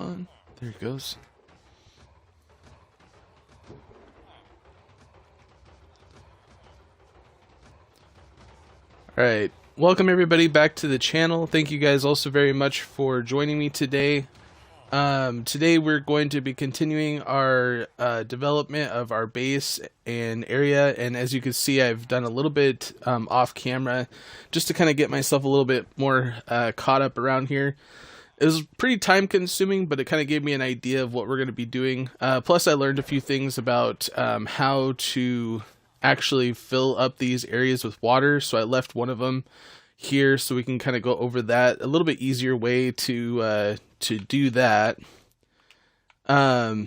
on. There it goes. Alright, welcome everybody back to the channel. Thank you guys also very much for joining me today. Today we're going to be continuing our development of our base and area, and as you can see I've done a little bit off camera just to kind of get myself a little bit more caught up around here. It was pretty time consuming, but it kind of gave me an idea of what we're going to be doing. Plus I learned a few things about how to actually fill up these areas with water, so I left one of them here so we can kind of go over that. A little bit easier way to do that. But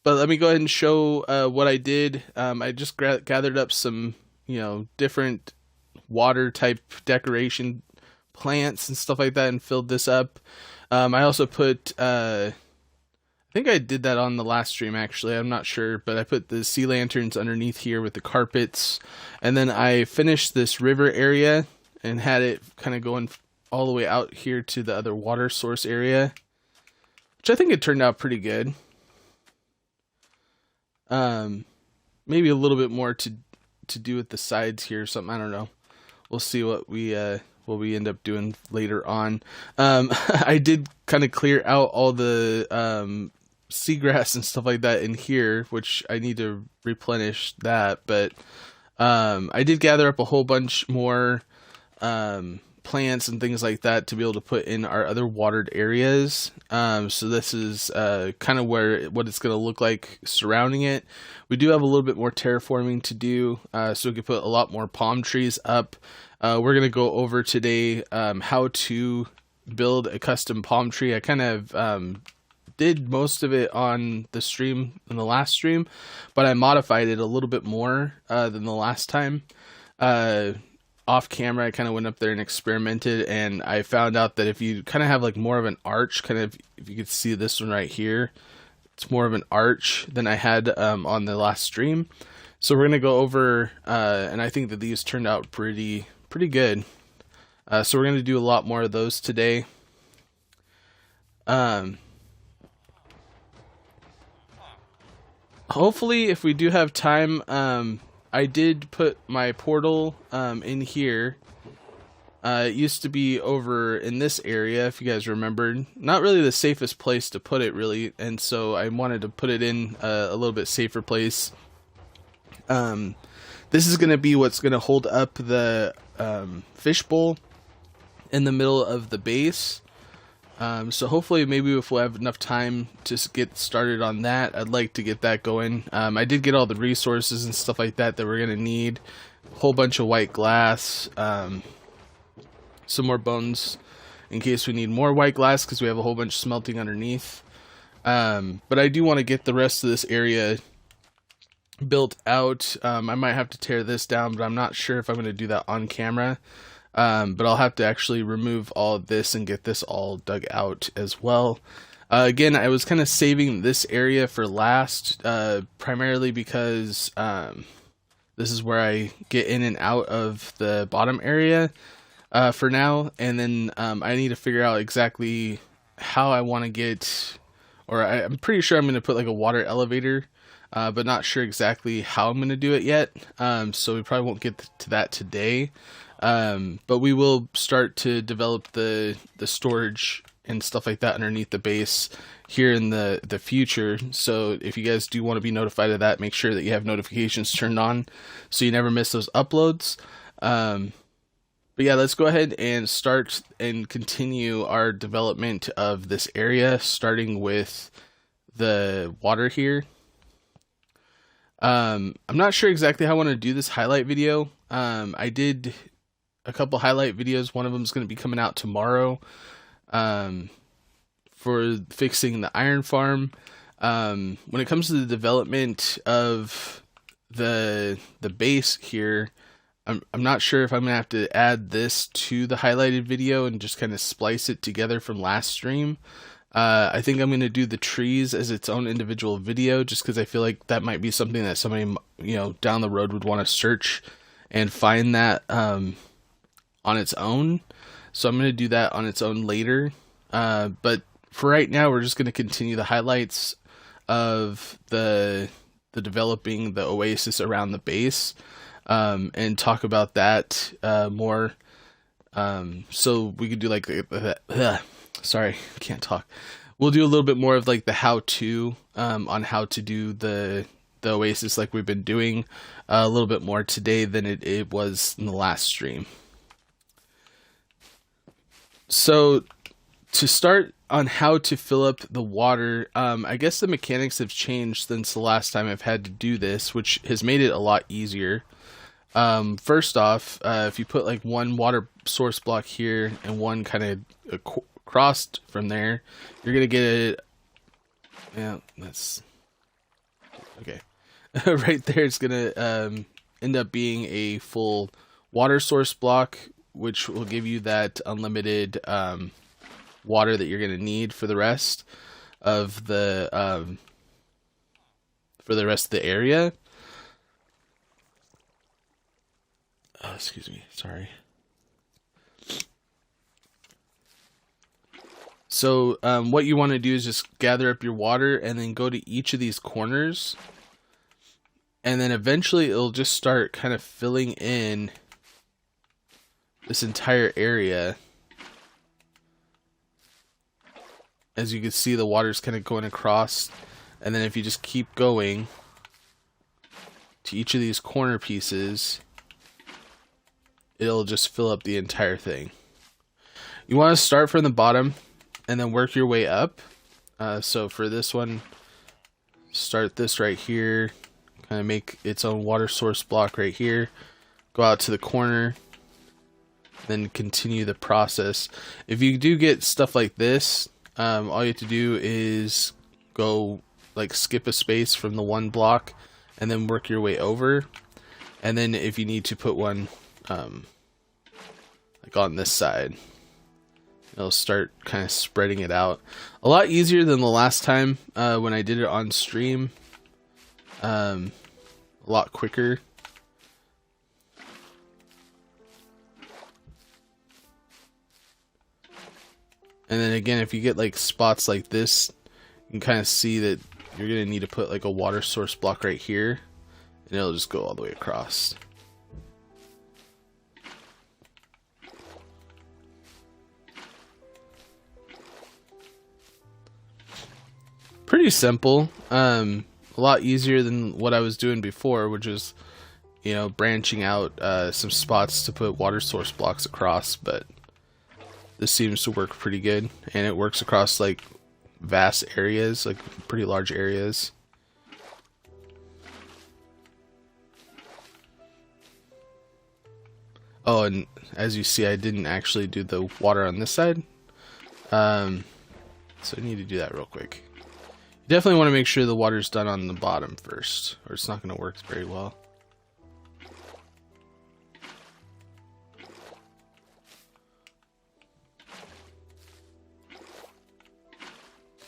let me go ahead and show what I did. I just gathered up some, different water type decoration plants and stuff like that and filled this up. I also put I think I did that on the last stream, actually. I'm not sure, but I put the sea lanterns underneath here with the carpets, and then I finished this river area and had it kind of going all the way out here to the other water source area, which I think it turned out pretty good. Maybe a little bit more to do with the sides here or something. I don't know. We'll see what we end up doing later on. I did kind of clear out all the seagrass and stuff like that in here, which I need to replenish that, but I did gather up a whole bunch more plants and things like that to be able to put in our other watered areas. So this is kind of what it's going to look like surrounding it. We do have a little bit more terraforming to do, so we can put a lot more palm trees up. We're going to go over today how to build a custom palm tree. I kind of did most of it on the stream, in the last stream, but I modified it a little bit more than the last time. Off camera, I kind of went up there and experimented, and I found out that if you kind of have like more of an arch, kind of, if you could see this one right here, it's more of an arch than I had on the last stream. So we're going to go over, and I think that these turned out pretty good. So we're going to do a lot more of those today. Hopefully, if we do have time, I did put my portal in here. It used to be over in this area, if you guys remembered. Not really the safest place to put it, really, and so I wanted to put it in a little bit safer place. This is going to be what's going to hold up the fishbowl in the middle of the base. So hopefully, maybe if we'll have enough time to get started on that, I'd like to get that going. I did get all the resources and stuff like that we're going to need. A whole bunch of white glass, some more bones in case we need more white glass, because we have a whole bunch smelting underneath. But I do want to get the rest of this area built out. I might have to tear this down, but I'm not sure if I'm going to do that on camera. But I'll have to actually remove all of this and get this all dug out as well. Again, I was kind of saving this area for last, primarily because this is where I get in and out of the bottom area for now, and then I need to figure out exactly how I want to get, or I'm pretty sure I'm going to put like a water elevator, but not sure exactly how I'm going to do it yet. So we probably won't get to that today. But we will start to develop the storage and stuff like that underneath the base here in the future. So if you guys do want to be notified of that, make sure that you have notifications turned on so you never miss those uploads. But yeah, let's go ahead and start and continue our development of this area, starting with the water here. I'm not sure exactly how I want to do this highlight video. I did a couple highlight videos. One of them is going to be coming out tomorrow for fixing the iron farm. When it comes to the development of the base here, I'm not sure if I'm gonna have to add this to the highlighted video and just kind of splice it together from last stream. I think I'm gonna do the trees as its own individual video, just because I feel like that might be something that somebody down the road would want to search and find that on its own. So I'm going to do that on its own later. But for right now, we're just going to continue the highlights of the developing the oasis around the base, and talk about that more. So we could do like sorry, can't talk. We'll do a little bit more of like the how-to on how to do the oasis, like we've been doing a little bit more today than it was in the last stream. So to start on how to fill up the water, I guess the mechanics have changed since the last time I've had to do this, which has made it a lot easier. First off, if you put like one water source block here and one kind of crossed from there, you're gonna get it. Yeah, that's okay. Right there, it's gonna end up being a full water source block, which will give you that unlimited water that you're gonna need for the rest of the area. Oh, excuse me, sorry. So what you want to do is just gather up your water and then go to each of these corners, and then eventually it'll just start kind of filling in this entire area. As you can see, the water's kind of going across, and then if you just keep going to each of these corner pieces, it'll just fill up the entire thing. You want to start from the bottom and then work your way up. So for this one, start this right here, kind of make its own water source block right here, go out to the corner, then continue the process. If you do get stuff like this, all you have to do is go like skip a space from the one block and then work your way over. And then if you need to put one like on this side, it'll start kind of spreading it out. A lot easier than the last time when I did it on stream. A lot quicker. And then again, if you get like spots like this, you can kind of see that you're going to need to put like a water source block right here, and it'll just go all the way across. Pretty simple. A lot easier than what I was doing before, which is, you know, branching out some spots to put water source blocks across, but this seems to work pretty good, and it works across like vast areas, like pretty large areas. Oh, and as you see, I didn't actually do the water on this side, so I need to do that real quick. You definitely want to make sure the water's done on the bottom first, or it's not going to work very well.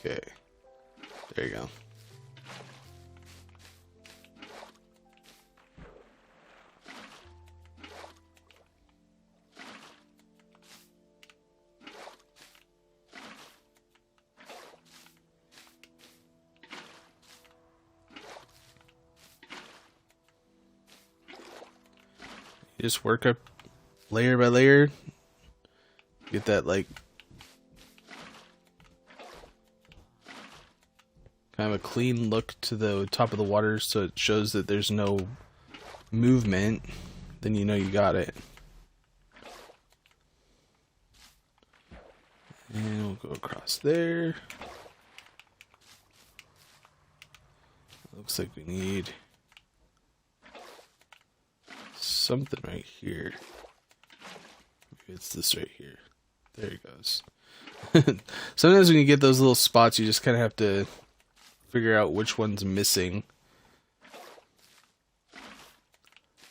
Okay, there you go. You just work up layer by layer, get that like kind of a clean look to the top of the water, so it shows that there's no movement. Then you know you got it. And we'll go across there. Looks like we need something right here. Maybe it's this right here. There it goes. Sometimes when you get those little spots, you just kind of have to figure out which one's missing.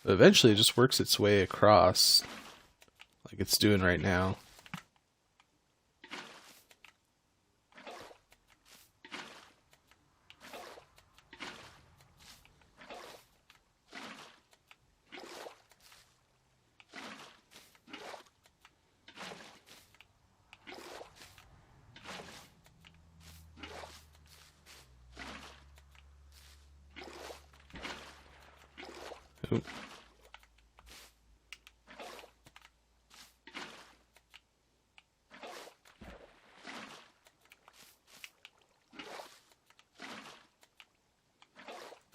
But eventually it just works its way across, like it's doing right now. Oop.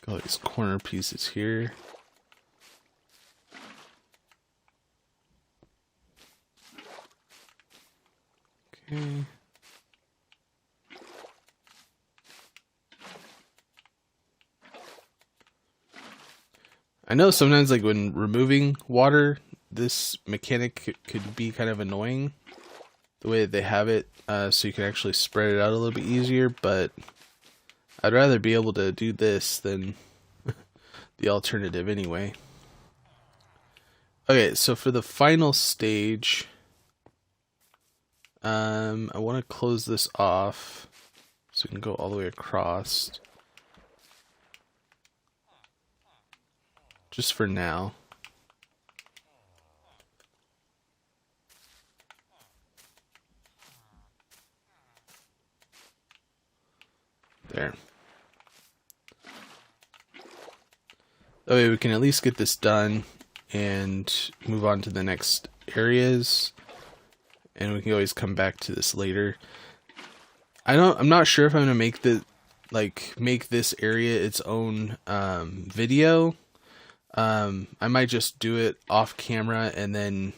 Got all these corner pieces here. Okay. I know sometimes, like, when removing water, this mechanic could be kind of annoying, the way that they have it, so you can actually spread it out a little bit easier, but I'd rather be able to do this than the alternative anyway. Okay, so for the final stage, I want to close this off so we can go all the way across. Just for now. There. That way we can at least get this done and move on to the next areas. And we can always come back to this later. I'm not sure if I'm gonna make make this area its own video. I might just do it off camera, and then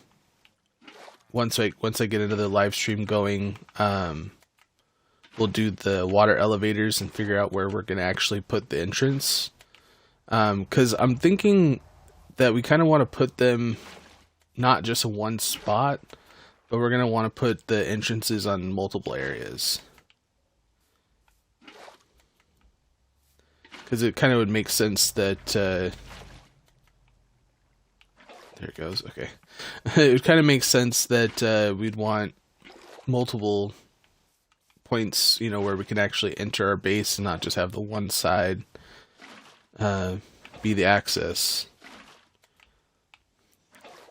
once I get another live stream going, we'll do the water elevators and figure out where we're gonna actually put the entrance. Because I'm thinking that we kind of want to put them not just in one spot, but we're gonna want to put the entrances on multiple areas. Because it kind of would make sense that there it goes. Okay. It would kind of make sense that we'd want multiple points, you know, where we can actually enter our base and not just have the one side be the access.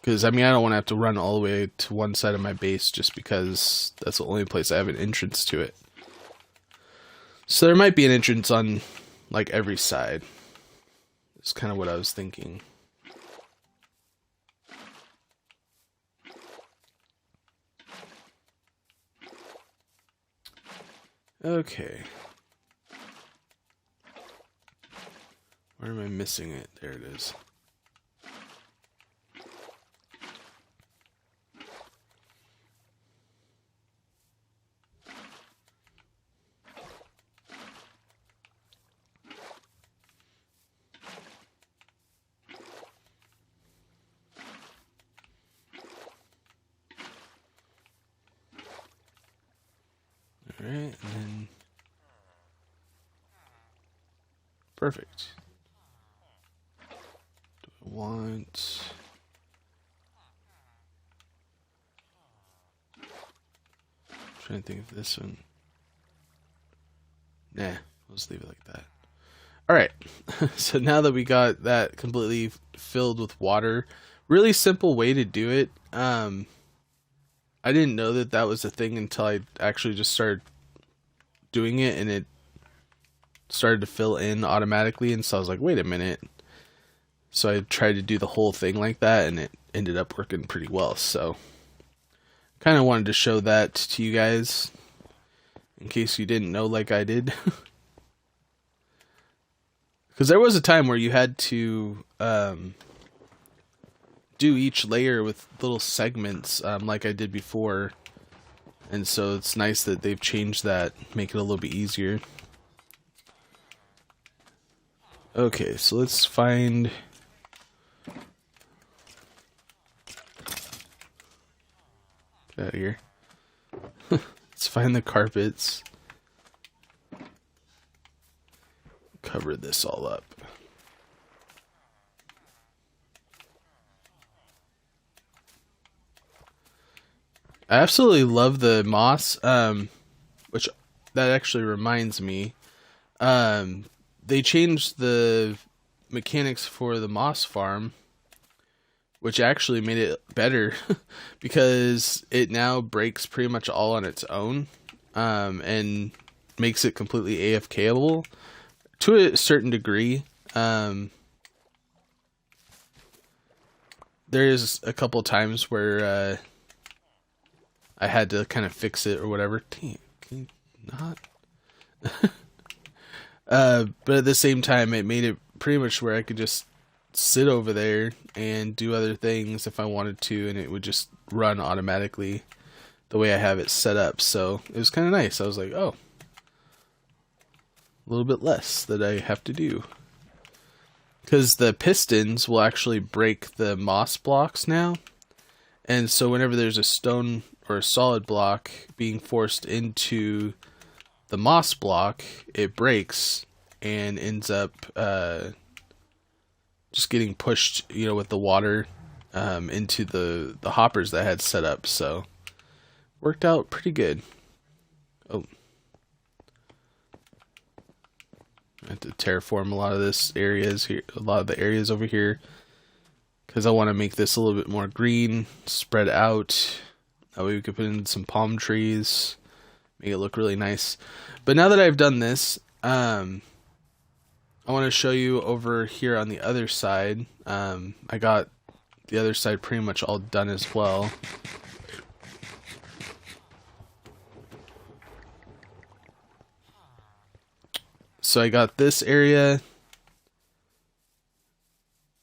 Because, I mean, I don't want to have to run all the way to one side of my base just because that's the only place I have an entrance to it. So there might be an entrance on, like, every side. That's kind of what I was thinking. Okay. Where am I missing it? There it is. Alright, and then perfect. Do I want trying to think of this one. Nah, we'll just leave it like that. Alright, so now that we got that completely filled with water, really simple way to do it. I didn't know that that was a thing until I actually just started doing it, and it started to fill in automatically, and so I was like, wait a minute. So I tried to do the whole thing like that, and it ended up working pretty well. So kind of wanted to show that to you guys in case you didn't know like I did. Because there was a time where you had to do each layer with little segments, like I did before, and so it's nice that they've changed that, make it a little bit easier. Okay, so let's find get out of here. Let's find the carpets, cover this all up. I absolutely love the moss, which that actually reminds me. They changed the mechanics for the moss farm, which actually made it better because it now breaks pretty much all on its own, and makes it completely AFKable to a certain degree. there is a couple times where I had to kind of fix it or whatever. Damn, can you not? But at the same time, it made it pretty much where I could just sit over there and do other things if I wanted to, and it would just run automatically the way I have it set up. So it was kind of nice. I was like, oh, a little bit less that I have to do. Because the pistons will actually break the moss blocks now. And so whenever there's a stone or a solid block being forced into the moss block, it breaks and ends up just getting pushed, you know, with the water into the hoppers that I had set up. So worked out pretty good. Oh, I have to terraform a lot of this areas here, a lot of the areas over here, because I want to make this a little bit more green, spread out. That way we could put in some palm trees, make it look really nice. But now that I've done this, I want to show you over here on the other side. I got the other side pretty much all done as well. So I got this area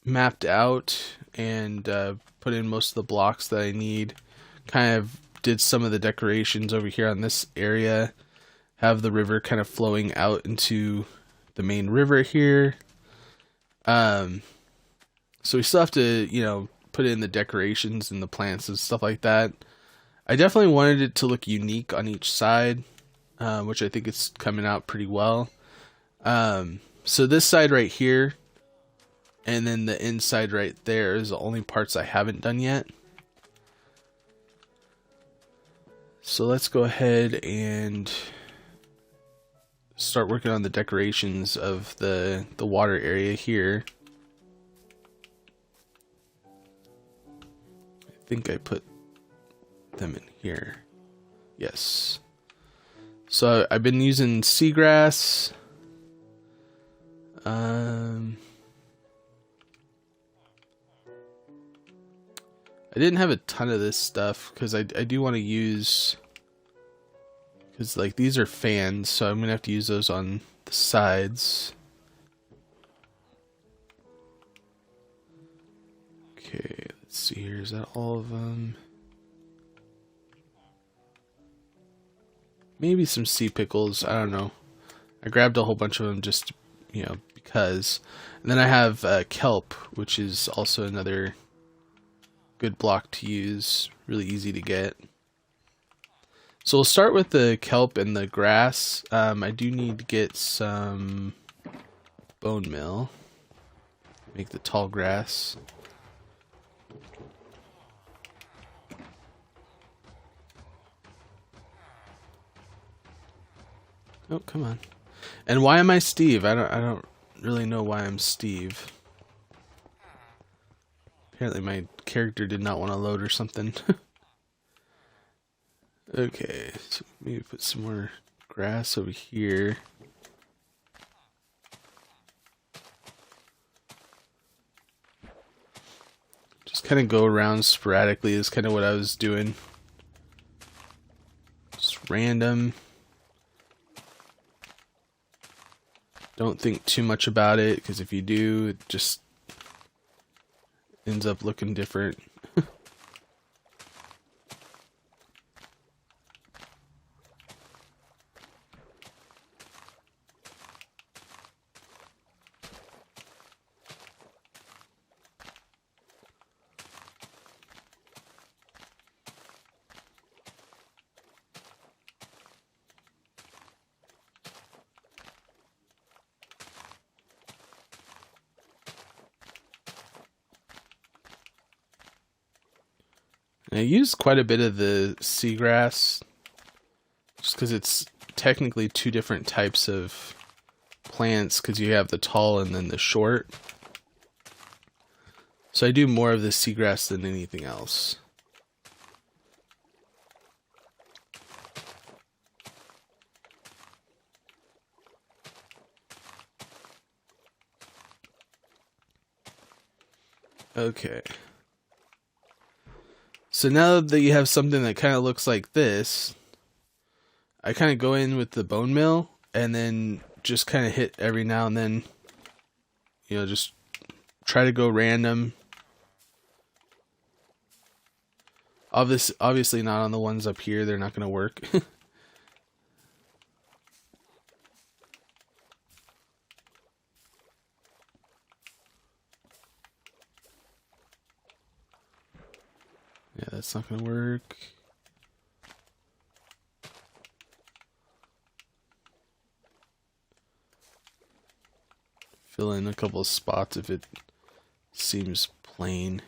mapped out and put in most of the blocks that I need. Kind of did some of the decorations over here on this area. Have the river kind of flowing out into the main river here. So we still have to, you know, put in the decorations and the plants and stuff like that. I definitely wanted it to look unique on each side, which I think it's coming out pretty well. So this side right here, and then the inside right there is the only parts I haven't done yet. So let's go ahead and start working on the decorations of the water area here. I think I put them in here. Yes. So I've been using seagrass. I didn't have a ton of this stuff because I do want to use, because like these are fans, so I'm gonna have to use those on the sides. Okay, let's see here. Is that all of them? Maybe some sea pickles. I don't know. I grabbed a whole bunch of them just, you know, because. And then I have kelp, which is also another good block to use. Really easy to get. So we'll start with the kelp and the grass. I do need to get some bone meal. Make the tall grass. Oh, come on. And why am I Steve? I don't really know why I'm Steve. Apparently my character did not want to load or something. Okay, so maybe put some more grass over here. Just kind of go around sporadically is kind of what I was doing. Just random. Don't think too much about it, because if you do, it just ends up looking different. I use quite a bit of the seagrass just because it's technically two different types of plants, because you have the tall and then the short. So I do more of the seagrass than anything else. Okay. So now that you have something that kind of looks like this, I kind of go in with the bone mill and then just kind of hit every now and then, you know, just try to go random. Obviously not on the ones up here, they're not going to work. Yeah, that's not going to work. Fill in a couple of spots if it seems plain.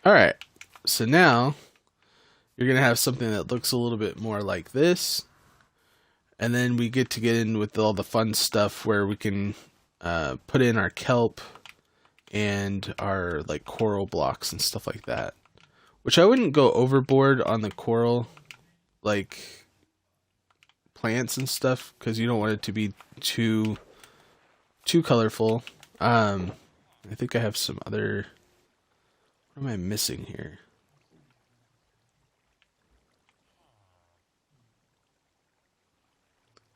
Alright, so now you're going to have something that looks a little bit more like this. And then we get in with all the fun stuff where we can put in our kelp and our like coral blocks and stuff like that. Which I wouldn't go overboard on the coral like plants and stuff because you don't want it to be too colorful. I think I have some other. What am I missing here?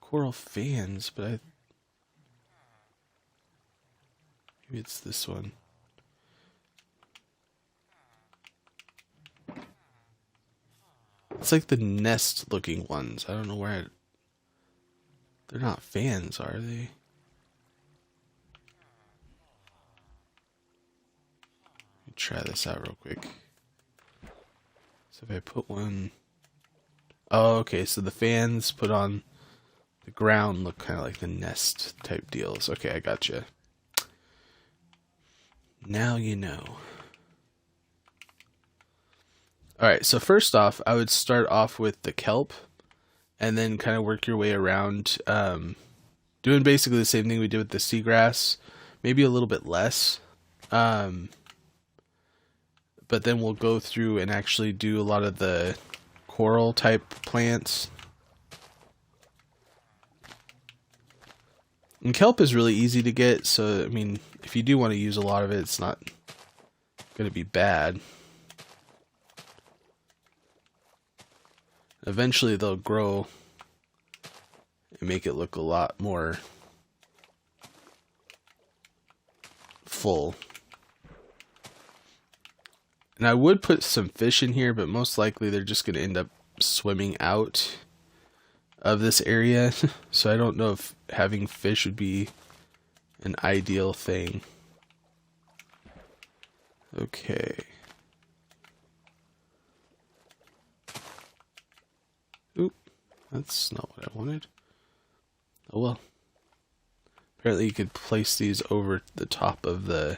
Coral fans, but maybe it's this one. It's like the nest looking ones. I don't know where they're not fans, are they? Let me try this out real quick. So if I put one, oh, okay, so the fans put on the ground look kind of like the nest type deals. Okay, I gotcha. Now you know. Alright, so first off, I would start off with the kelp and then kind of work your way around, doing basically the same thing we did with the seagrass, maybe a little bit less. But then we'll go through and actually do a lot of the coral type plants. And kelp is really easy to get, so I mean, if you do want to use a lot of it, it's not going to be bad. Eventually they'll grow and make it look a lot more full. And I would put some fish in here, but most likely they're just going to end up swimming out of this area. So I don't know if having fish would be an ideal thing. Okay. Oop, that's not what I wanted. Oh well. Apparently you could place these over the top of the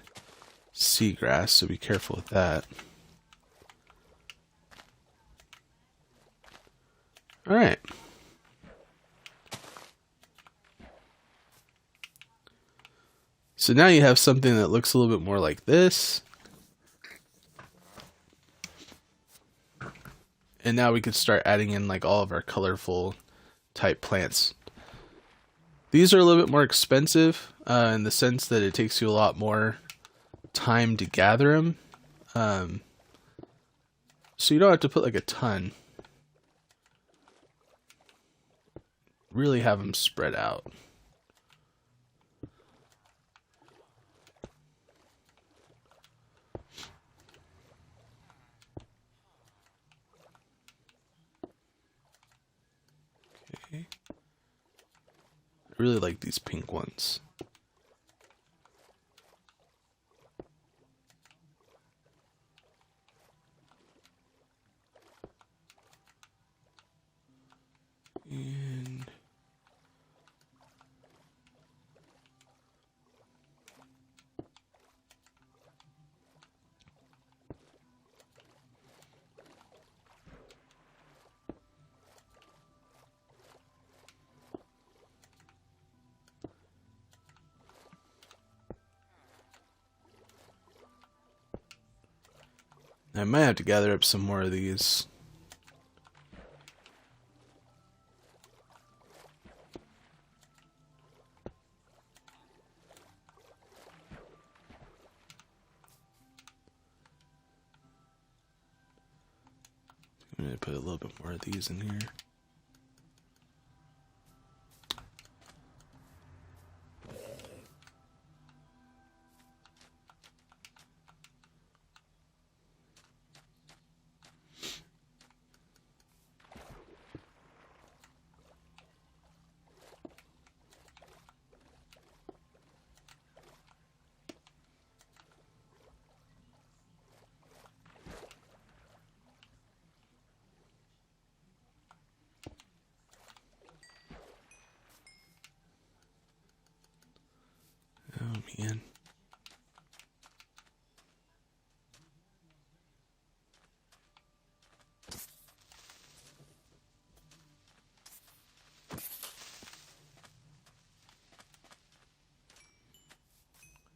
seagrass, so be careful with that. Alright. So now you have something that looks a little bit more like this. And now we could start adding in like all of our colorful type plants. These are a little bit more expensive in the sense that it takes you a lot more time to gather them. So you don't have to put like a ton. Really have them spread out. Okay. I really like these pink ones. And I might have to gather up some more of these. I'm gonna put a little bit more of these in here. Oh man.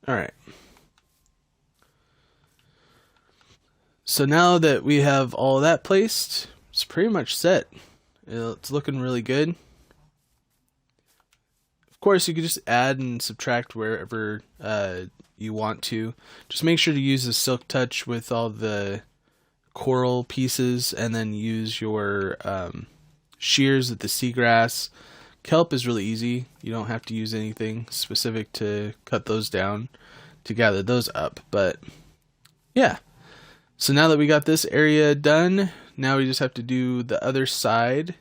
All right. So now that we have all that placed, it's pretty much set. It's looking really good. Of course, you can just add and subtract wherever you want to. Just make sure to use the silk touch with all the coral pieces, and then use your shears with the seagrass. Kelp is really easy. You don't have to use anything specific to cut those down to gather those up. But yeah. So now that we got this area done, now we just have to do the other side.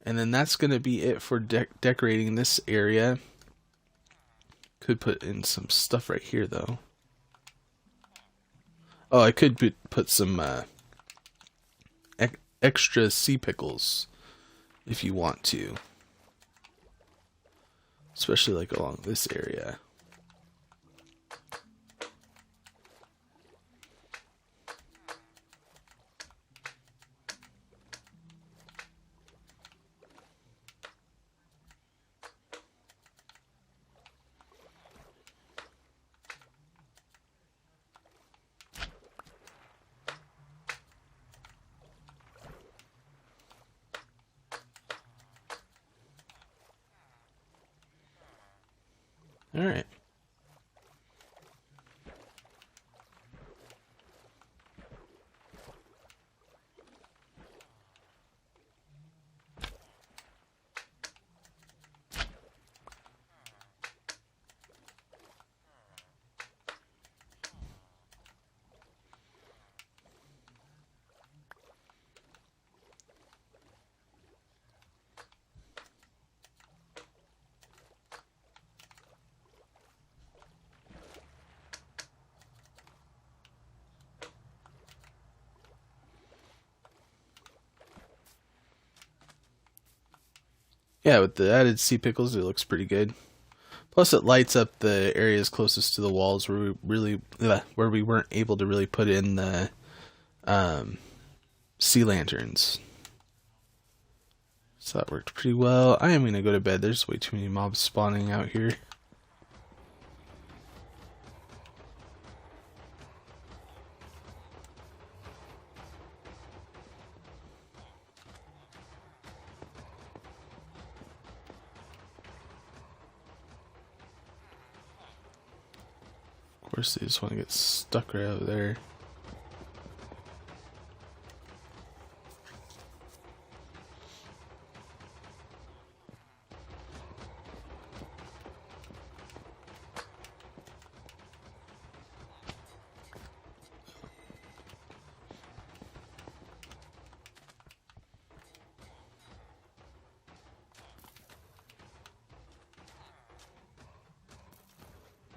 And then that's going to be it for decorating this area. Could put in some stuff right here, though. Oh, I could put some extra sea pickles if you want to. Especially like along this area. All right. Yeah, with the added sea pickles, it looks pretty good. Plus, it lights up the areas closest to the walls where we weren't able to really put in the sea lanterns. So that worked pretty well. I am gonna go to bed. There's way too many mobs spawning out here. Of course, they just want to get stuck right over there.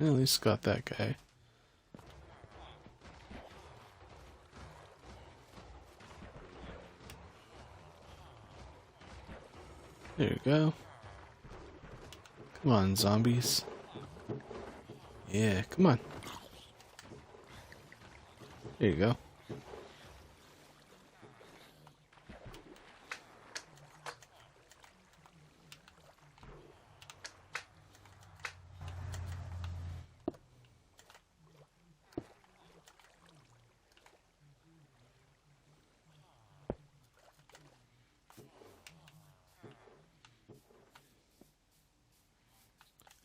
At least got that guy. There you go. Come on, zombies. Yeah, come on. There you go.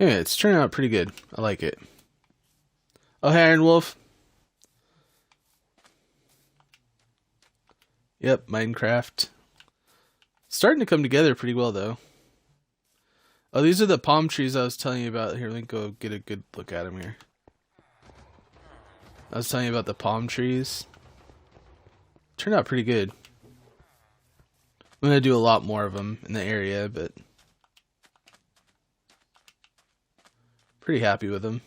Yeah, it's turning out pretty good. I like it. Oh, hey, Iron Wolf. Yep, Minecraft. Starting to come together pretty well, though. Oh, these are the palm trees I was telling you about. Here, let me go get a good look at them here. I was telling you about the palm trees. Turned out pretty good. I'm gonna do a lot more of them in the area, but pretty happy with them.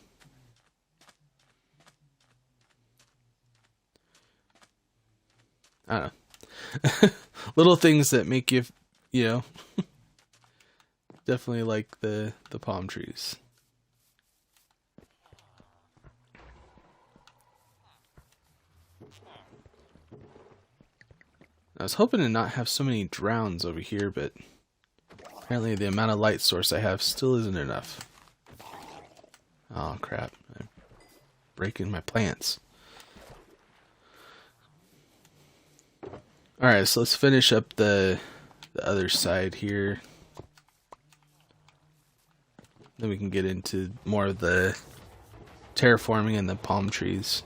I don't know. Little things that make you, you know, definitely like the palm trees. I was hoping to not have so many drowns over here, but apparently the amount of light source I have still isn't enough. Oh crap, I'm breaking my plants. Alright, so let's finish up the other side here. Then we can get into more of the terraforming and the palm trees.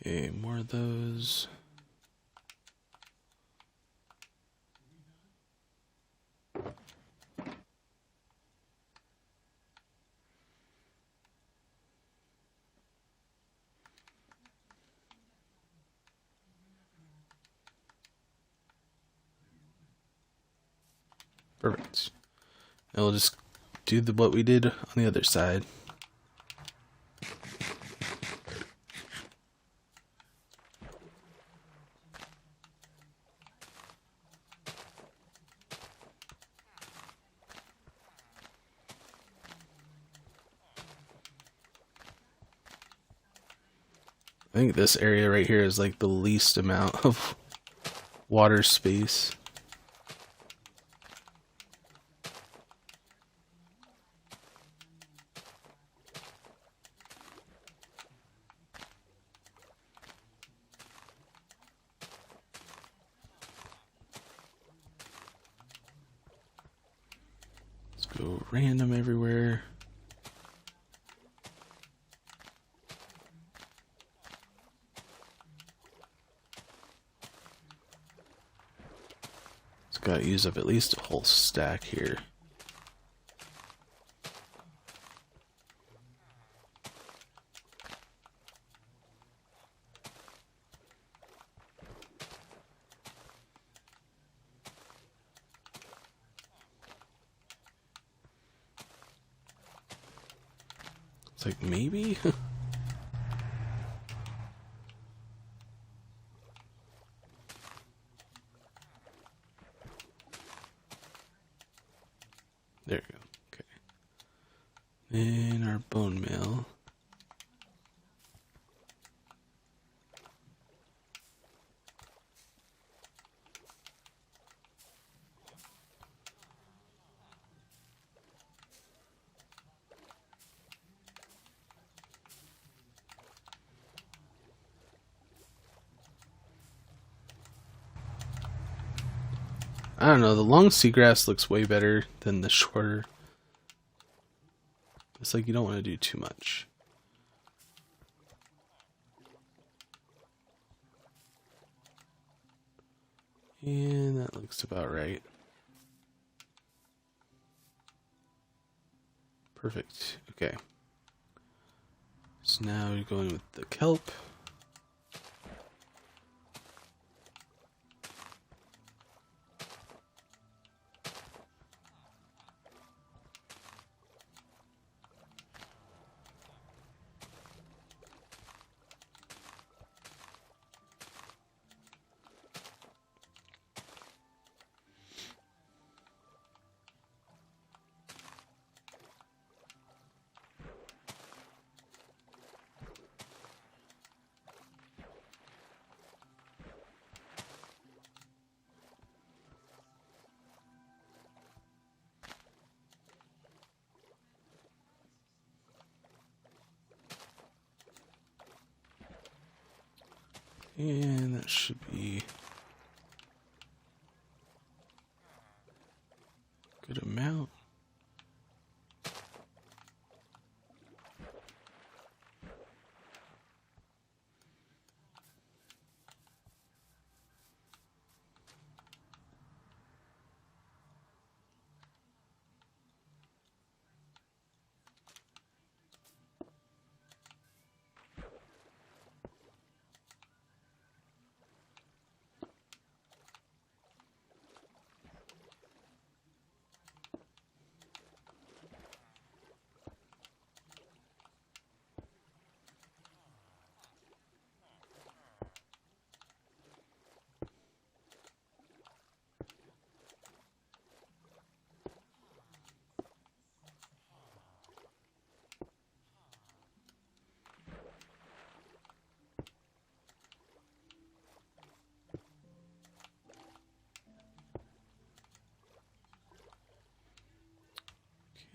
Okay, more of those. Perfect. And we'll just do what we did on the other side. I think this area right here is like the least amount of water space. Let's go random everywhere. Gotta use up at least a whole stack here. It's like maybe? There we go. Okay. Then our bone meal. I don't know, the long seagrass looks way better than the shorter. It's like you don't want to do too much. And that looks about right. Perfect. Okay. So now we go in with the kelp. And that should be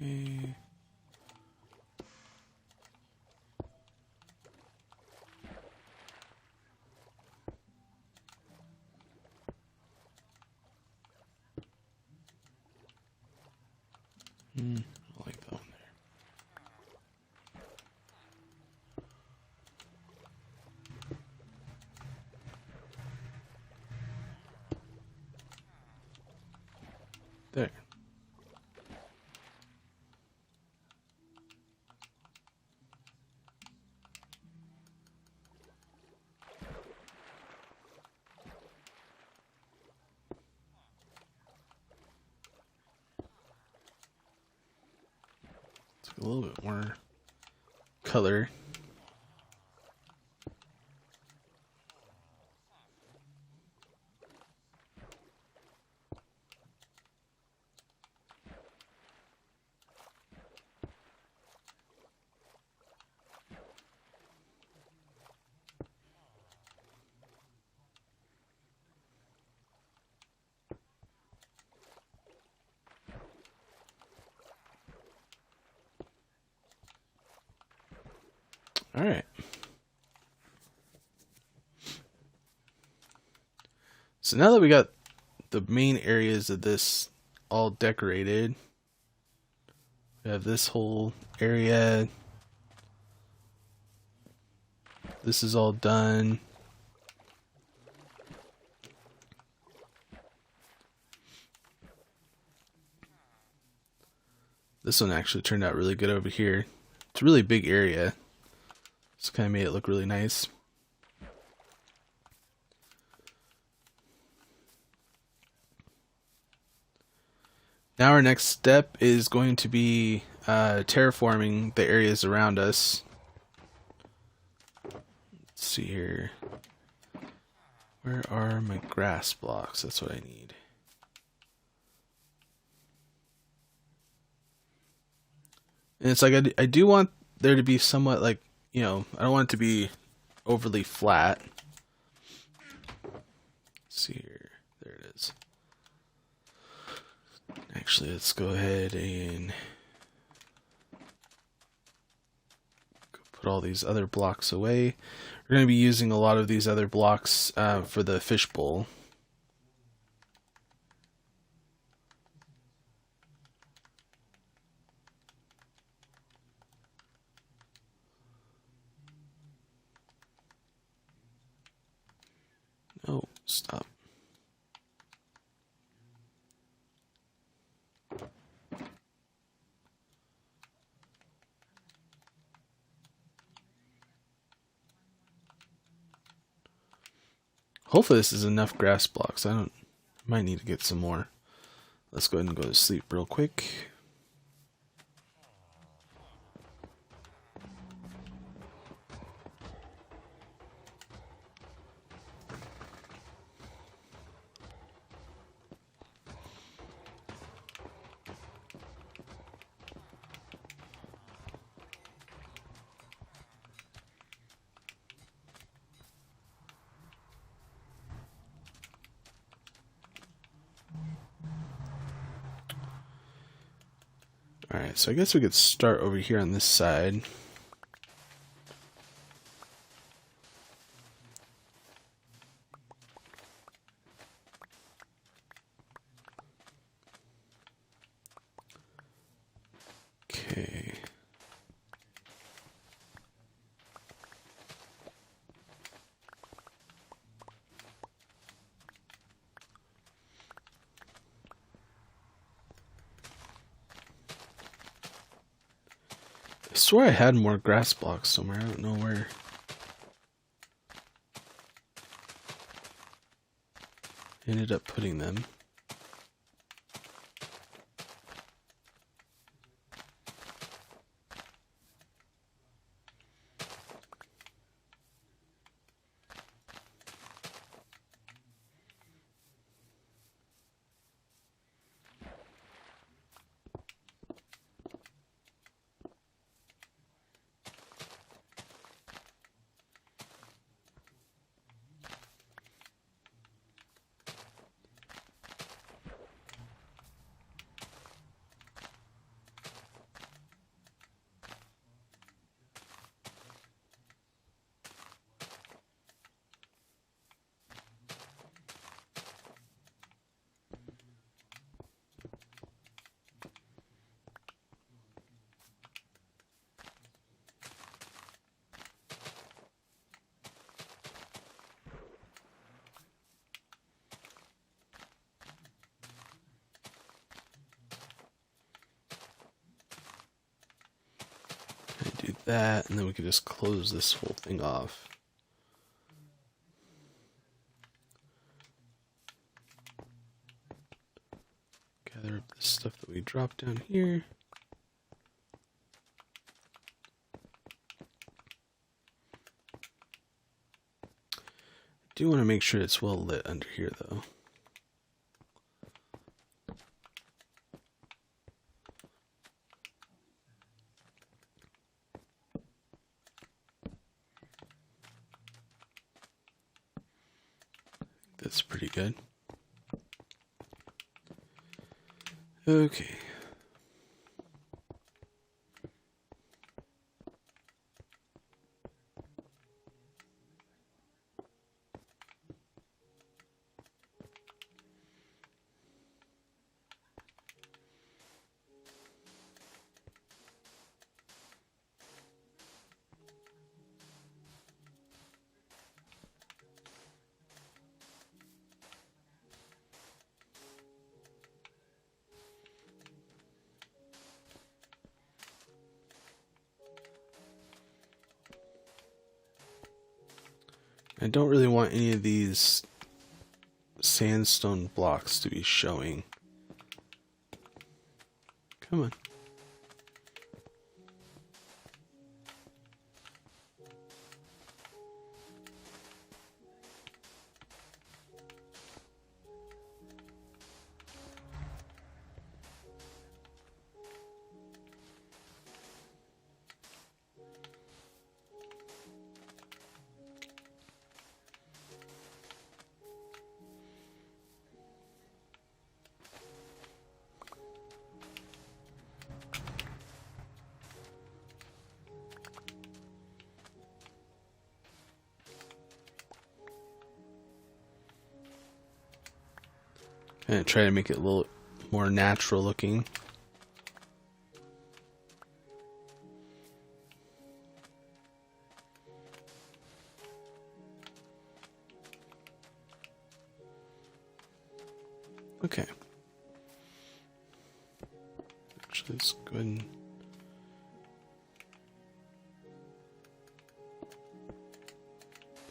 Okay. I like that one there. There. It's a little bit more color. All right. So now that we got the main areas of this all decorated, we have this whole area. This is all done. This one actually turned out really good over here. It's a really big area. It's kind of made it look really nice. Now our next step is going to be terraforming the areas around us. Let's see here. Where are my grass blocks? That's what I need. And it's like I do want there to be somewhat like, you know, I don't want it to be overly flat. Let's see here. There it is. Actually, let's go ahead and put all these other blocks away. We're going to be using a lot of these other blocks for the fishbowl. Oh, stop. Hopefully this is enough grass blocks. Might need to get some more. Let's go ahead and go to sleep real quick. Alright, so I guess we could start over here on this side. Okay. I swear I had more grass blocks somewhere. I don't know where. I ended up putting them. that, and then we can just close this whole thing off. Gather up the stuff that we dropped down here. I do want to make sure it's well lit under here, though. That's pretty good. Okay. I don't really want any of these sandstone blocks to be showing. Come on. And try to make it a little more natural looking. Okay. Actually, let's go ahead and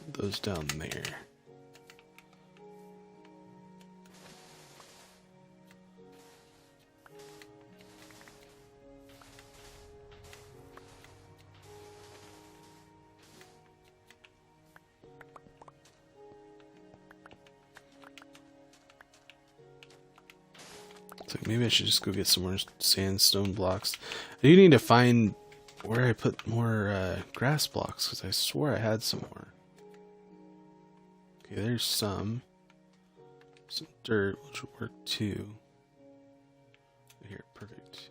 put those down there. Like maybe I should just go get some more sandstone blocks. I do need to find where I put more grass blocks, because I swore I had some more. Okay, there's some dirt, which would work too. Here, perfect.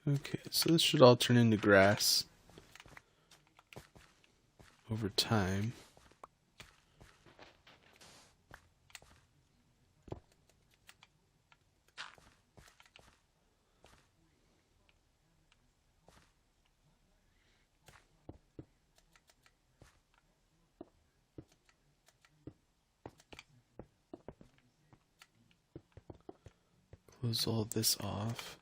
Okay, so this should all turn into grass over time. Close all this off.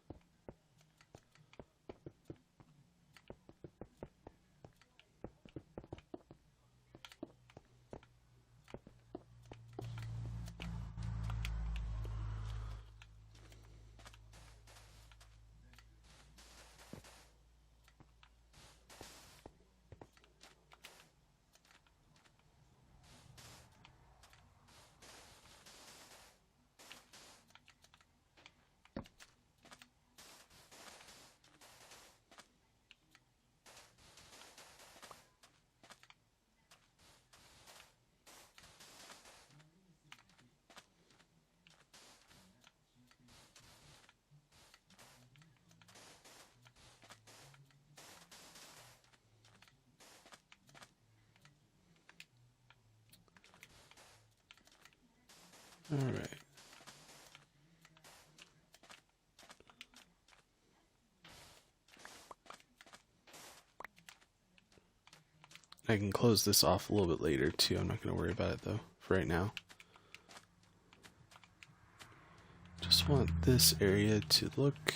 All right. I can close this off a little bit later too. I'm not going to worry about it though for right now. Just want this area to look,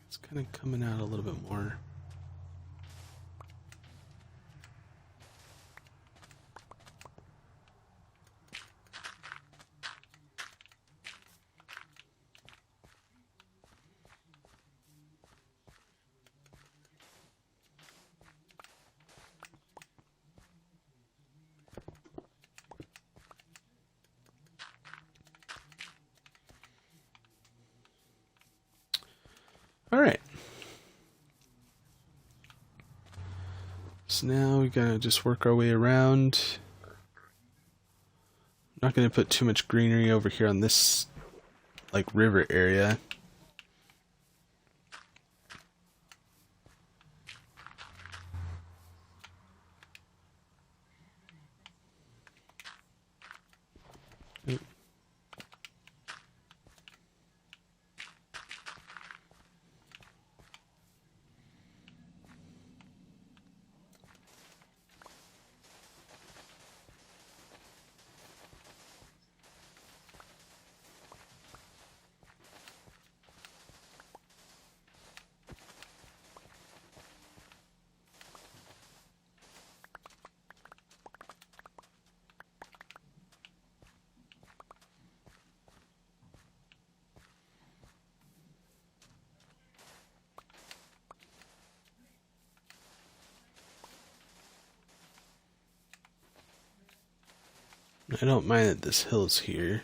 it's kind of coming out a little bit more. All right. So now we gotta just work our way around. I'm not gonna put too much greenery over here on this like river area. I don't mind that this hill's here.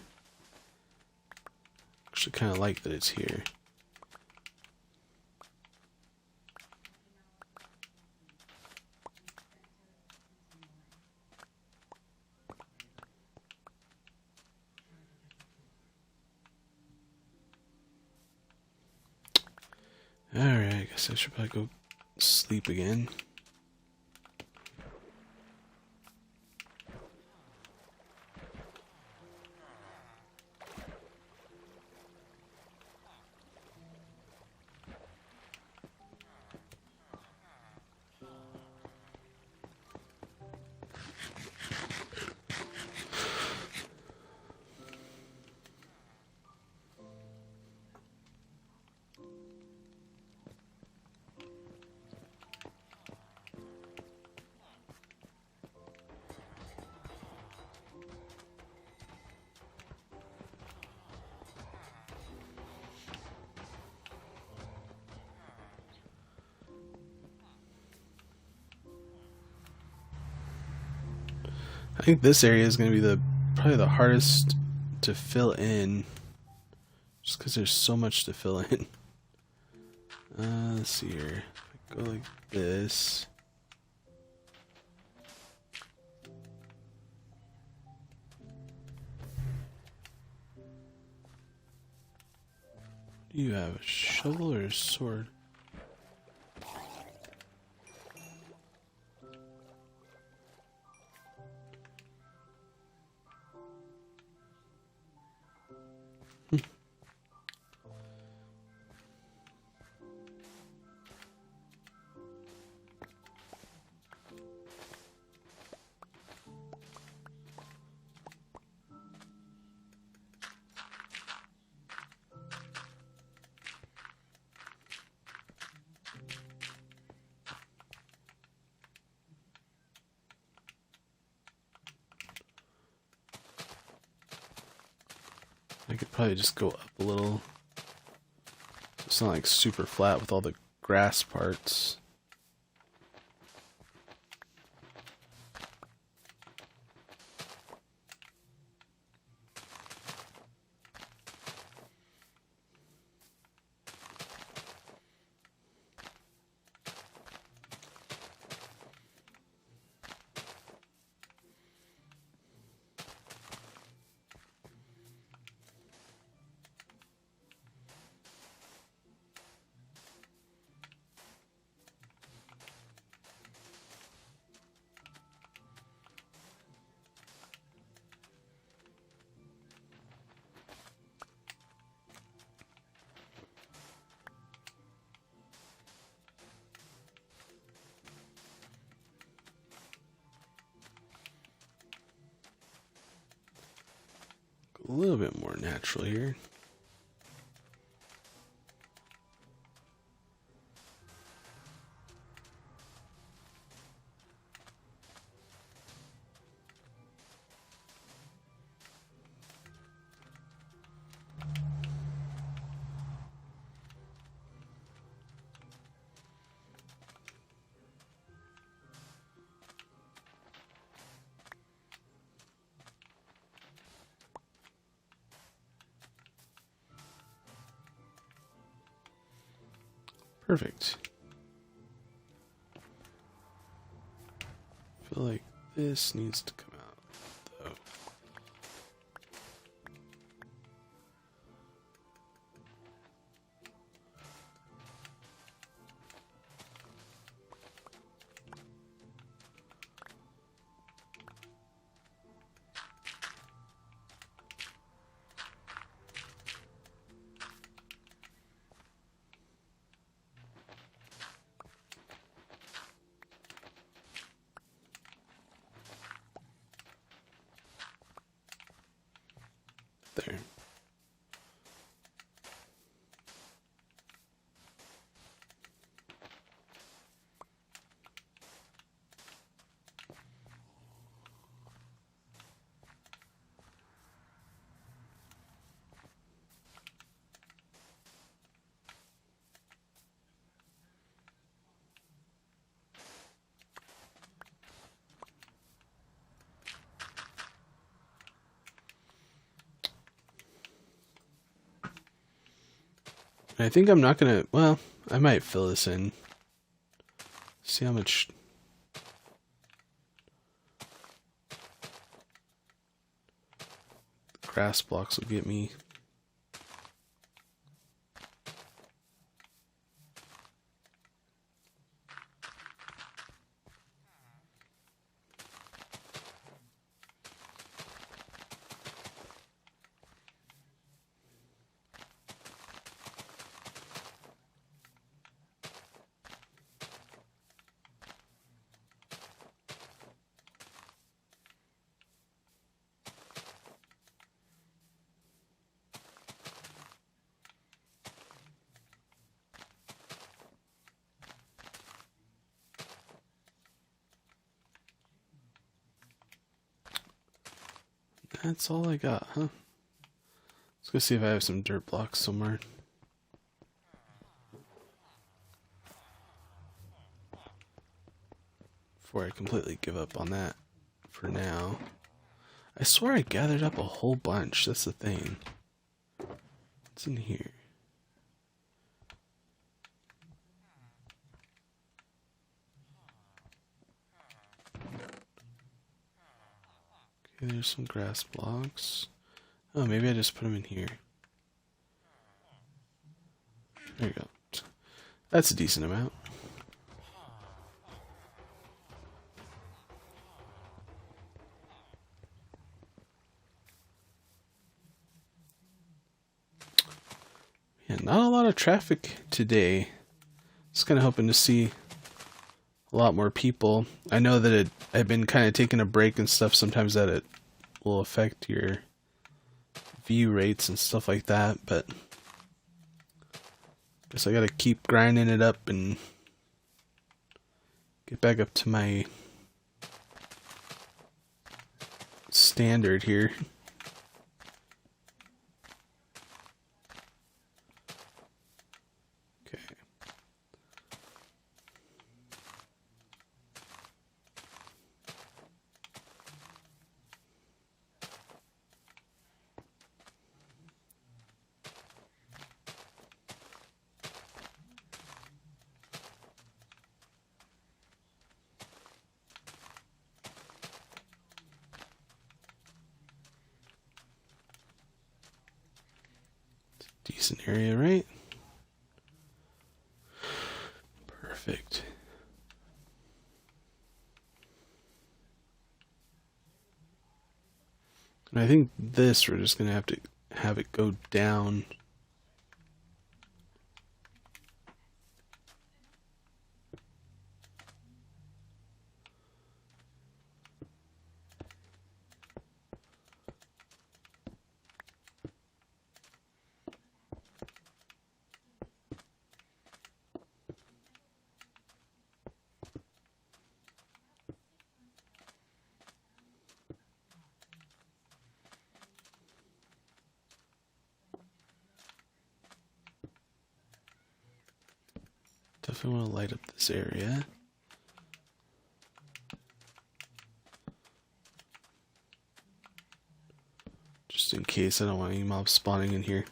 Actually kind of like that it's here. Alright, I guess I should probably go sleep again. I think this area is going to be probably the hardest to fill in, just because there's so much to fill in. Let's see here. Go like this. Do you have a shovel or a sword? I could probably just go up a little. It's not like super flat with all the grass parts. A little bit more natural here. Perfect. I feel like this needs to come out, though. There. I think I'm not gonna, well, I might fill this in. See how much grass blocks will get me. That's all I got, huh? Let's go see if I have some dirt blocks somewhere. Before I completely give up on that for now. I swear I gathered up a whole bunch, that's the thing. What's in here? Okay, there's some grass blocks. Oh, maybe I just put them in here. There you go. That's a decent amount. Yeah, not a lot of traffic today. Just kind of hoping to see a lot more people. I know that I've been kind of taking a break and stuff. Sometimes that it will affect your view rates and stuff like that, but guess I gotta keep grinding it up and get back up to my standard here. Okay. Decent area, right? Perfect. And I think this, we're just gonna have to have it go down. Definitely want to light up this area. Just in case I don't want any mobs spawning in here.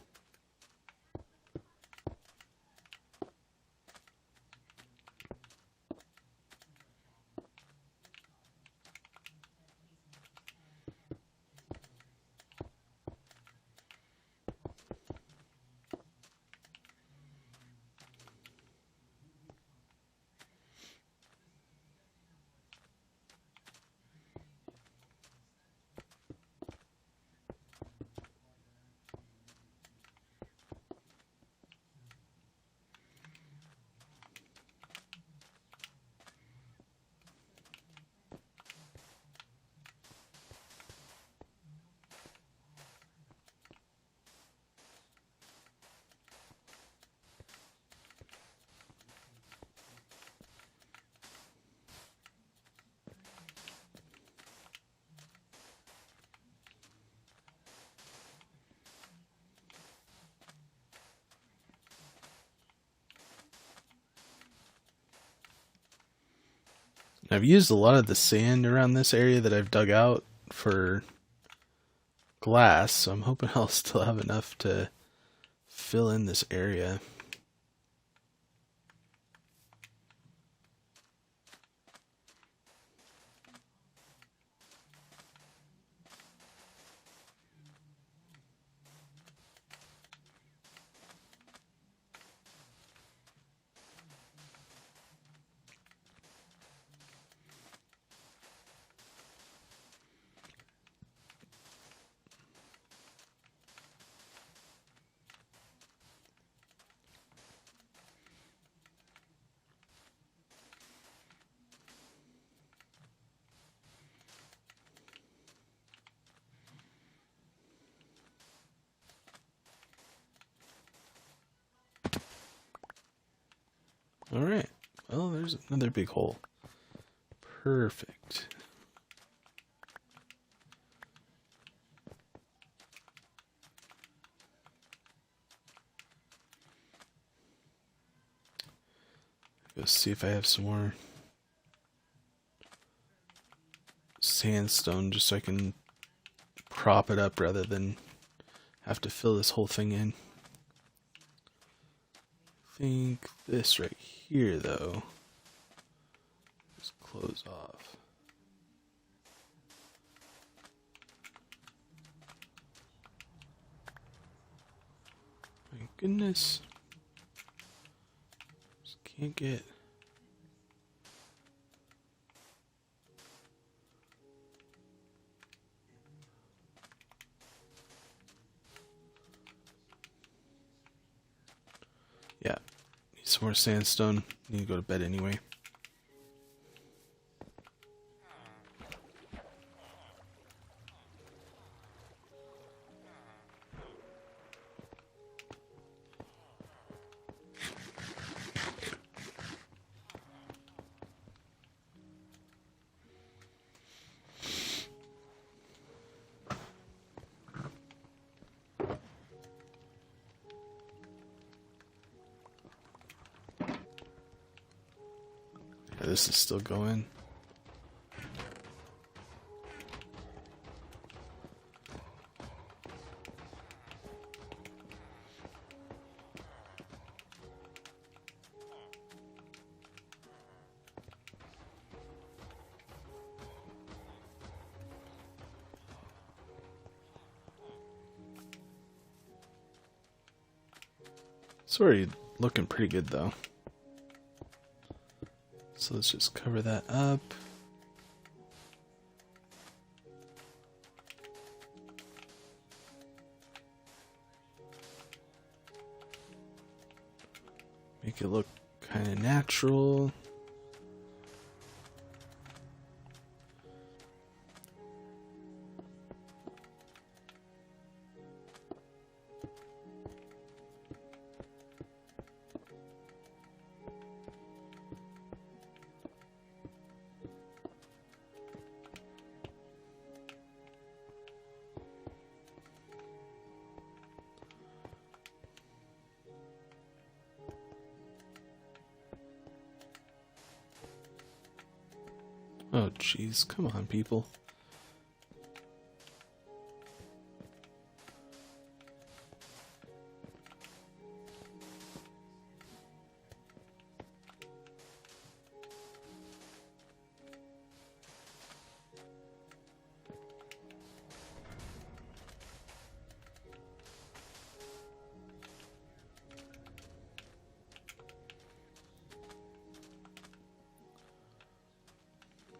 I've used a lot of the sand around this area that I've dug out for glass, so I'm hoping I'll still have enough to fill in this area. Alright, well, there's another big hole. Perfect. Let's see if I have some more sandstone just so I can prop it up rather than have to fill this whole thing in. I think this right here, though, just close off. My goodness. can't get... Yeah, need some more sandstone. Need to go to bed anyway. Yeah, this is still going. It's already looking pretty good though. So let's just cover that up. Make it look kind of natural. Oh jeez, come on people.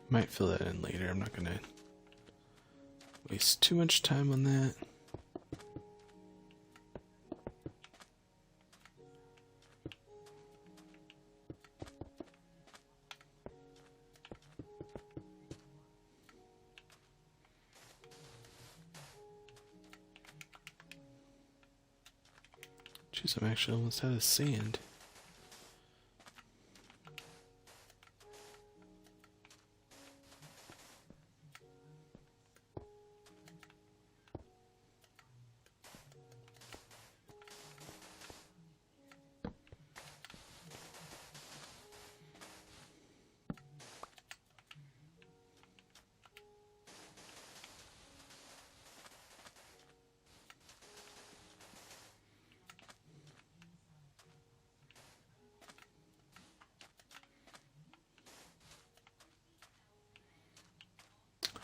Might fill that in later. I'm not gonna waste too much time on that. Jeez, I'm actually almost out of sand.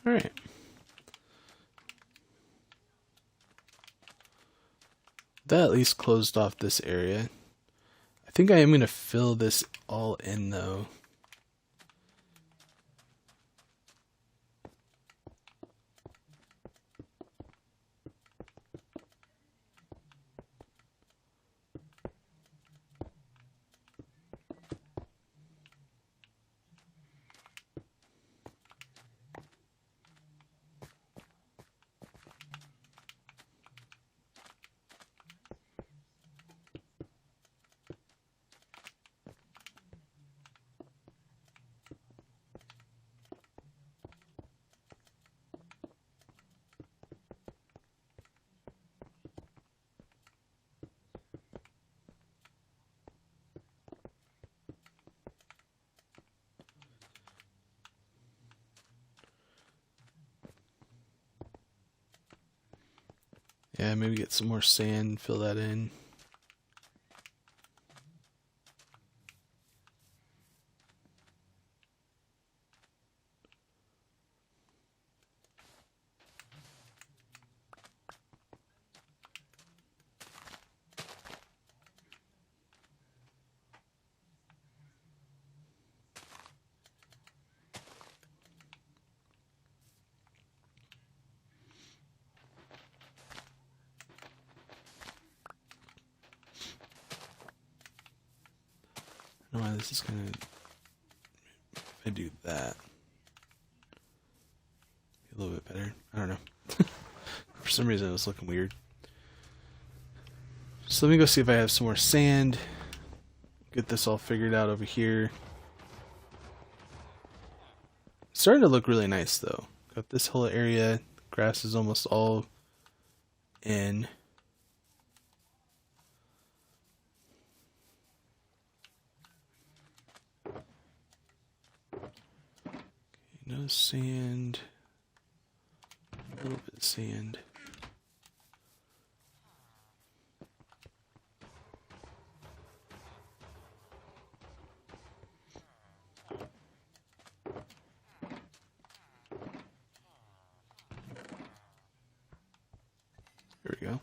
Alright. That at least closed off this area. I think I am going to fill this all in though. Yeah, maybe get some more sand, fill that in. don't know why this is gonna. If I do that, a little bit better. I don't know. For some reason, it was looking weird. So let me go see if I have some more sand. Get this all figured out over here. It's starting to look really nice though. Got this whole area. Grass is almost all in. Okay, no sand. A little bit of sand. There we go.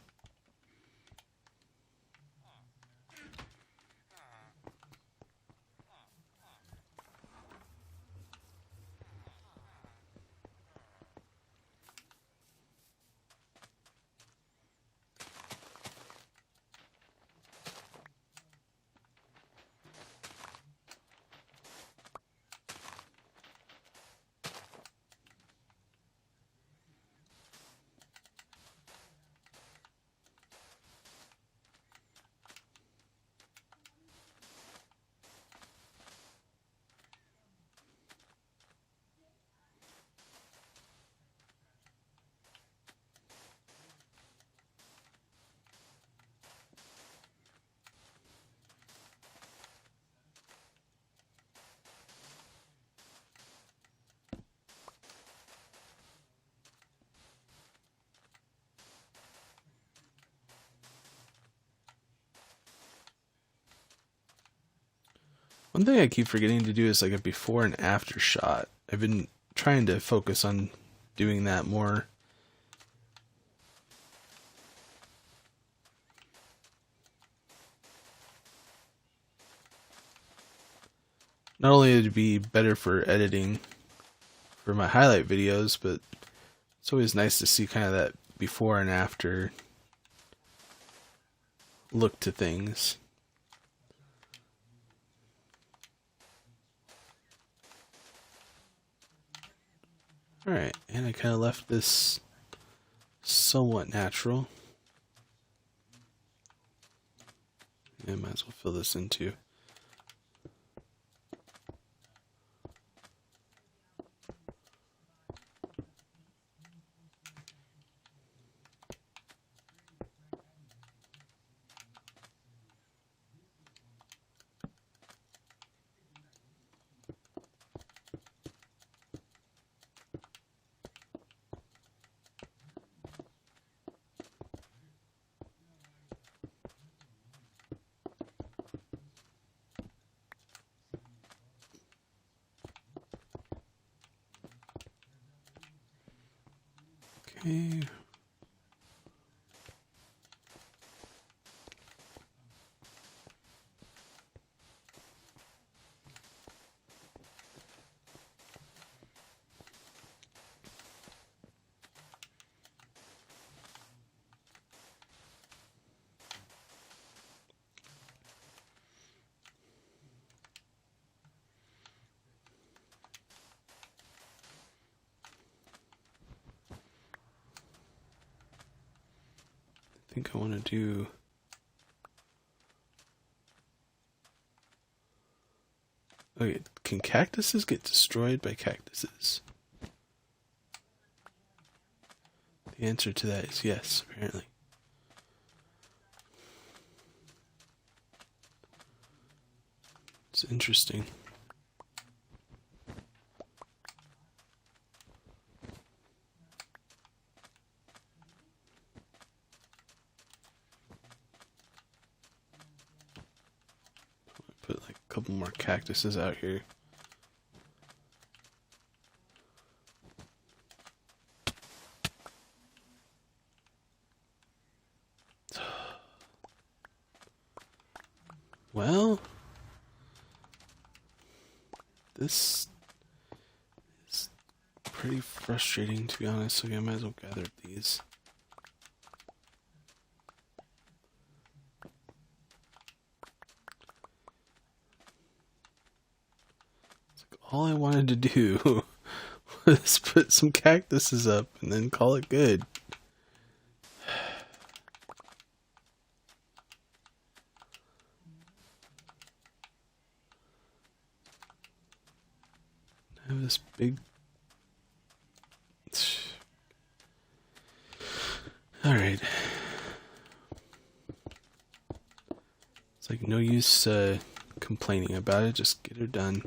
One thing I keep forgetting to do is like a before and after shot. I've been trying to focus on doing that more. Not only would it be better for editing for my highlight videos, but it's always nice to see kind of that before and after look to things. Alright, and I kind of left this somewhat natural. Yeah, might as well fill this in too. Okay. I think I want to do okay, can cactuses get destroyed by cactuses? The answer to that is yes, apparently. It's interesting. Put like a couple more cactuses out here. Well, this is pretty frustrating, to be honest, so I might as well gather these. All I wanted to do was put some cactuses up and then call it good. I have this big... Alright. It's like no use complaining about it, just get it done.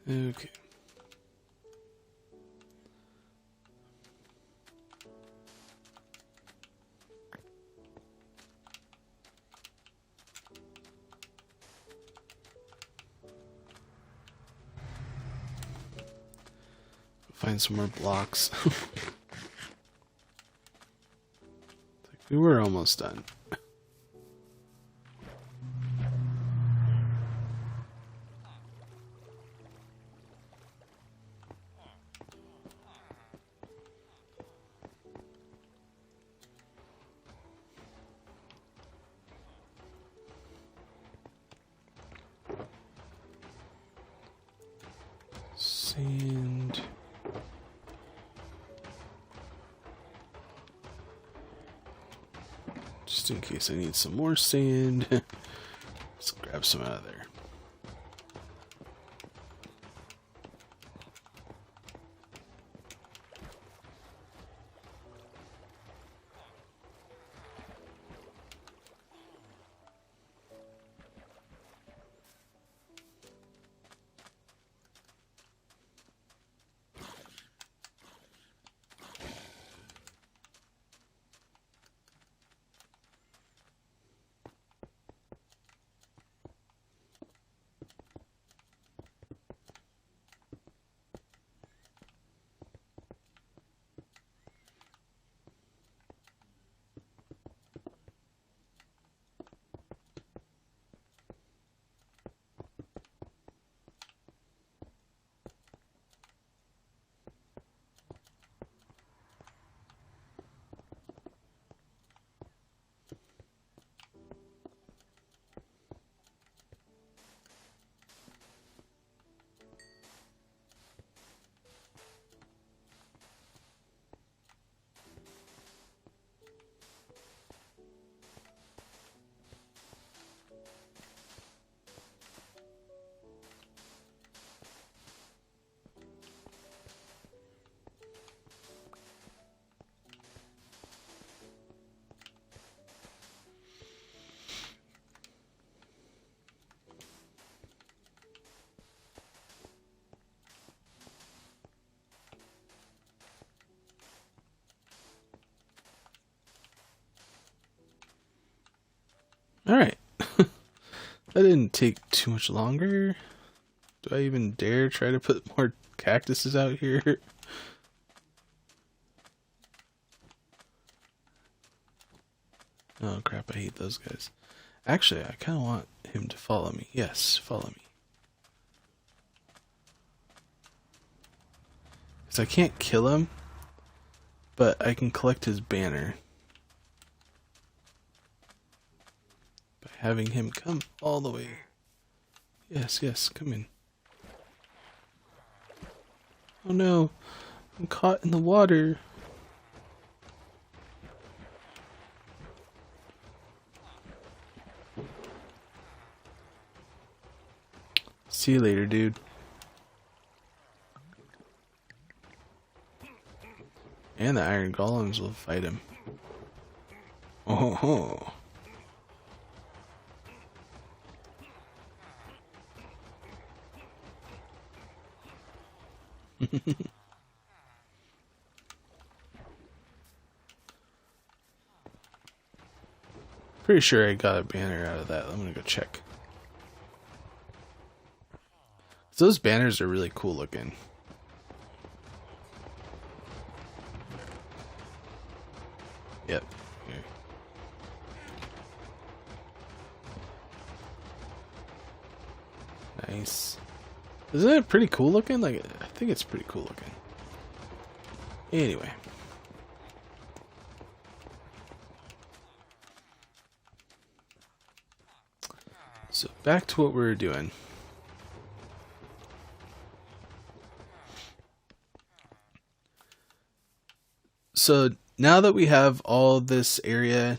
Okay. Find some more blocks. We were almost done. Sand. Just in case I need some more sand. Let's grab some out of there. Alright. That didn't take too much longer. Do I even dare try to put more cactuses out here? Oh crap, I hate those guys. Actually, I kind of want him to follow me. Yes, follow me. Because I can't kill him, but I can collect his banner. By having him come all the way. Yes, yes, come in. Oh no, I'm caught in the water. See you later, dude. And the iron golems will fight him. Oh ho. Pretty sure I got a banner out of that. I'm gonna go check. Those banners are really cool looking. Yep. Here. Nice. Isn't it pretty cool looking? Like, I think it's pretty cool looking. Anyway. So back to what we were doing. So now that we have all this area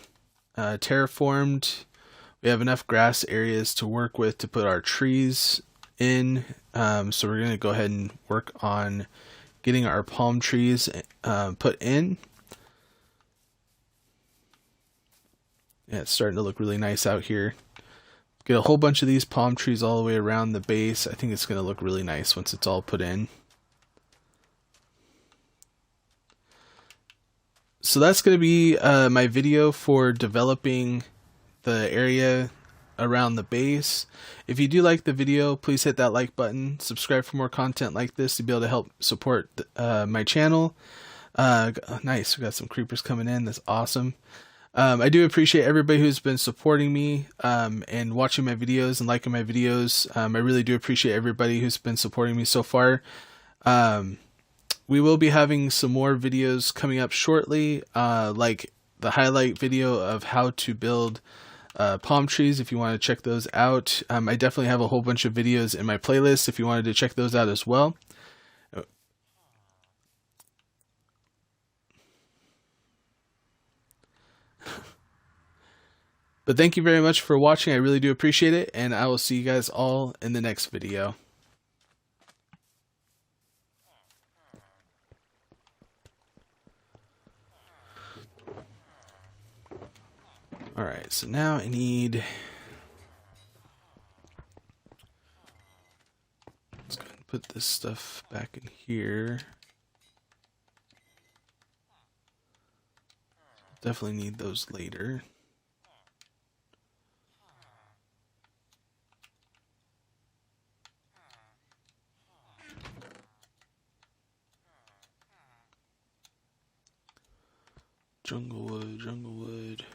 terraformed, we have enough grass areas to work with to put our trees in. So we're going to go ahead and work on getting our palm trees put in. Yeah, it's starting to look really nice out here. Get a whole bunch of these palm trees all the way around the base. I think it's going to look really nice once it's all put in. So that's going to be my video for developing the area around the base. If you do like the video, please hit that like button. Subscribe for more content like this to be able to help support my channel. Nice, we got some creepers coming in. That's awesome. I do appreciate everybody who's been supporting me and watching my videos and liking my videos. I really do appreciate everybody who's been supporting me so far. We will be having some more videos coming up shortly, like the highlight video of how to build palm trees if you want to check those out. I definitely have a whole bunch of videos in my playlist if you wanted to check those out as well. But thank you very much for watching. I really do appreciate it, and I will see you guys all in the next video. Alright, so now I need... Let's go ahead and put this stuff back in here. Definitely need those later. Jungle wood, jungle wood.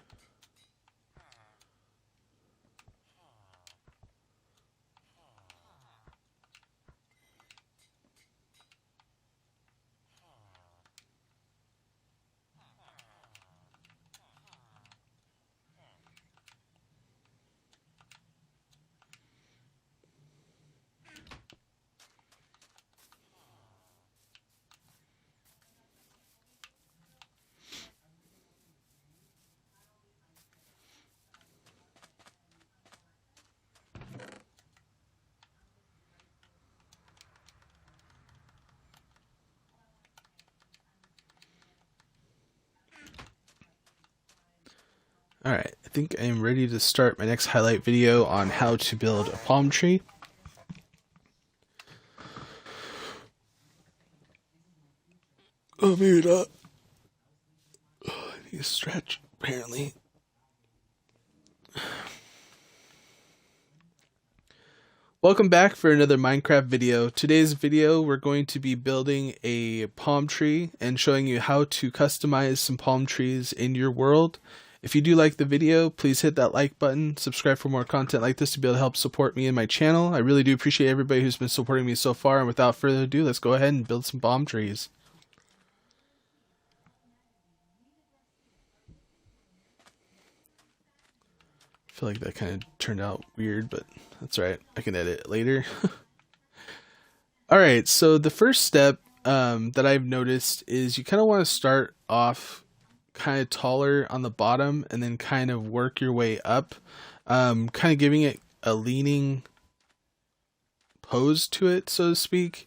Alright, I think I am ready to start my next highlight video on how to build a palm tree. Oh, maybe not. Oh, I need to stretch, apparently. Welcome back for another Minecraft video. Today's video, we're going to be building a palm tree and showing you how to customize some palm trees in your world. If you do like the video, please hit that like button, subscribe for more content like this to be able to help support me and my channel. I really do appreciate everybody who's been supporting me so far, and without further ado, let's go ahead and build some palm trees. I feel like that kind of turned out weird, but that's all right. I can edit it later. Alright, so the first step that I've noticed is you kind of want to start off kind of taller on the bottom and then kind of work your way up, kind of giving it a leaning pose to it, so to speak.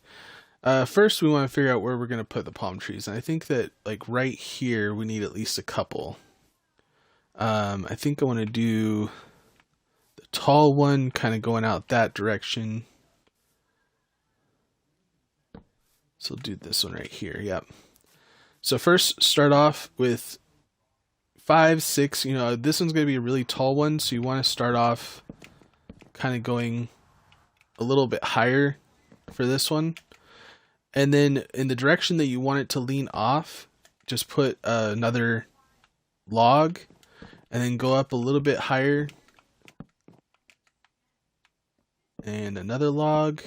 First we want to figure out where we're going to put the palm trees, and I think that like right here we need at least a couple. I think I want to do the tall one kind of going out that direction, so I'll do this one right here. Yep. So first start off with 5, 6, you know, this one's going to be a really tall one, so you want to start off kind of going a little bit higher for this one. And then in the direction that you want it to lean off, just put another log and then go up a little bit higher. And another log.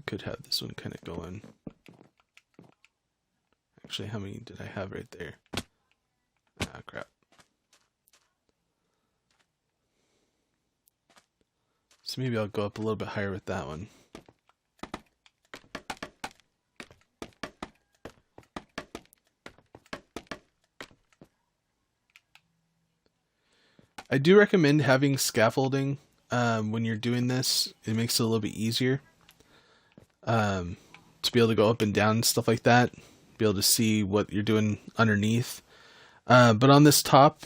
Could have this one kind of going. Actually, how many did I have right there? Ah, crap. So maybe I'll go up a little bit higher with that one. I do recommend having scaffolding when you're doing this. It makes it a little bit easier to be able to go up and down and stuff like that. Be able to see what you're doing underneath. But on this top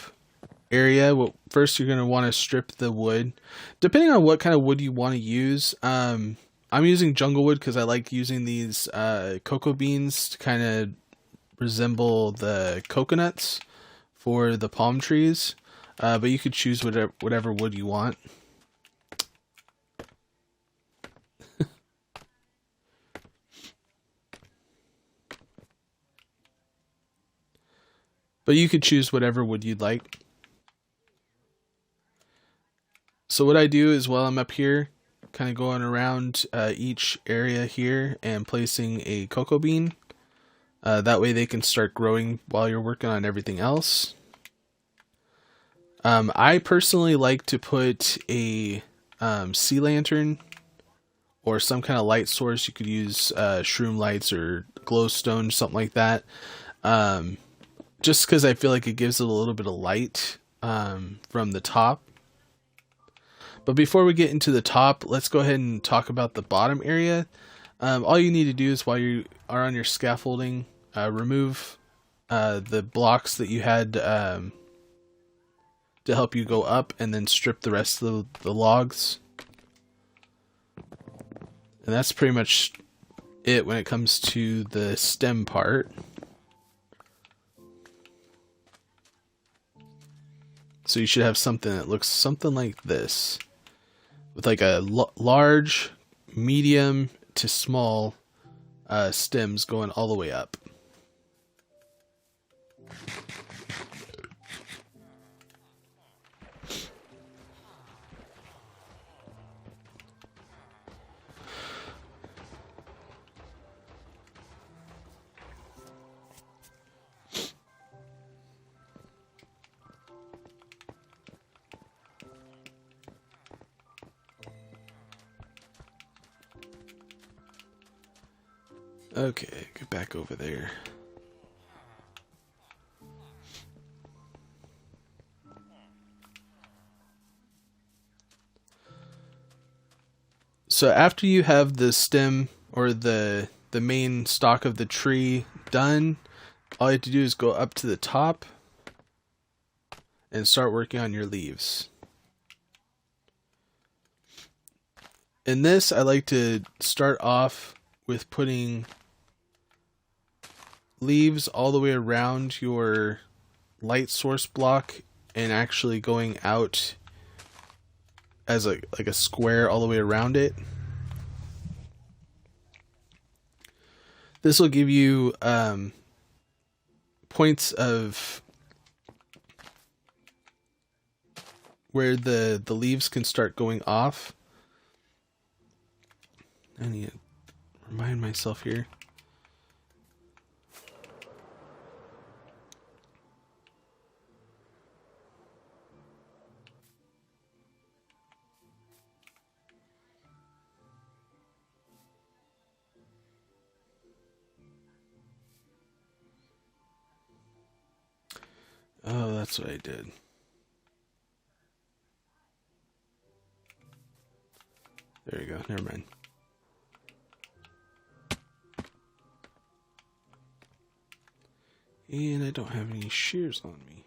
area, well, first you're going to want to strip the wood. Depending on what kind of wood you want to use, I'm using jungle wood because I like using these cocoa beans to kind of resemble the coconuts for the palm trees. But you could choose whatever wood you want. But you could choose whatever wood you'd like. So what I do is while I'm up here, kind of going around each area here and placing a cocoa bean. That way they can start growing while you're working on everything else. I personally like to put a sea lantern or some kind of light source. You could use shroom lights or glowstone, something like that. Just because I feel like it gives it a little bit of light from the top. But before we get into the top, let's go ahead and talk about the bottom area. All you need to do is while you are on your scaffolding, remove the blocks that you had to help you go up, and then strip the rest of the logs. And that's pretty much it when it comes to the stem part. So you should have something that looks something like this, with like a large, medium to small stems going all the way up. Okay, get back over there. So after you have the stem or the main stalk of the tree done, all you have to do is go up to the top and start working on your leaves. In this, I like to start off with putting leaves all the way around your light source block and actually going out as like a square all the way around it. This will give you points of where the leaves can start going off. I need to remind myself here. Oh, that's what I did. There you go. Never mind. And I don't have any shears on me.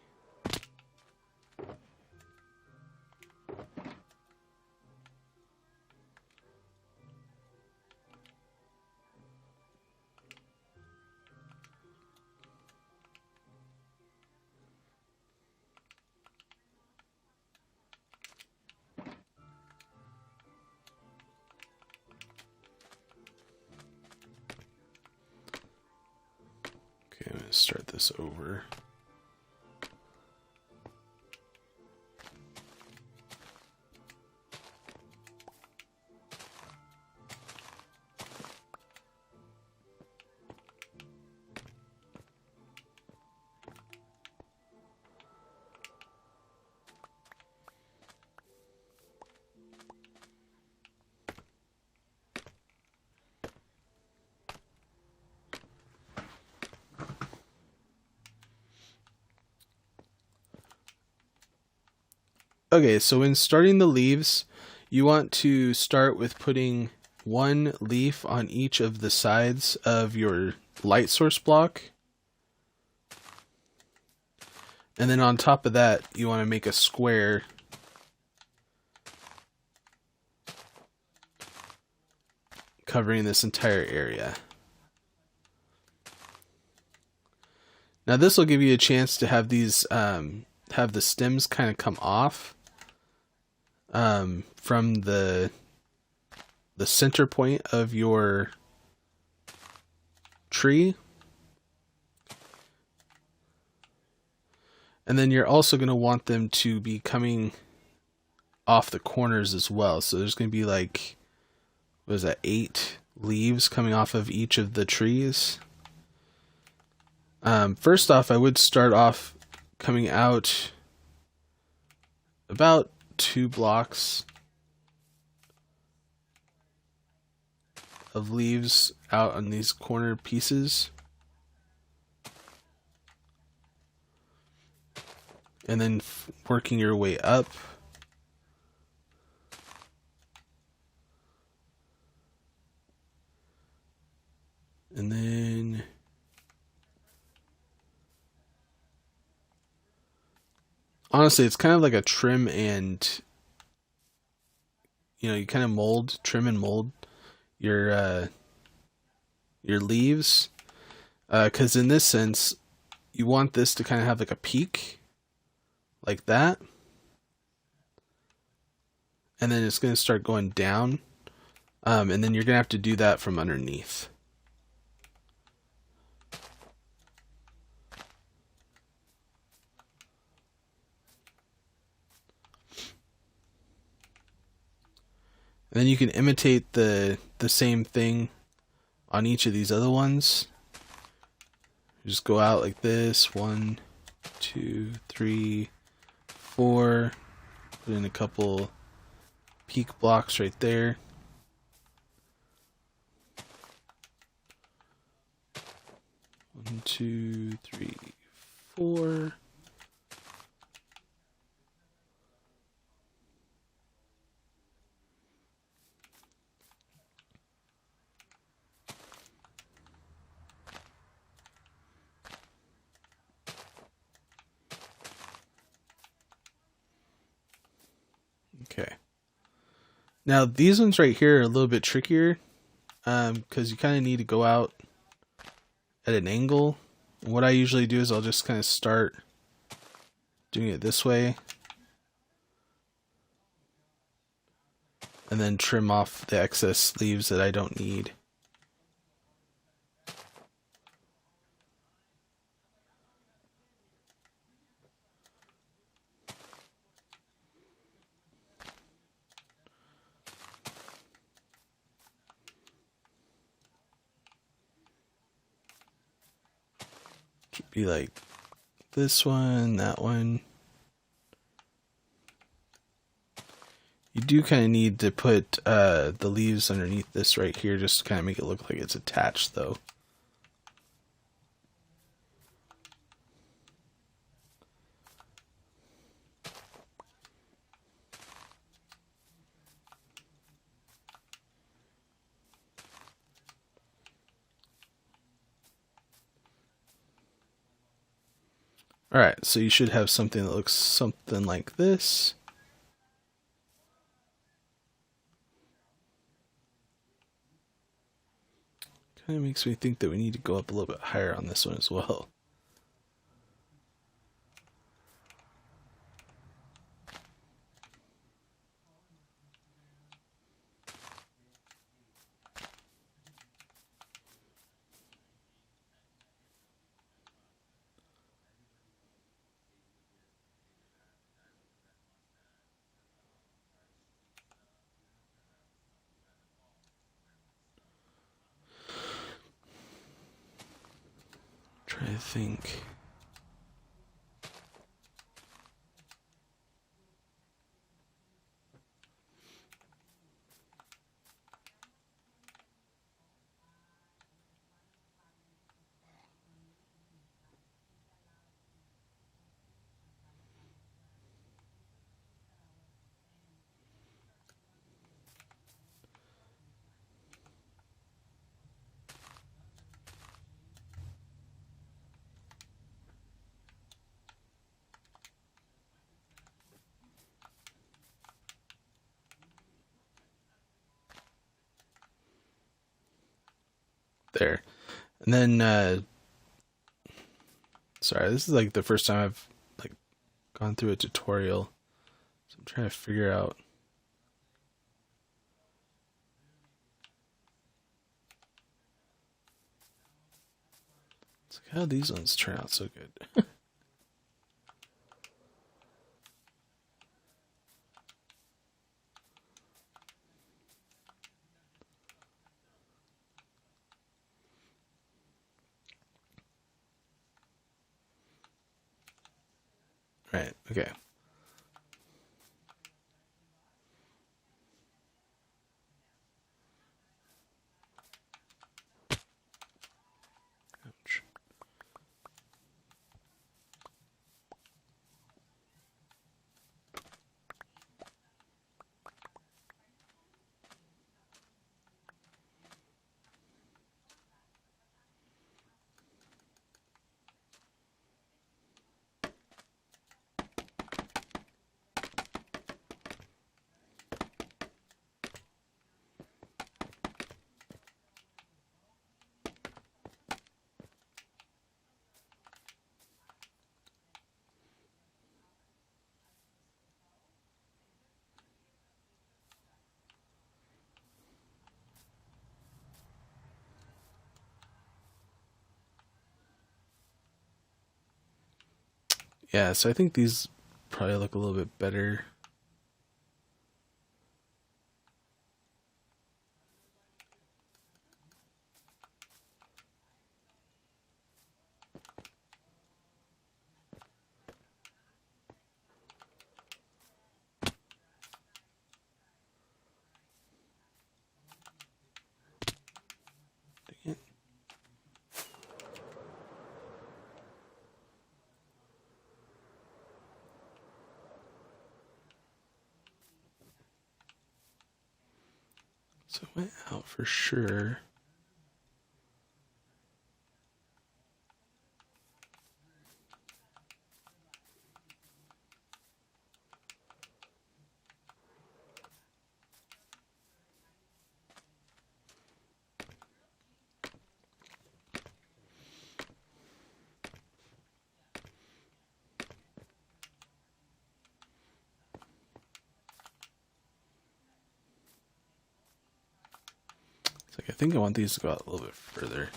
Okay, I'm going to start this over. Okay, so when starting the leaves, you want to start with putting one leaf on each of the sides of your light source block. And then on top of that, you want to make a square covering this entire area. Now this will give you a chance to have these have the stems kind of come off from the center point of your tree. And then you're also going to want them to be coming off the corners as well. So there's going to be like, what is that, 8 leaves coming off of each of the trees. First off, I would start off coming out about 2 blocks of leaves out on these corner pieces. And then working your way up. And then honestly, it's kind of like a trim and, you kind of trim and mold your leaves, because in this sense, you want this to kind of have like a peak, like that, and then it's going to start going down, and then you're going to have to do that from underneath. And then you can imitate the same thing on each of these other ones. Just go out like this, 1, 2, 3, 4. Put in a couple peak blocks right there. One, 2, 3, 4. Okay. Now these ones right here are a little bit trickier, because you kind of need to go out at an angle. And what I usually do is I'll just kind of start doing it this way, and then trim off the excess leaves that I don't need. Should be like this one, that one. You do kind of need to put the leaves underneath this right here just to kind of make it look like it's attached, though. Alright, so you should have something that looks something like this. Kind of makes me think that we need to go up a little bit higher on this one as well. Try to think. there. And then, sorry, this is like the first time I've like gone through a tutorial. So I'm trying to figure out. It's like, how do these ones turn out so good? Right, okay. Ouch. Yeah, so I think these probably look a little bit better. Dang it. So it went out for sure. It's like I think I want these to go out a little bit further.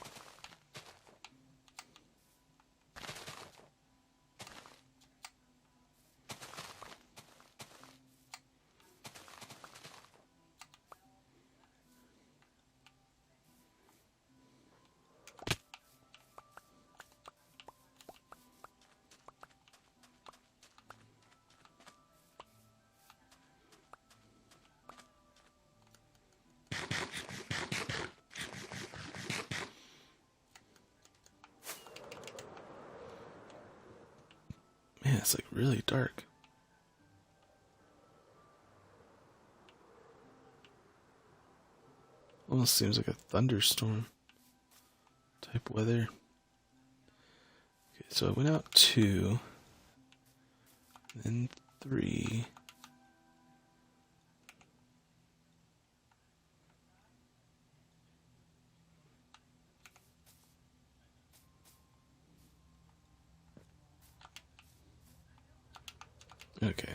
Man, it's like really dark. Almost seems like a thunderstorm type weather. Okay, so I went out 2, then 3. Okay.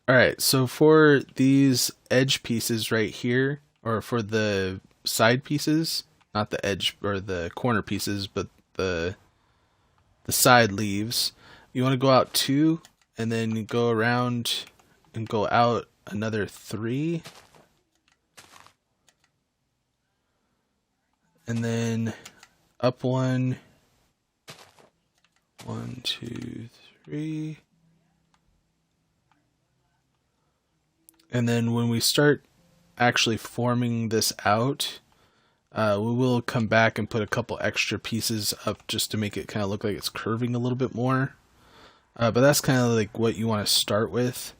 Alright, so for these edge pieces right here, or for the side pieces, not the edge or the corner pieces, but the side leaves, you want to go out 2, and then you go around and go out another 3. And then up 1, 1, 2, 3. And then when we start actually forming this out, we will come back and put a couple extra pieces up just to make it kind of look like it's curving a little bit more. But that's kind of like what you want to start with.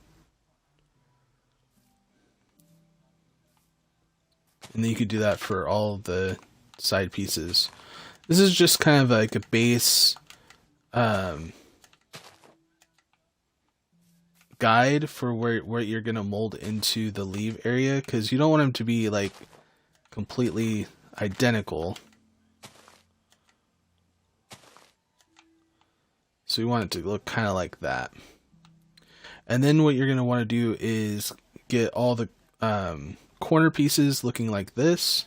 And then you could do that for all the side pieces. This is just kind of like a base guide for where you're going to mold into the leaf area, because you don't want them to be like completely identical. So you want it to look kind of like that. And then what you're going to want to do is get all the corner pieces looking like this.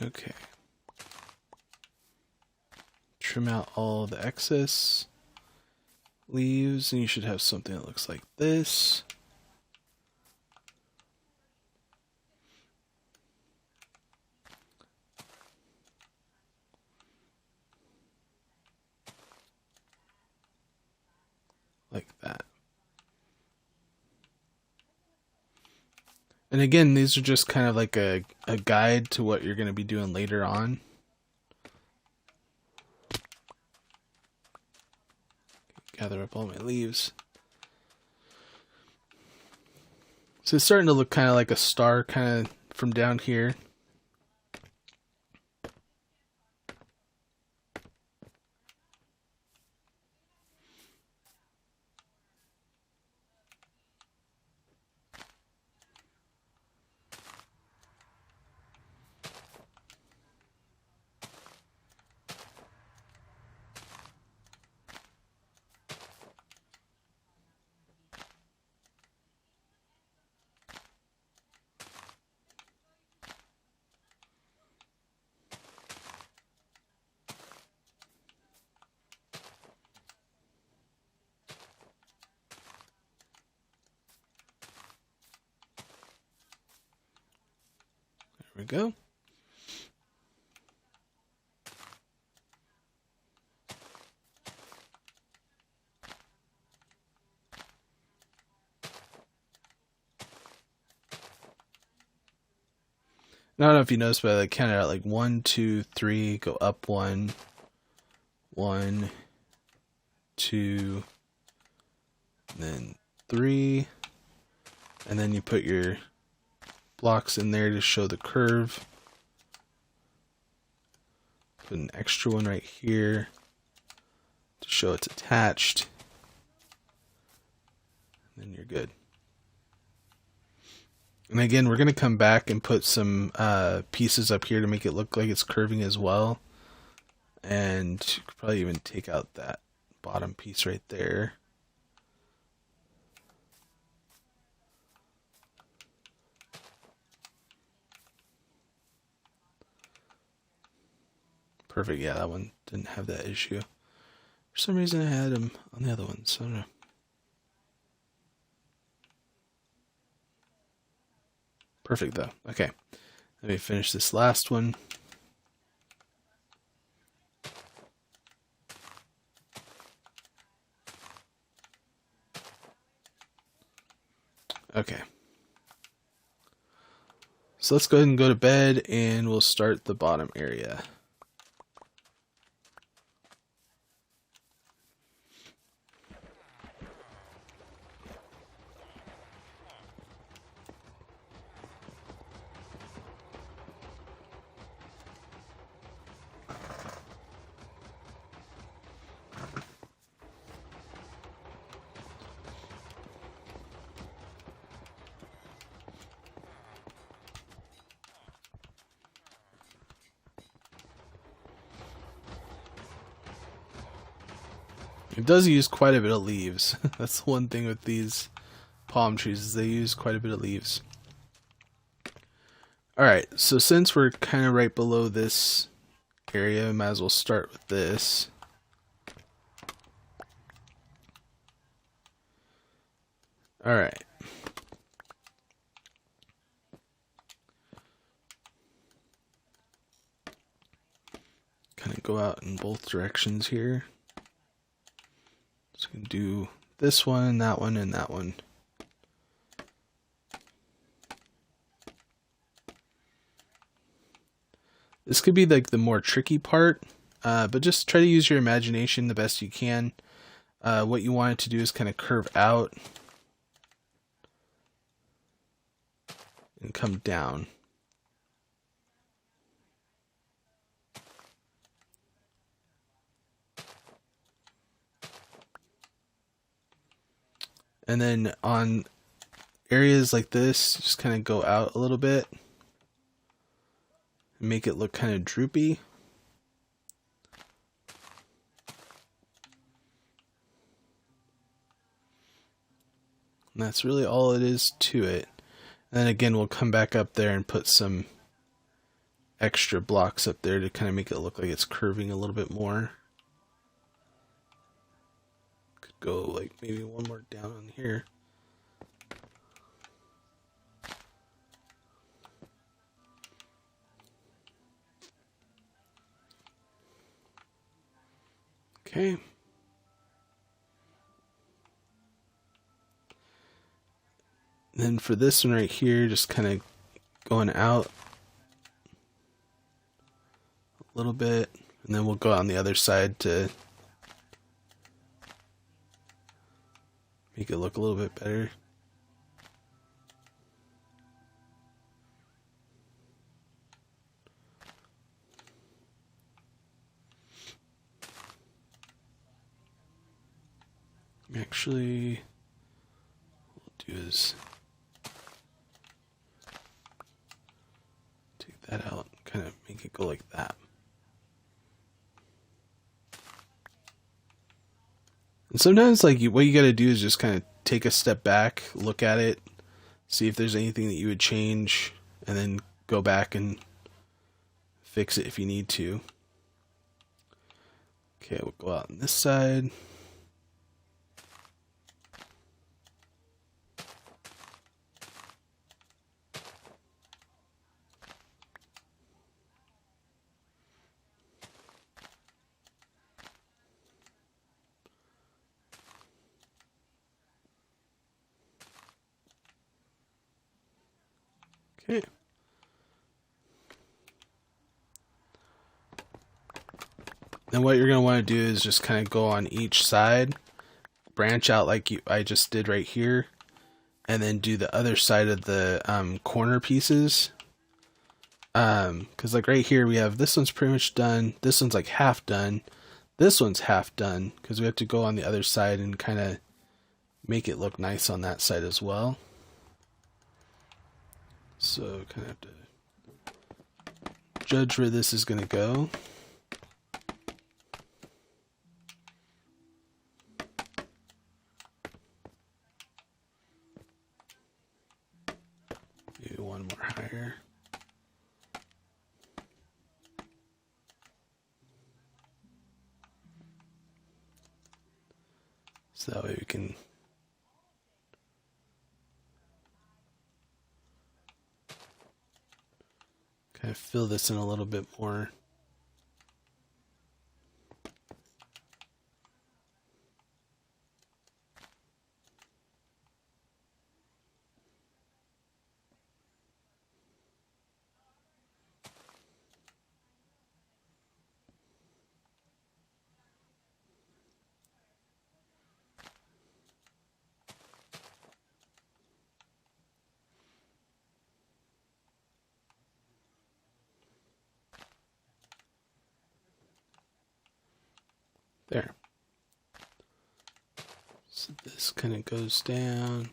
Okay. Trim out all the excess leaves, and you should have something that looks like this. Like that. And again, these are just kind of like a guide to what you're going to be doing later on. Gather up all my leaves. So it's starting to look kind of like a star kind of from down here. There we go. I don't know if you noticed, but I counted out like 1, 2, 3, go up 1, 1, 2, and then 3, and then you put your blocks in there to show the curve. Put an extra one right here to show it's attached. And then you're good. And again, we're going to come back and put some pieces up here to make it look like it's curving as well. And you could probably even take out that bottom piece right there. Perfect. Yeah, that one didn't have that issue. For some reason, I had them on the other ones. I don't know. Perfect, though. Okay. Let me finish this last one. Okay. So let's go ahead and go to bed, and we'll start the bottom area. It does use quite a bit of leaves. That's the one thing with these palm trees, is they use quite a bit of leaves. Alright, so since we're kind of right below this area, we might as well start with this. All right. Kind of go out in both directions here. So we can do this one, that one, and that one. This could be like the more tricky part, but just try to use your imagination the best you can. What you want it to do is kind of curve out and come down. And then on areas like this, just kind of go out a little bit and make it look kind of droopy. And that's really all it is to it. And then again, we'll come back up there and put some extra blocks up there to kind of make it look like it's curving a little bit more. Could go like maybe one more down on here. Okay. Then for this one right here, just kind of going out a little bit, and then we'll go on the other side to make it look a little bit better. Actually, what we'll do is take that out, kind of make it go like that. And sometimes, like, what you got to do is just kind of take a step back, look at it, see if there's anything that you would change, and then go back and fix it if you need to. Okay, we'll go out on this side. Okay. Then what you're going to want to do is just kind of go on each side, branch out like I just did right here, and then do the other side of the corner pieces. Because like right here we have this one's pretty much done, this one's like half done, this one's half done, because we have to go on the other side and kind of make it look nice on that side as well. So kind of have to judge where this is going to go. Maybe one more higher. So that way we can kind of fill this in a little bit more. There. So this kind of goes down.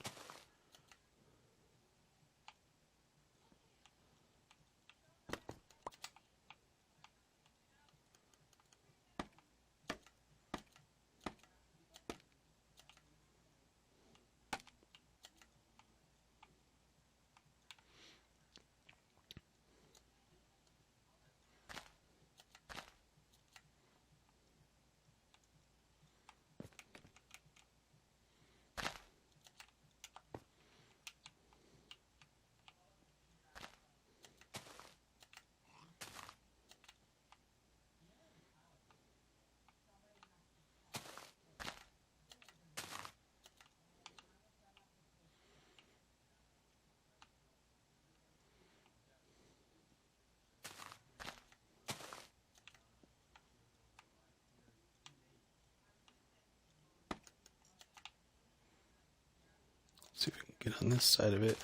get on this side of it.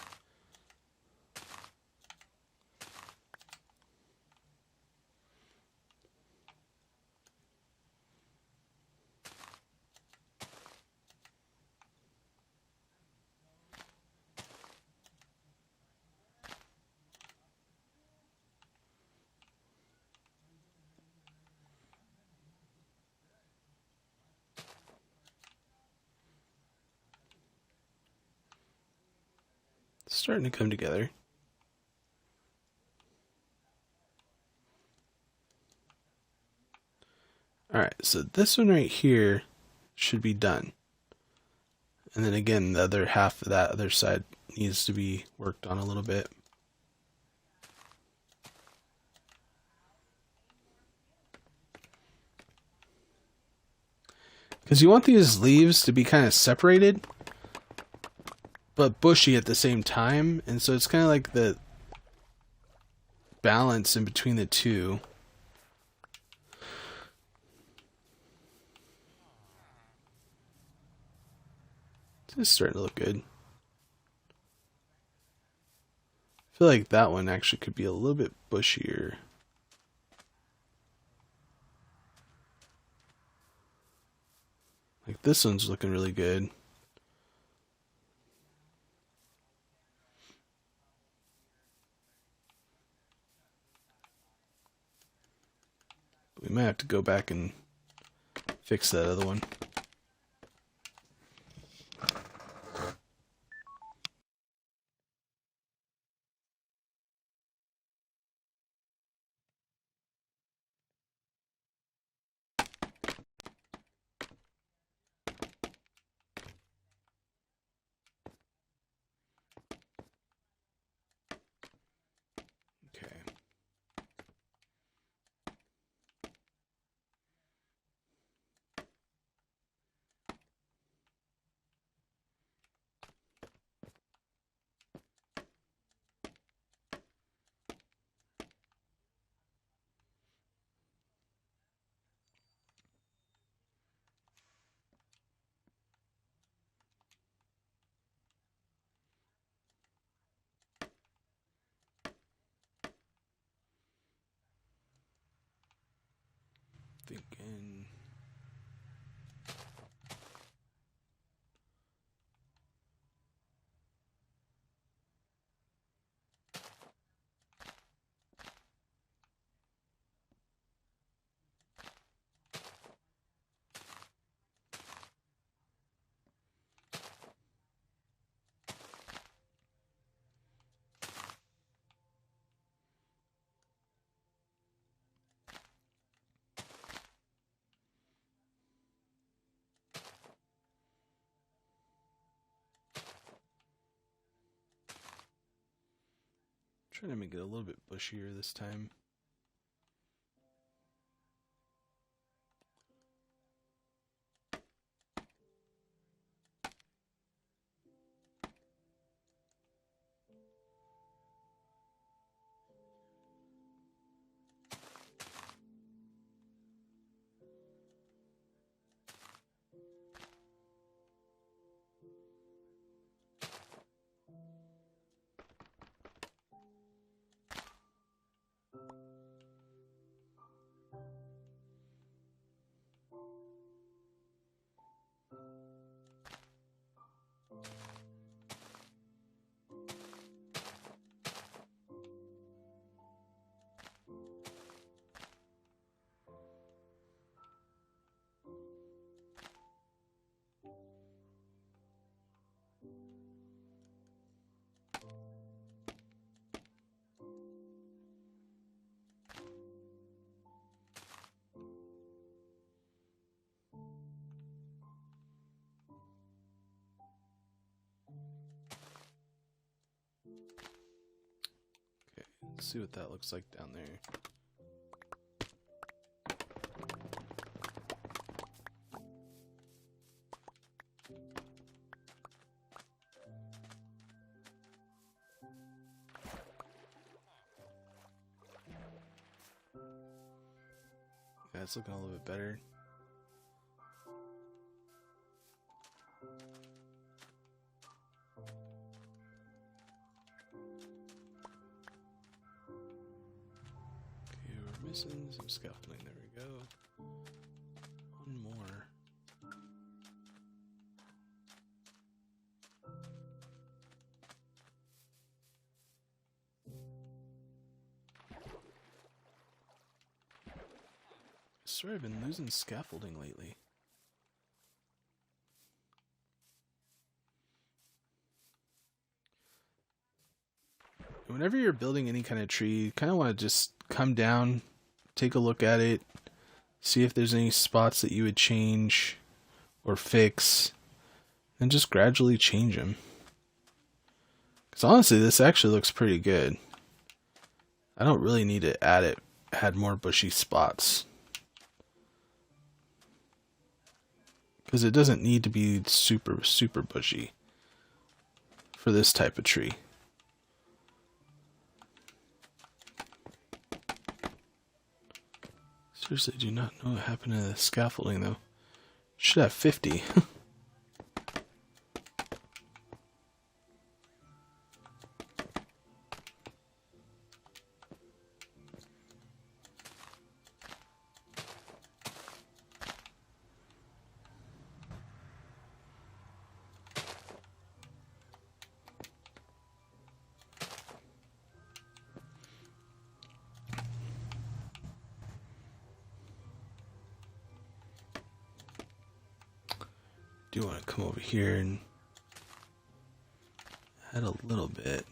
It's starting to come together. Alright, so this one right here should be done. And then again, the other half of that other side needs to be worked on a little bit. Because you want these leaves to be kind of separated, but bushy at the same time. And so it's kind of like the balance in between the two. It's starting to look good. I feel like that one actually could be a little bit bushier. Like this one's looking really good. We might have to go back and fix that other one. Okay. Thinking. Trying to make it a little bit bushier this time. Okay, let's see what that looks like down there. Yeah, it's looking a little bit better. missing some scaffolding. There we go. One more. I swear I've been losing scaffolding lately. Whenever you're building any kind of tree, you kind of want to just come down, take a look at it, see if there's any spots that you would change or fix, and just gradually change them. Because honestly, this actually looks pretty good. I don't really need to add more bushy spots. Because it doesn't need to be super, super bushy for this type of tree. Seriously, do not know what happened to the scaffolding though. Should have 50. Do want to come over here and add a little bit.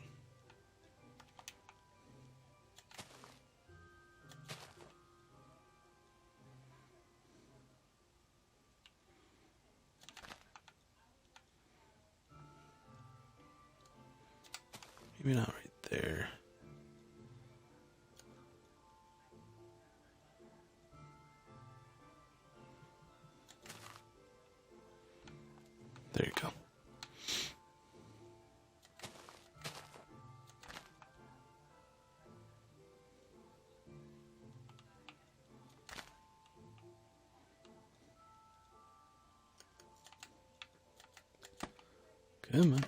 Maybe not right there. There you go. Come on.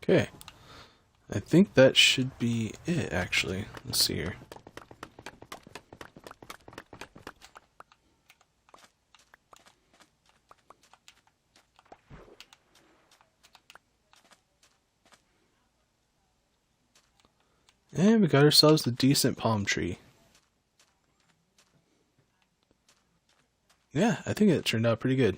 Okay, I think that should be it actually. Let's see here. And we got ourselves a decent palm tree. Yeah, I think it turned out pretty good.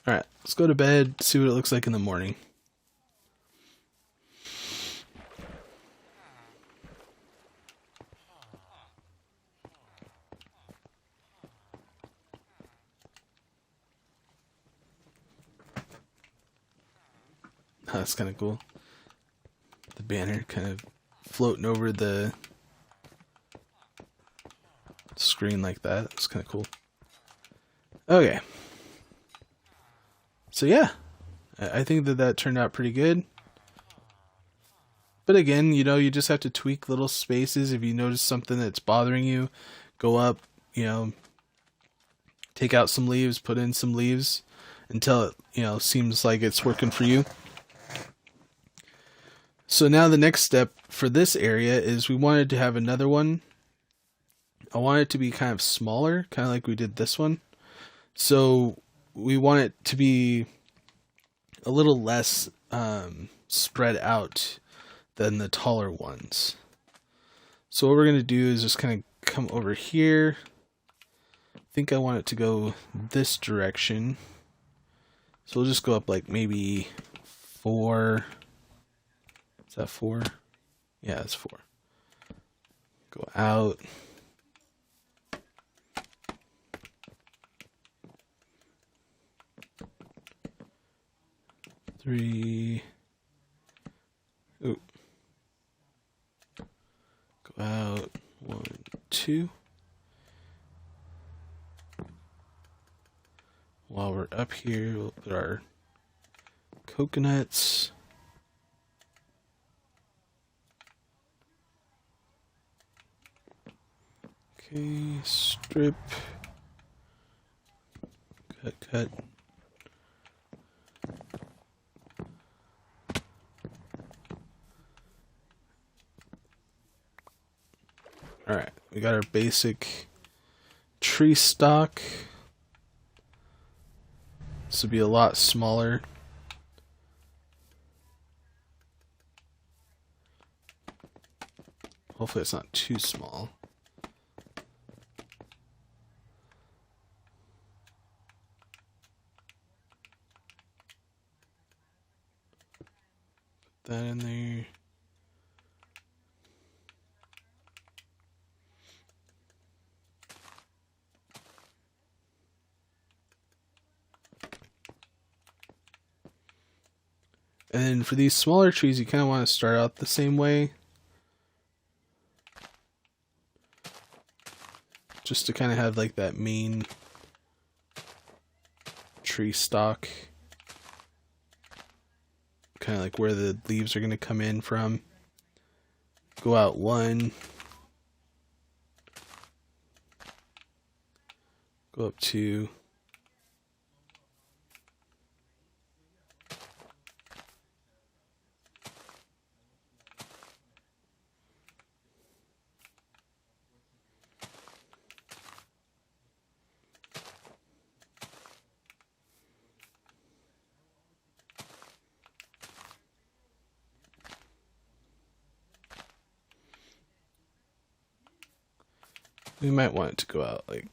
Alright, let's go to bed, see what it looks like in the morning. Oh, that's kind of cool. The banner kind of floating over the screen like that. That's kind of cool. Okay. So yeah, I think that turned out pretty good. But again, you know, you just have to tweak little spaces. If you notice something that's bothering you, go up, you know, take out some leaves, put in some leaves until it, you know, seems like it's working for you. So now the next step for this area is we wanted to have another one. I want it to be kind of smaller, kind of like we did this one. So we want it to be a little less spread out than the taller ones. So what we're going to do is just kind of come over here. think I want it to go this direction. So we'll just go up like maybe 4. Is that 4? Yeah, it's 4. Go out. Three. Ooh. Go out. 1, 2. While we're up here, we'll put our coconuts. Okay, strip. Cut. Alright, we got our basic tree stock. This would be a lot smaller. Hopefully it's not too small. Put that in there. And then for these smaller trees, you kind of want to start out the same way. Just to kind of have like that main tree stock. Kind of like where the leaves are going to come in from. Go out 1. Go up 2. We might want it to go out like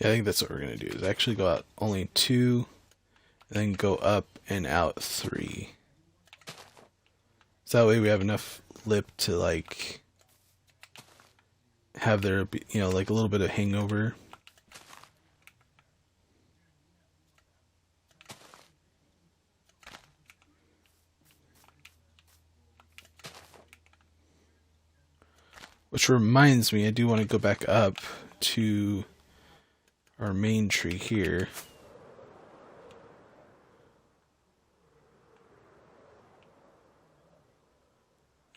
yeah, I think that's what we're going to do, is actually go out only 2, and then go up and out 3. So that way we have enough lip to like have there be, you know, like a little bit of hangover. Which reminds me, I do want to go back up to our main tree here.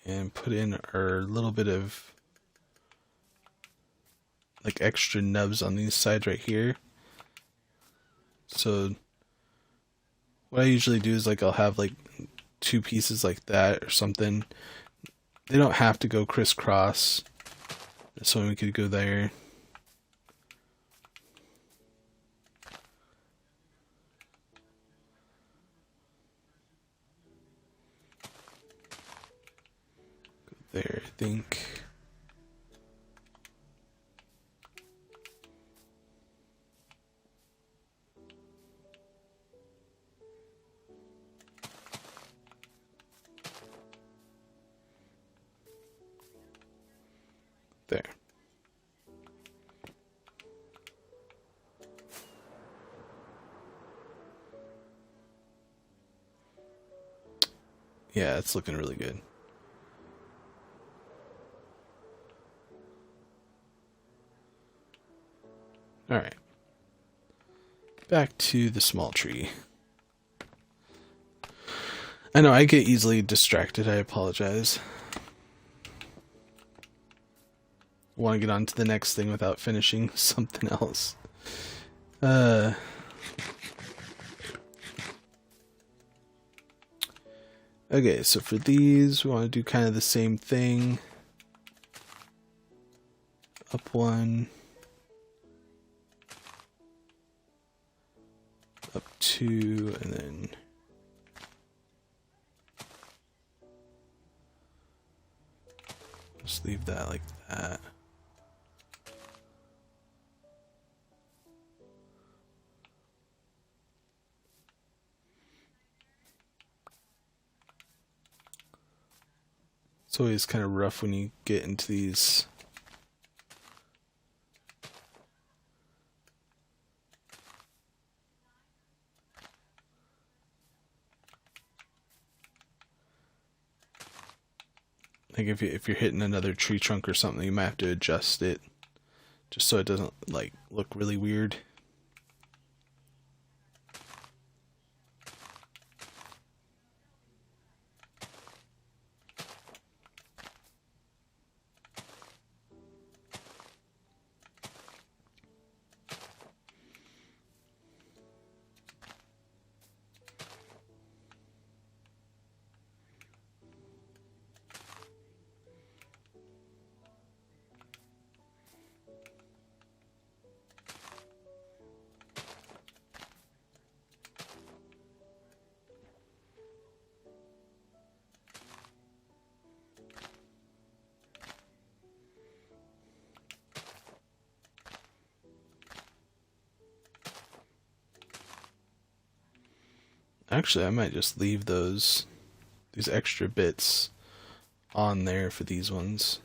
And put in our little bit of like extra nubs on these sides right here. So what I usually do is like I'll have like 2 pieces like that or something. They don't have to go crisscross. So we could go there. Go there, I think. There. Yeah, it's looking really good. Alright. Back to the small tree. I know, I get easily distracted, I apologize. Want to get on to the next thing without finishing something else. Okay, so for these, we want to do kind of the same thing. Up one. Up two, and then just leave that like that. It's always kind of rough when you get into these. Like if you're hitting another tree trunk or something, you might have to adjust it just so it doesn't like look really weird. Actually, I might just leave these extra bits on there for these ones.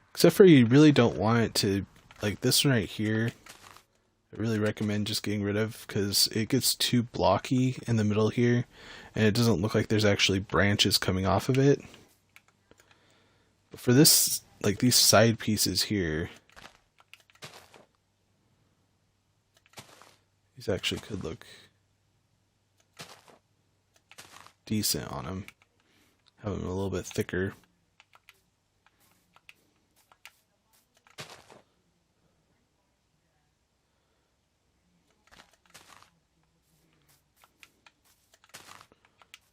Except for you really don't want it to, like this one right here, I really recommend just getting rid of because it gets too blocky in the middle here and it doesn't look like there's actually branches coming off of it. But for this, like these side pieces here, these actually could look decent on them. Have them a little bit thicker.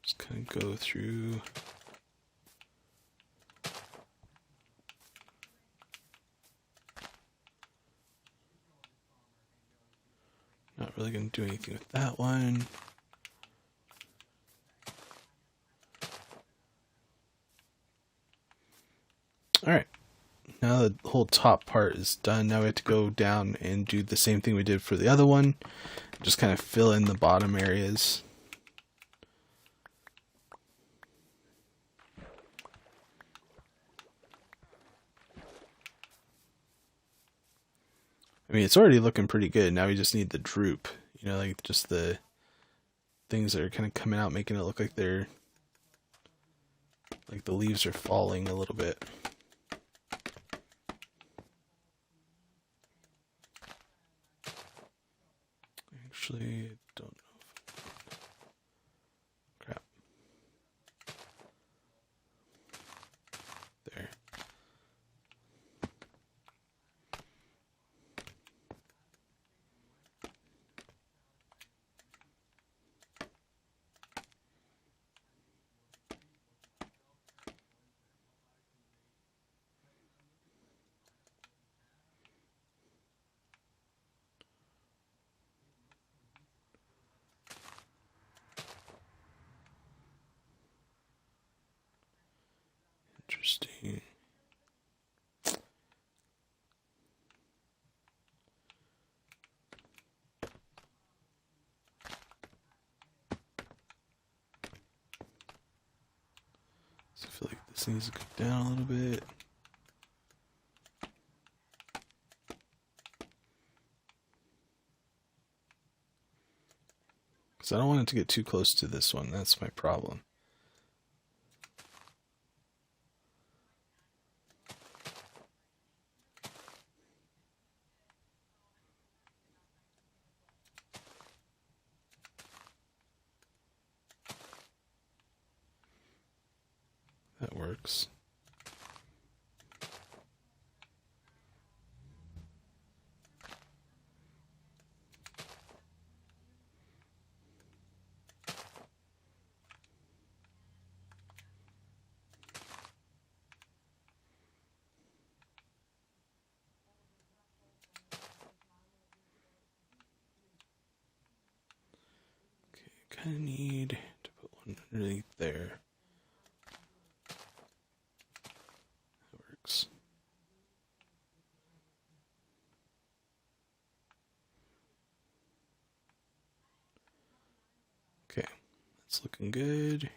Just kind of go through. Not really going to do anything with that one. Alright, now the whole top part is done. Now we have to go down and do the same thing we did for the other one. Just kind of fill in the bottom areas. I mean, it's already looking pretty good. Now we just need the droop. You know, like just the things that are kind of coming out, making it look like they're, like the leaves are falling a little bit. Actually, I don't know. Crap. There. Interesting. So I feel like this needs to go down a little bit. Because I don't want it to get too close to this one. That's my problem. That works. kind of need to put one underneath there. That works. Okay, that's looking good.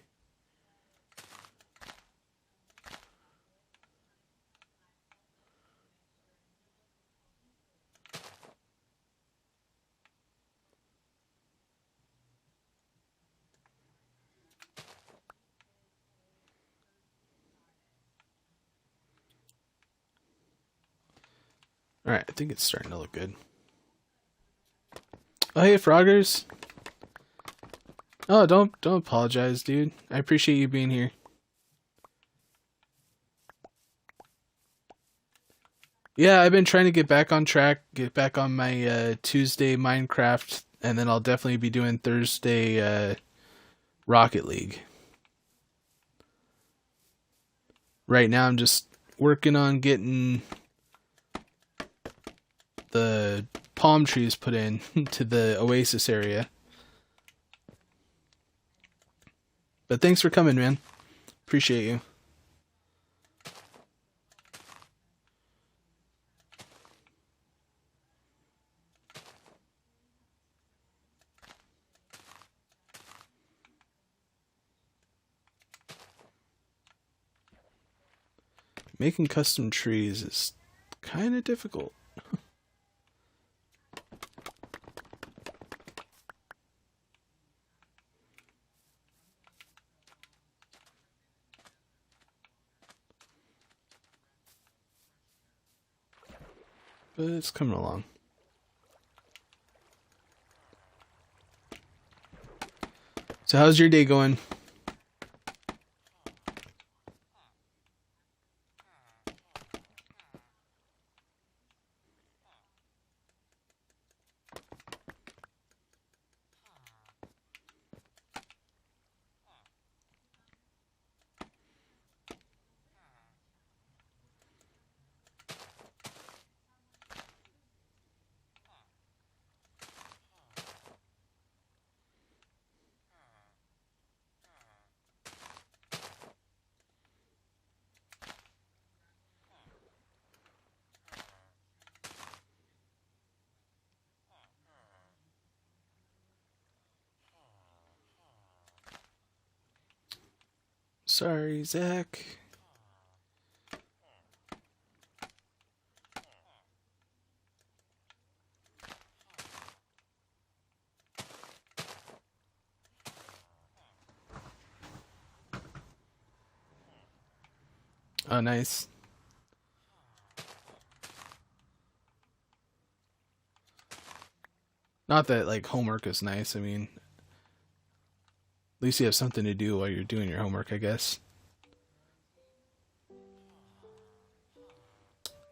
Alright, I think it's starting to look good. Oh, hey, Froggers. Oh, don't apologize, dude. I appreciate you being here. Yeah, I've been trying to get back on track, get back on my Tuesday Minecraft, and then I'll definitely be doing Thursday Rocket League. Right now I'm just working on getting the palm trees put in to the Oasis area. But thanks for coming, man. Appreciate you. Making custom trees is kind of difficult. But it's coming along. So how's your day going? Sorry, Zach. Oh, nice. Not that, like, homework is nice. I mean, at least you have something to do while you're doing your homework, I guess.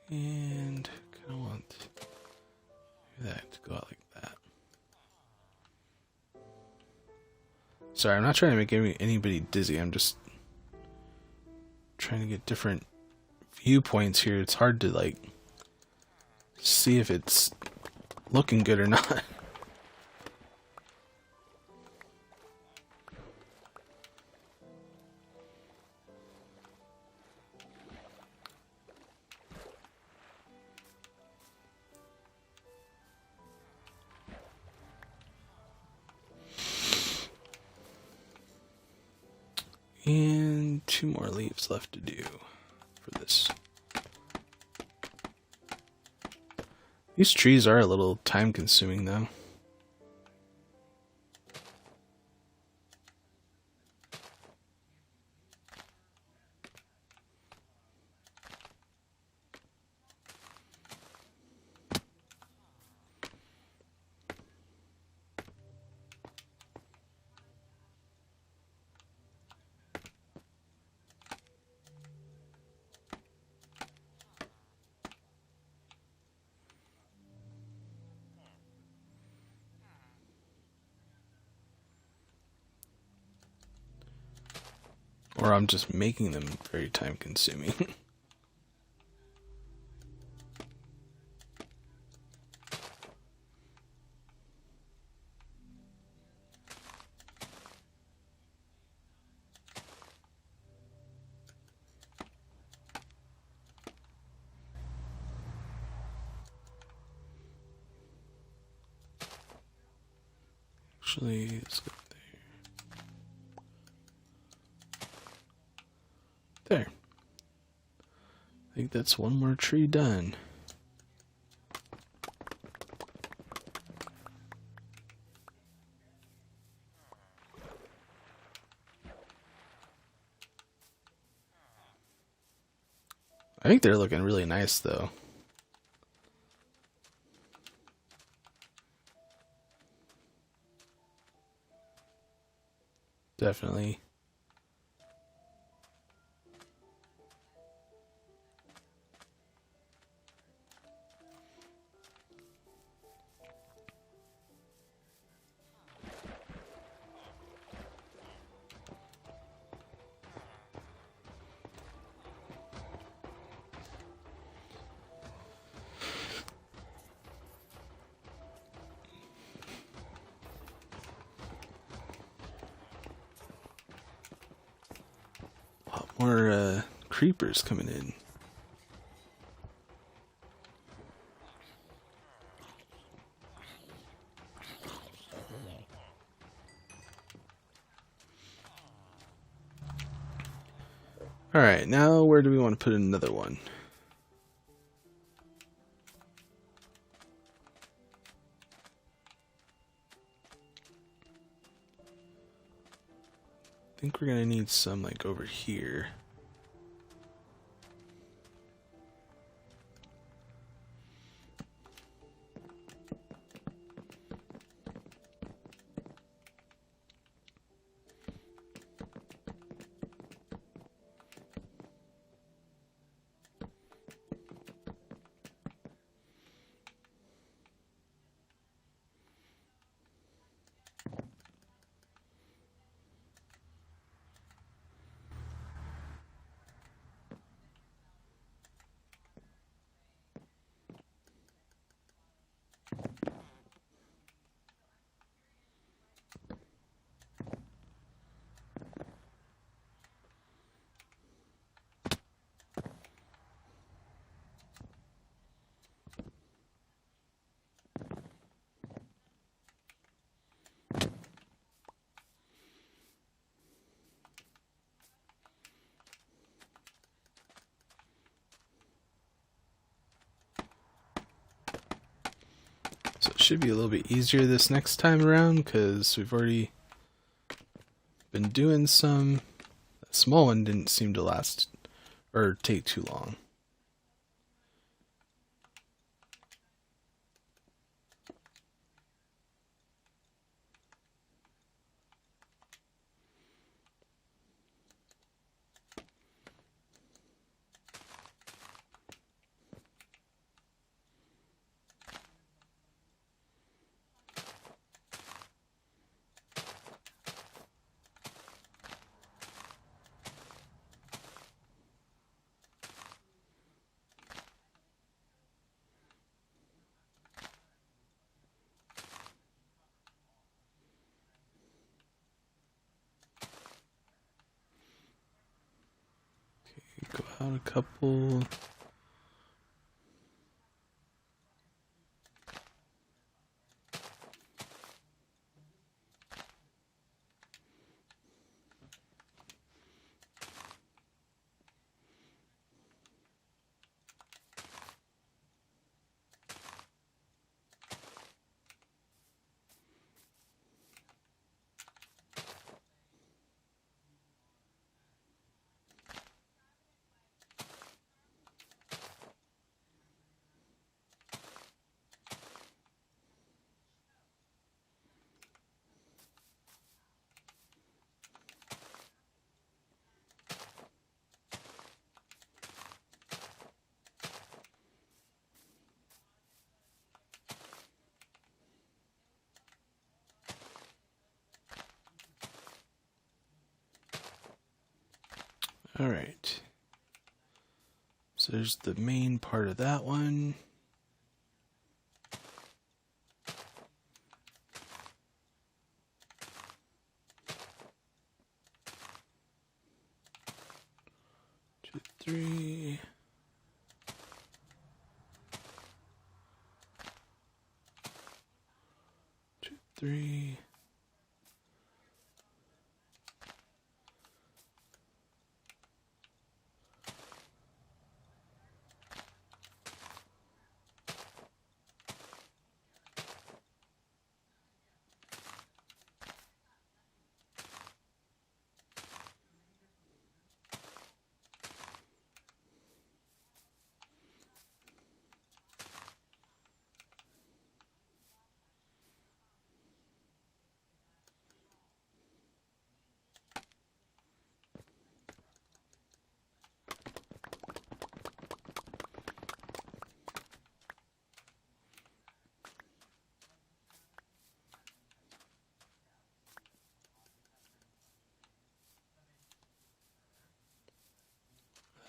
And I want that to go out like that. Sorry, I'm not trying to make anybody dizzy. I'm just trying to get different viewpoints here. It's hard to, like, see if it's looking good or not. And 2 more leaves left to do for this. These trees are a little time consuming though. Or I'm just making them very time consuming. Actually, let's go there. There. I think that's one more tree done. I think they're looking really nice though. Definitely. More creepers coming in. Alright, now where do we want to put another one? I think we're gonna need some like over here. So it should be a little bit easier this next time around because we've already been doing some. That small one didn't seem to last or take too long. Go out a couple. All right. So there's the main part of that one. Two, three. Two, three.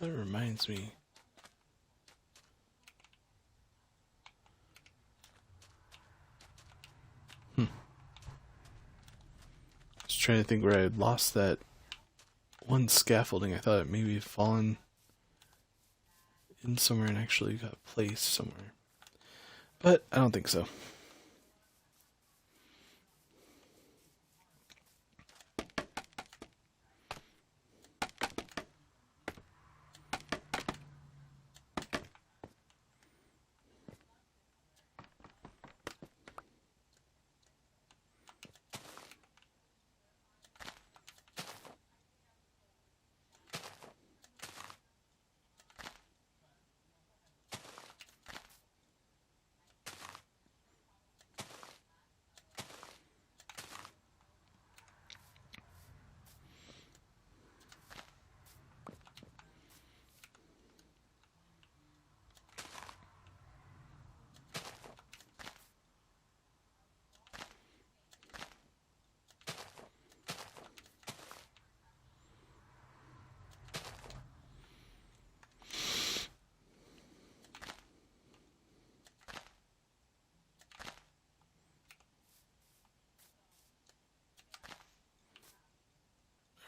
That reminds me. Just trying to think where I had lost that one scaffolding. I thought it maybe had fallen in somewhere and actually got placed somewhere. But I don't think so.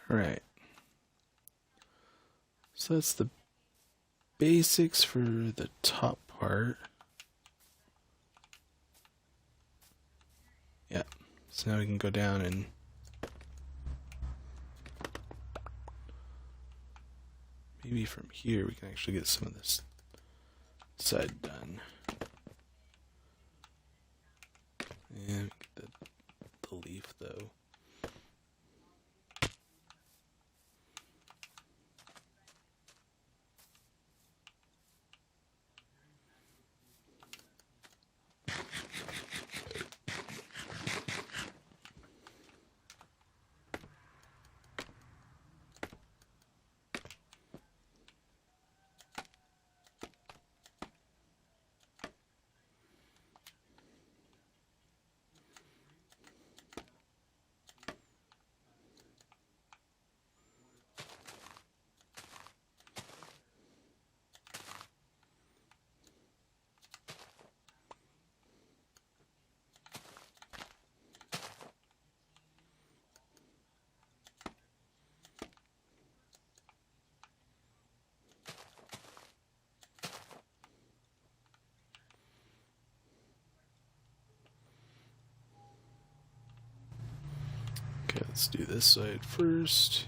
Right. So that's the basics for the top part. Yeah. So now we can go down and maybe from here we can actually get some of this side done. And get the leaf though. Okay, let's do this side first.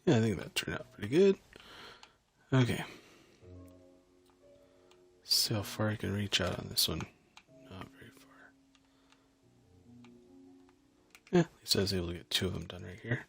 Yeah, I think that turned out pretty good. Okay. See how far I can reach out on this one. Not very far. Yeah, at least I was able to get two of them done right here.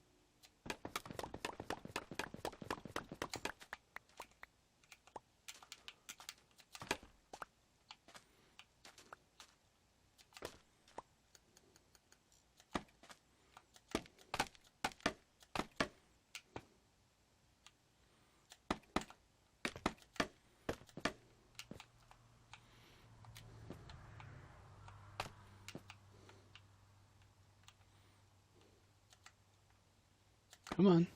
Come on.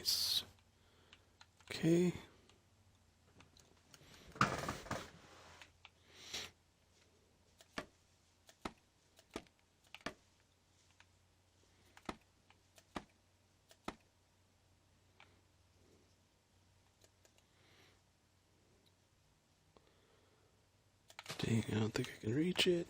Nice. Okay. Dang, I don't think I can reach it.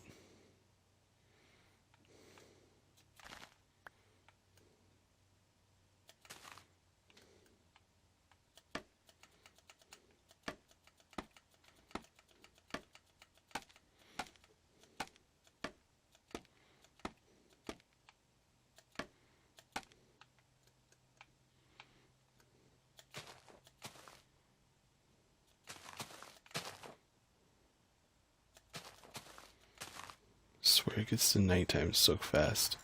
Swear it gets to nighttime so fast.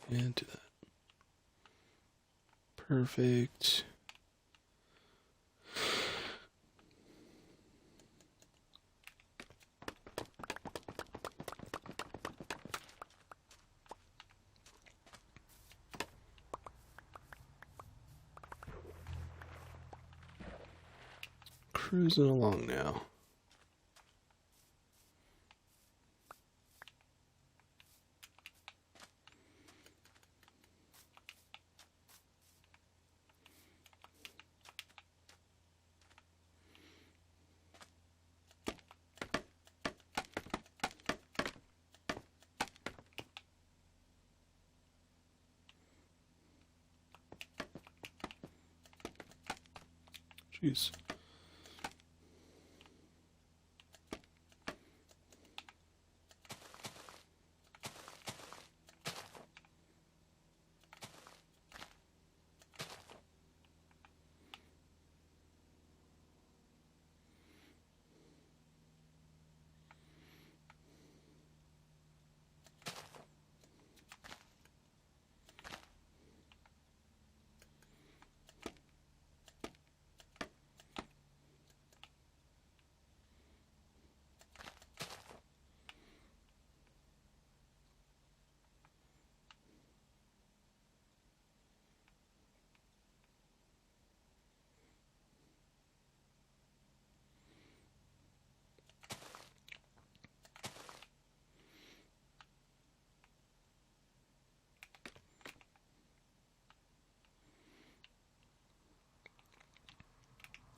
And do that. Perfect. Cruising along now. Jeez.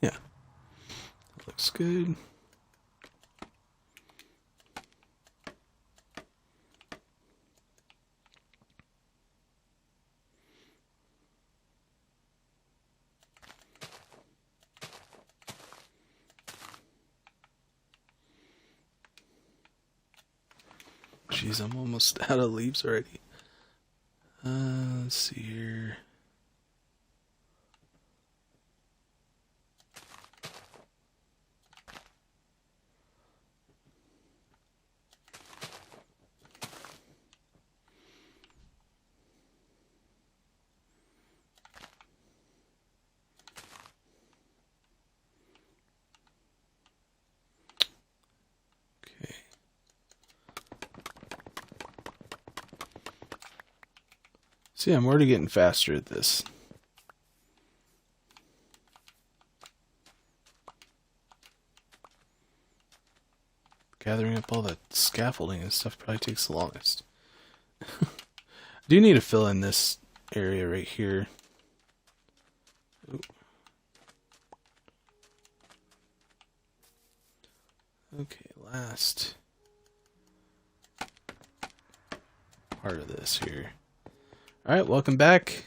Yeah, that looks good. Jeez, I'm almost out of leaves already. Let's see here. Okay. See, I'm already getting faster at this. Gathering up all that scaffolding and stuff probably takes the longest. I do need to fill in this area right here. Ooh. Okay, last part of this here. Alright, welcome back.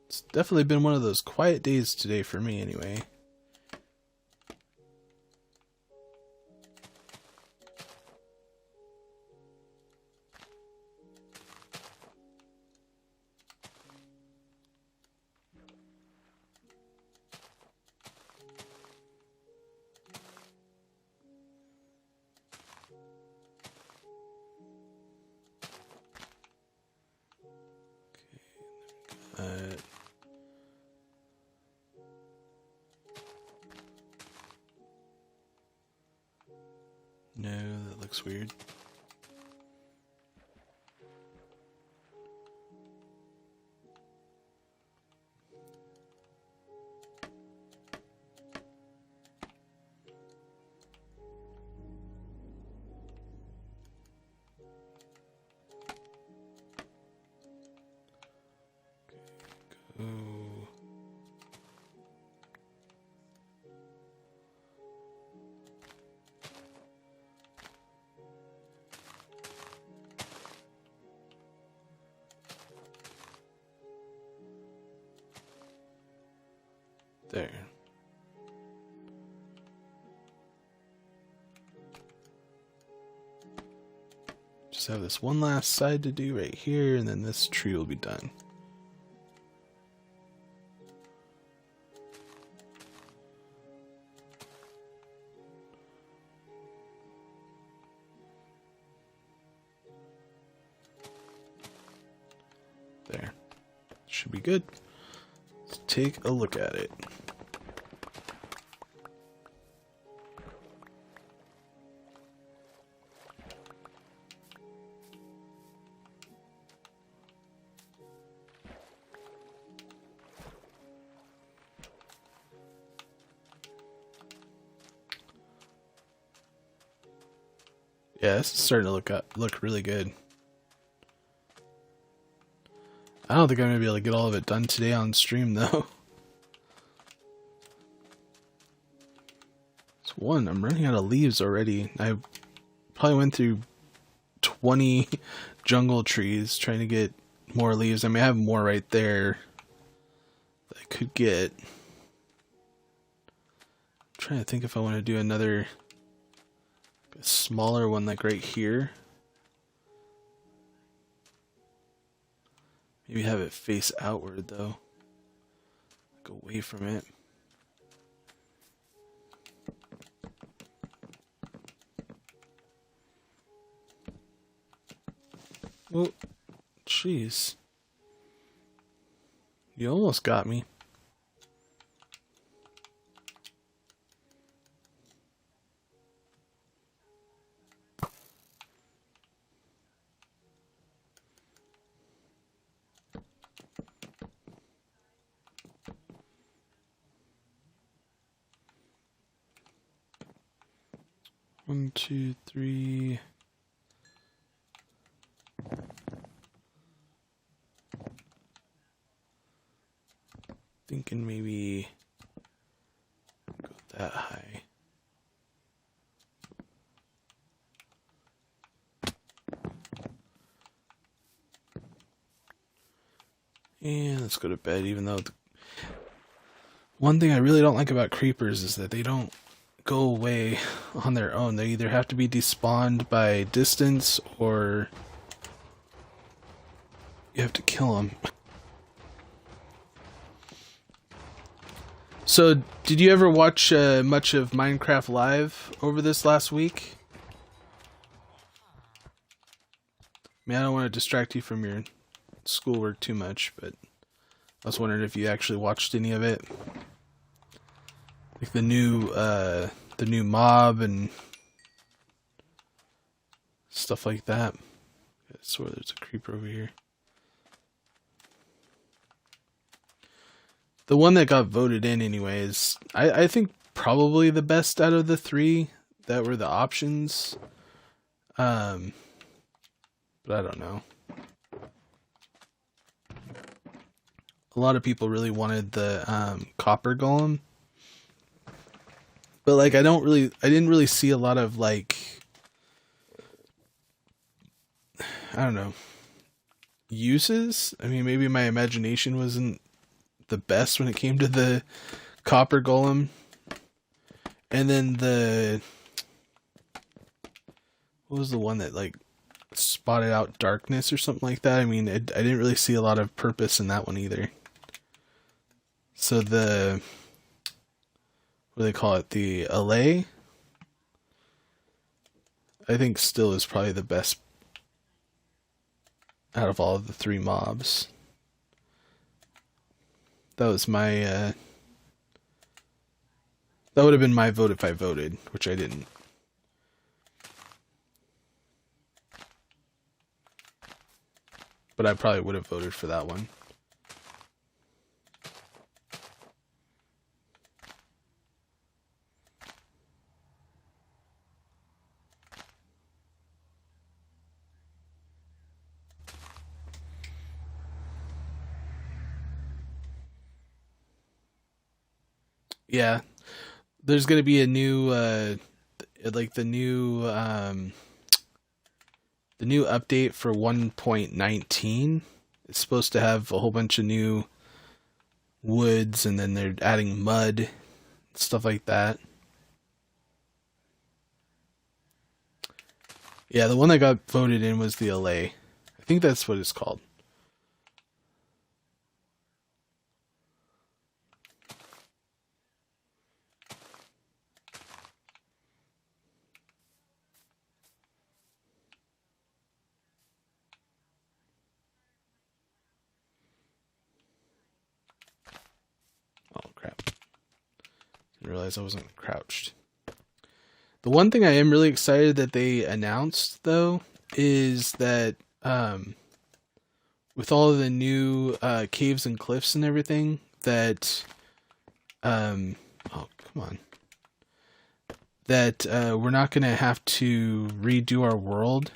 It's definitely been one of those quiet days today for me anyway. looks weird. Go. There. Just have this one last side to do right here, and then this tree will be done. There. Should be good. Let's take a look at it. Yeah, this is starting to look really good. I don't think I'm gonna be able to get all of it done today on stream though. It's one, I'm running out of leaves already. I probably went through 20 jungle trees trying to get more leaves. I mean, I have more right there that I could get. I'm trying to think if I want to do another smaller one like right here. Maybe have it face outward though. Like away from it. Oh, jeez. You almost got me. One, two, three. Thinking maybe go that high. And let's go to bed, even though one thing I really don't like about creepers is that they don't go away on their own. They either have to be despawned by distance or you have to kill them. So, did you ever watch much of Minecraft Live over this last week? I mean, I don't want to distract you from your schoolwork too much, but I was wondering if you actually watched any of it. Like the new mob and stuff like that. I swear there's a creeper over here. The one that got voted in anyways, I think probably the best out of the three that were the options. But I don't know. A lot of people really wanted the copper golem. But like I didn't really see a lot of like, I don't know, uses. I mean, maybe my imagination wasn't the best when it came to the copper golem. And then what was the one that like spotted out darkness or something like that? I mean, I didn't really see a lot of purpose in that one either. So what do they call it? The allay, I think still is probably the best out of all of the three mobs. That was my, that would have been my vote if I voted, which I didn't. but I probably would have voted for that one. Yeah, there's gonna be a new like the new update for 1.19. It's supposed to have a whole bunch of new woods, and then they're adding mud, stuff like that. Yeah, the one that got voted in was the LA. I think that's what it's called. Oh crap. Didn't realize I wasn't crouched. The one thing I am really excited that they announced though is that with all of the new caves and cliffs and everything, that oh come on, that we're not gonna have to redo our world.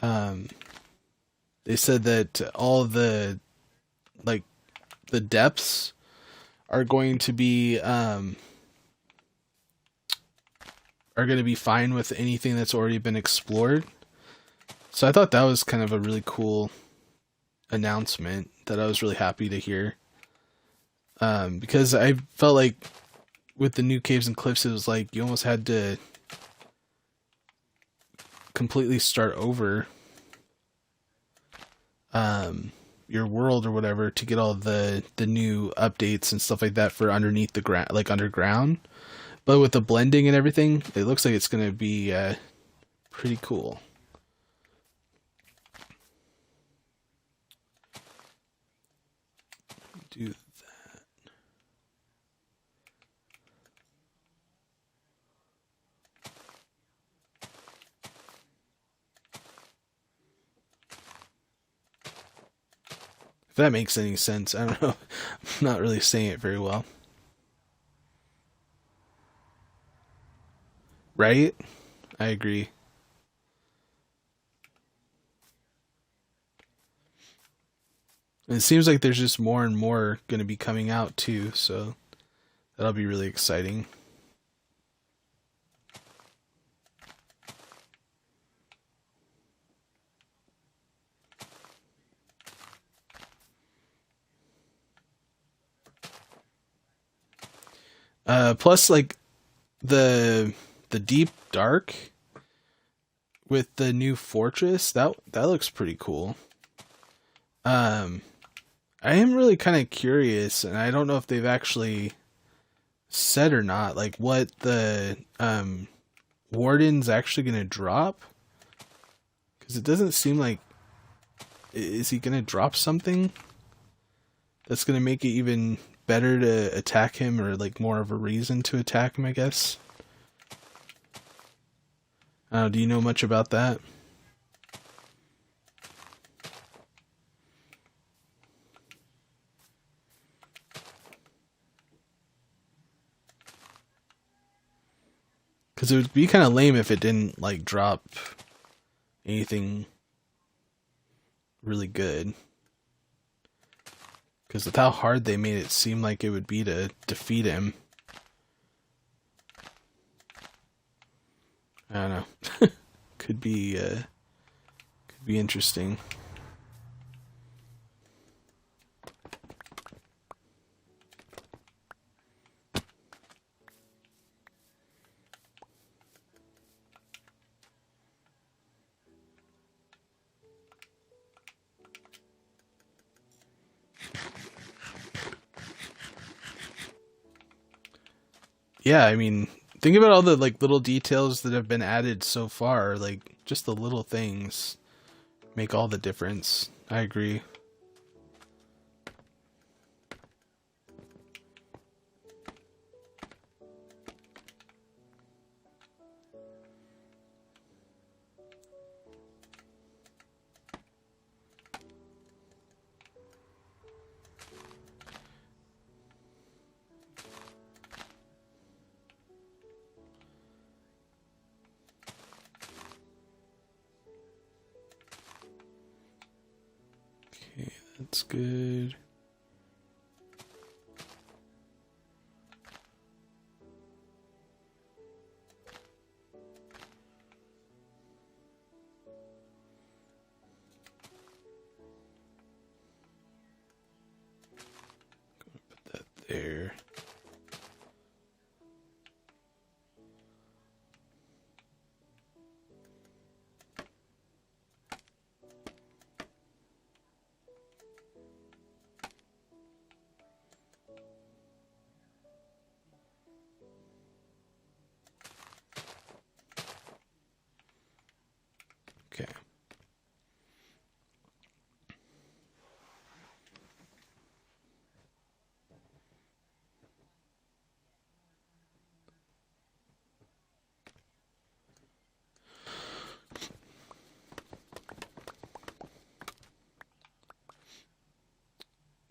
They said that all the like the depths are going to be fine with anything that's already been explored. So I thought that was kind of a really cool announcement that I was really happy to hear. Because I felt like with the new caves and cliffs, it was like you almost had to completely start over your world or whatever to get all the new updates and stuff like that for underneath the ground, like underground. But with the blending and everything, it looks like it's going to be pretty cool. Do that. If that makes any sense, I don't know. I'm not really saying it very well. Right? I agree. And it seems like there's just more and more going to be coming out too, so that'll be really exciting. Plus, like the deep dark with the new fortress, that looks pretty cool. Um, I am really kind of curious, and I don't know if they've actually said or not, like what the warden's actually gonna drop, because it doesn't seem like is he gonna drop something that's gonna make it even better to attack him, or like more of a reason to attack him, I guess. Do you know much about that? Because it would be kind of lame if it didn't like drop anything really good. Because with how hard they made it seem like it would be to defeat him. I don't know. Could be interesting. Yeah, I mean, think about all the like little details that have been added so far. Like just the little things make all the difference. I agree. good. Put that there. Okay.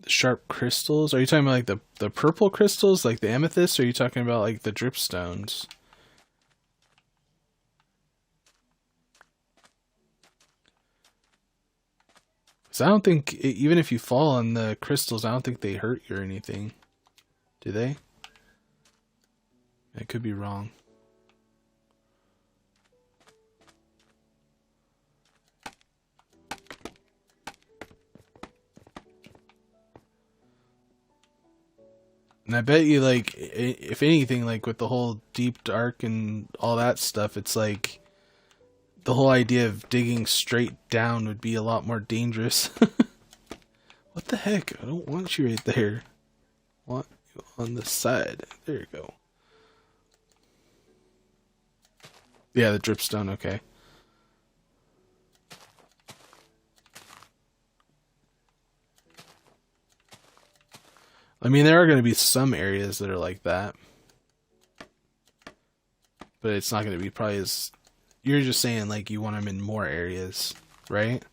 The sharp crystals? Are you talking about like the purple crystals, like the amethyst, or are you talking about like the dripstones? So I don't think, even if you fall on the crystals, I don't think they hurt you or anything. Do they? I could be wrong. And I bet you, like, if anything, like with the whole deep dark and all that stuff, it's like the whole idea of digging straight down would be a lot more dangerous. What the heck? I don't want you right there. I want you on the side. There you go. Yeah, the dripstone, okay. I mean, there are going to be some areas that are like that. But it's not going to be probably as... You're just saying, like, you want them in more areas, right?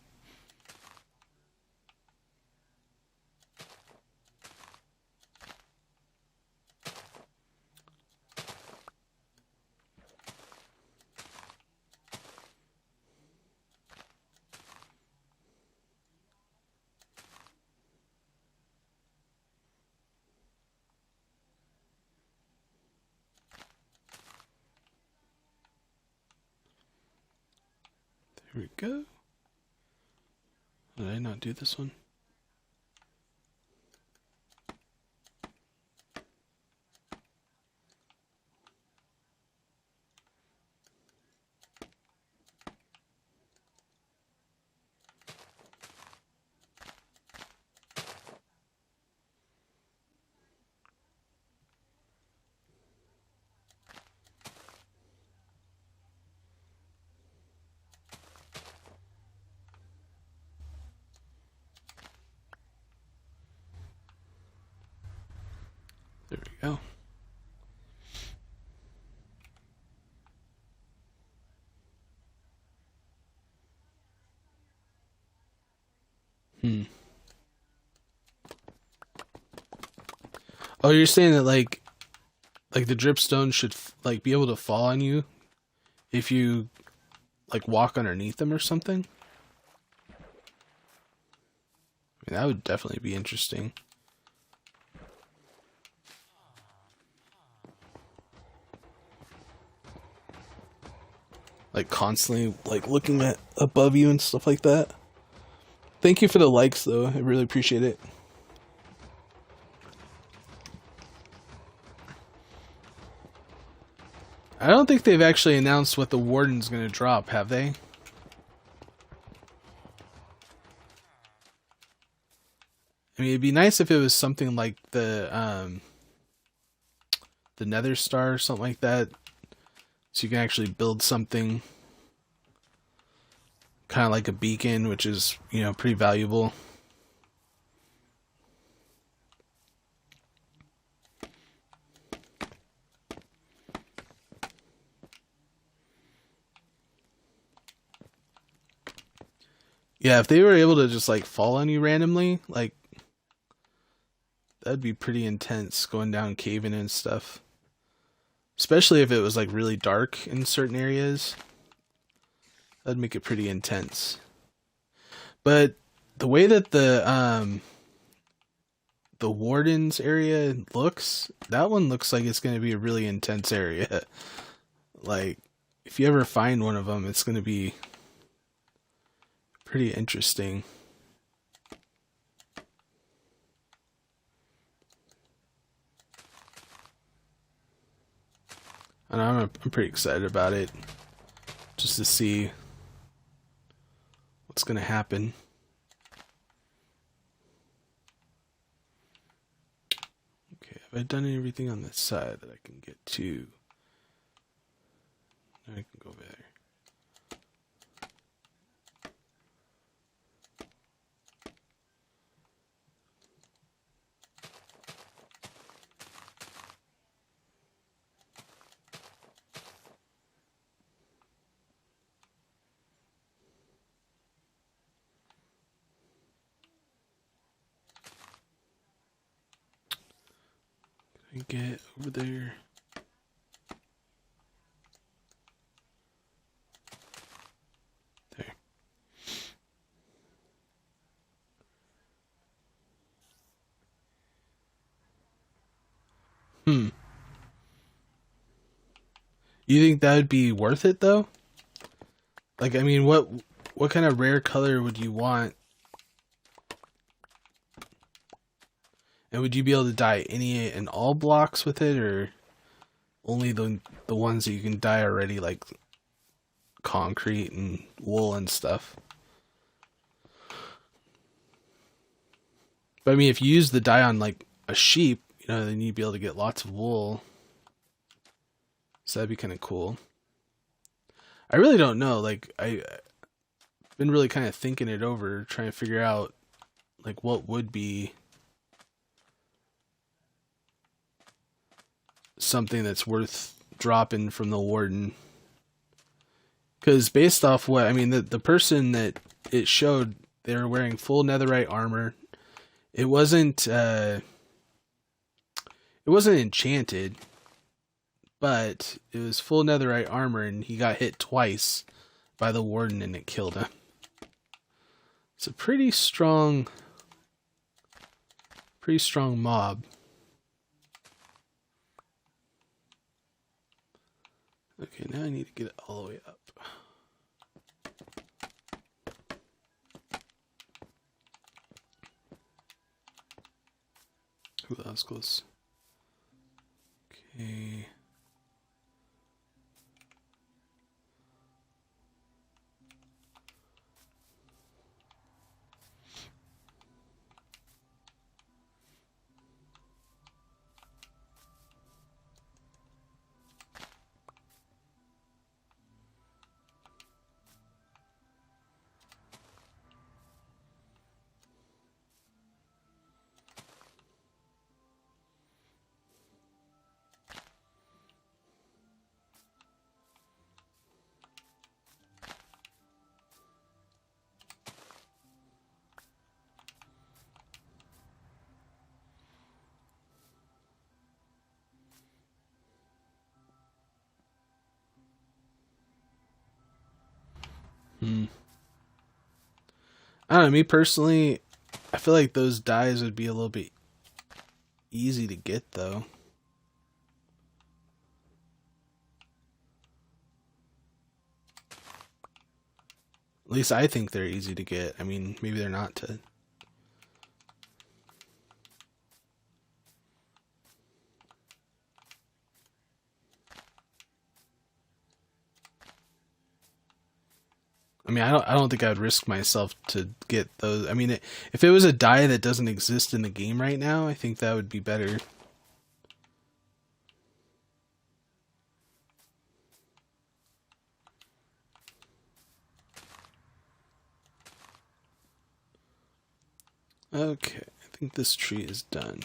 Here we go. Did I not do this one? There we go. Oh, you're saying that like the dripstone should like be able to fall on you if you like walk underneath them or something? I mean, that would definitely be interesting. Like constantly like looking at above you and stuff like that. Thank you for the likes though. I really appreciate it. I don't think they've actually announced what the warden's going to drop, have they? I mean, it'd be nice if it was something like the Nether Star or something like that, so you can actually build something kind of like a beacon, which is, you know, pretty valuable. Yeah, if they were able to just like fall on you randomly, like that'd be pretty intense going down caving and stuff. Especially if it was like really dark in certain areas. That'd make it pretty intense. But the way that the the Warden's area looks, that one looks like it's going to be a really intense area. Like, if you ever find one of them, it's going to be pretty interesting. And I'm pretty excited about it, just to see what's going to happen. Okay, have I done everything on this side that I can get to? Now I can go over there. Get over there. There. You think that would be worth it though? Like, I mean, what kind of rare color would you want? And would you be able to dye any and all blocks with it, or only the ones that you can dye already, like concrete and wool and stuff? But I mean, if you use the dye on like a sheep, you know, then you'd be able to get lots of wool. So that'd be kind of cool. I really don't know. Like, I've been really kind of thinking it over, trying to figure out like what would be something that's worth dropping from the Warden. Because based off what, I mean, the person that it showed, they were wearing full netherite armor. It wasn't enchanted, but it was full netherite armor, and he got hit twice by the Warden and it killed him. It's a pretty strong mob. Okay, now I need to get it all the way up. Ooh, that was close. Okay. I don't know, me personally, I feel like those dyes would be a little bit easy to get though. At least I think they're easy to get. I mean, maybe they're not to. I mean, I don't think I'd risk myself to get those. I mean, if it was a dye that doesn't exist in the game right now, I think that would be better. Okay, I think this tree is done.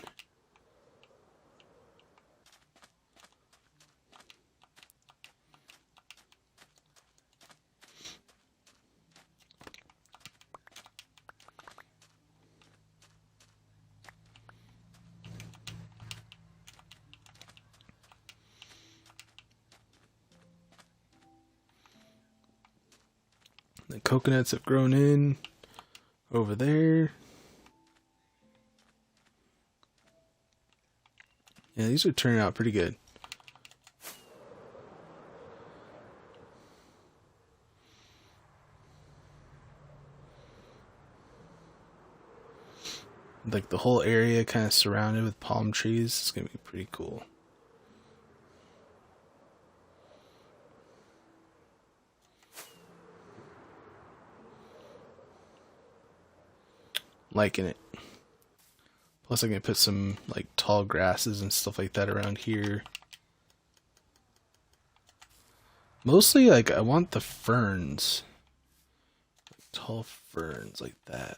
The coconuts have grown in over there. Yeah, these are turning out pretty good. Like the whole area kind of surrounded with palm trees. It's gonna be pretty cool. Liking it. Plus I can put some like tall grasses and stuff like that around here. Mostly like I want the ferns. Tall ferns like that.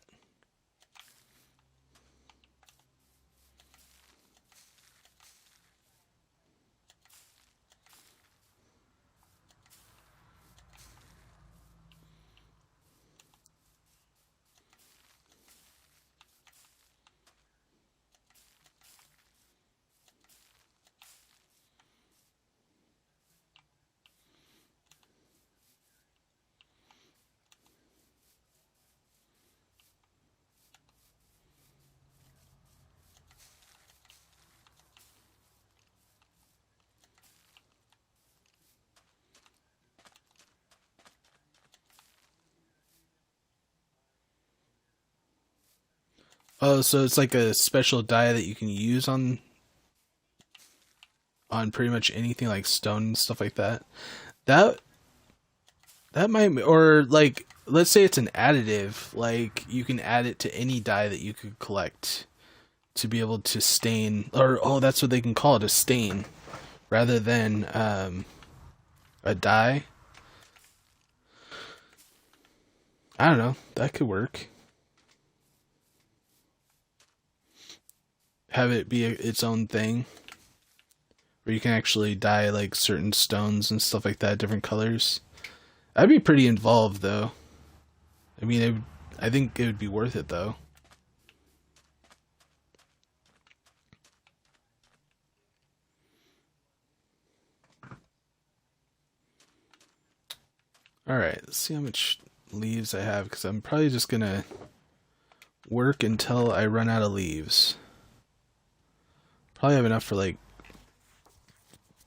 Oh, so it's like a special dye that you can use on pretty much anything like stone and stuff like that. That that might, or like let's say it's an additive, like you can add it to any dye that you could collect to be able to stain, or oh, that's what they can call it, a stain, rather than a dye. I don't know, that could work. Have it be its own thing, where you can actually dye like certain stones and stuff like that, different colors. That'd be pretty involved, though. I mean, I think it would be worth it, though. Alright, let's see how much leaves I have, because I'm probably just gonna work until I run out of leaves. Probably have enough for like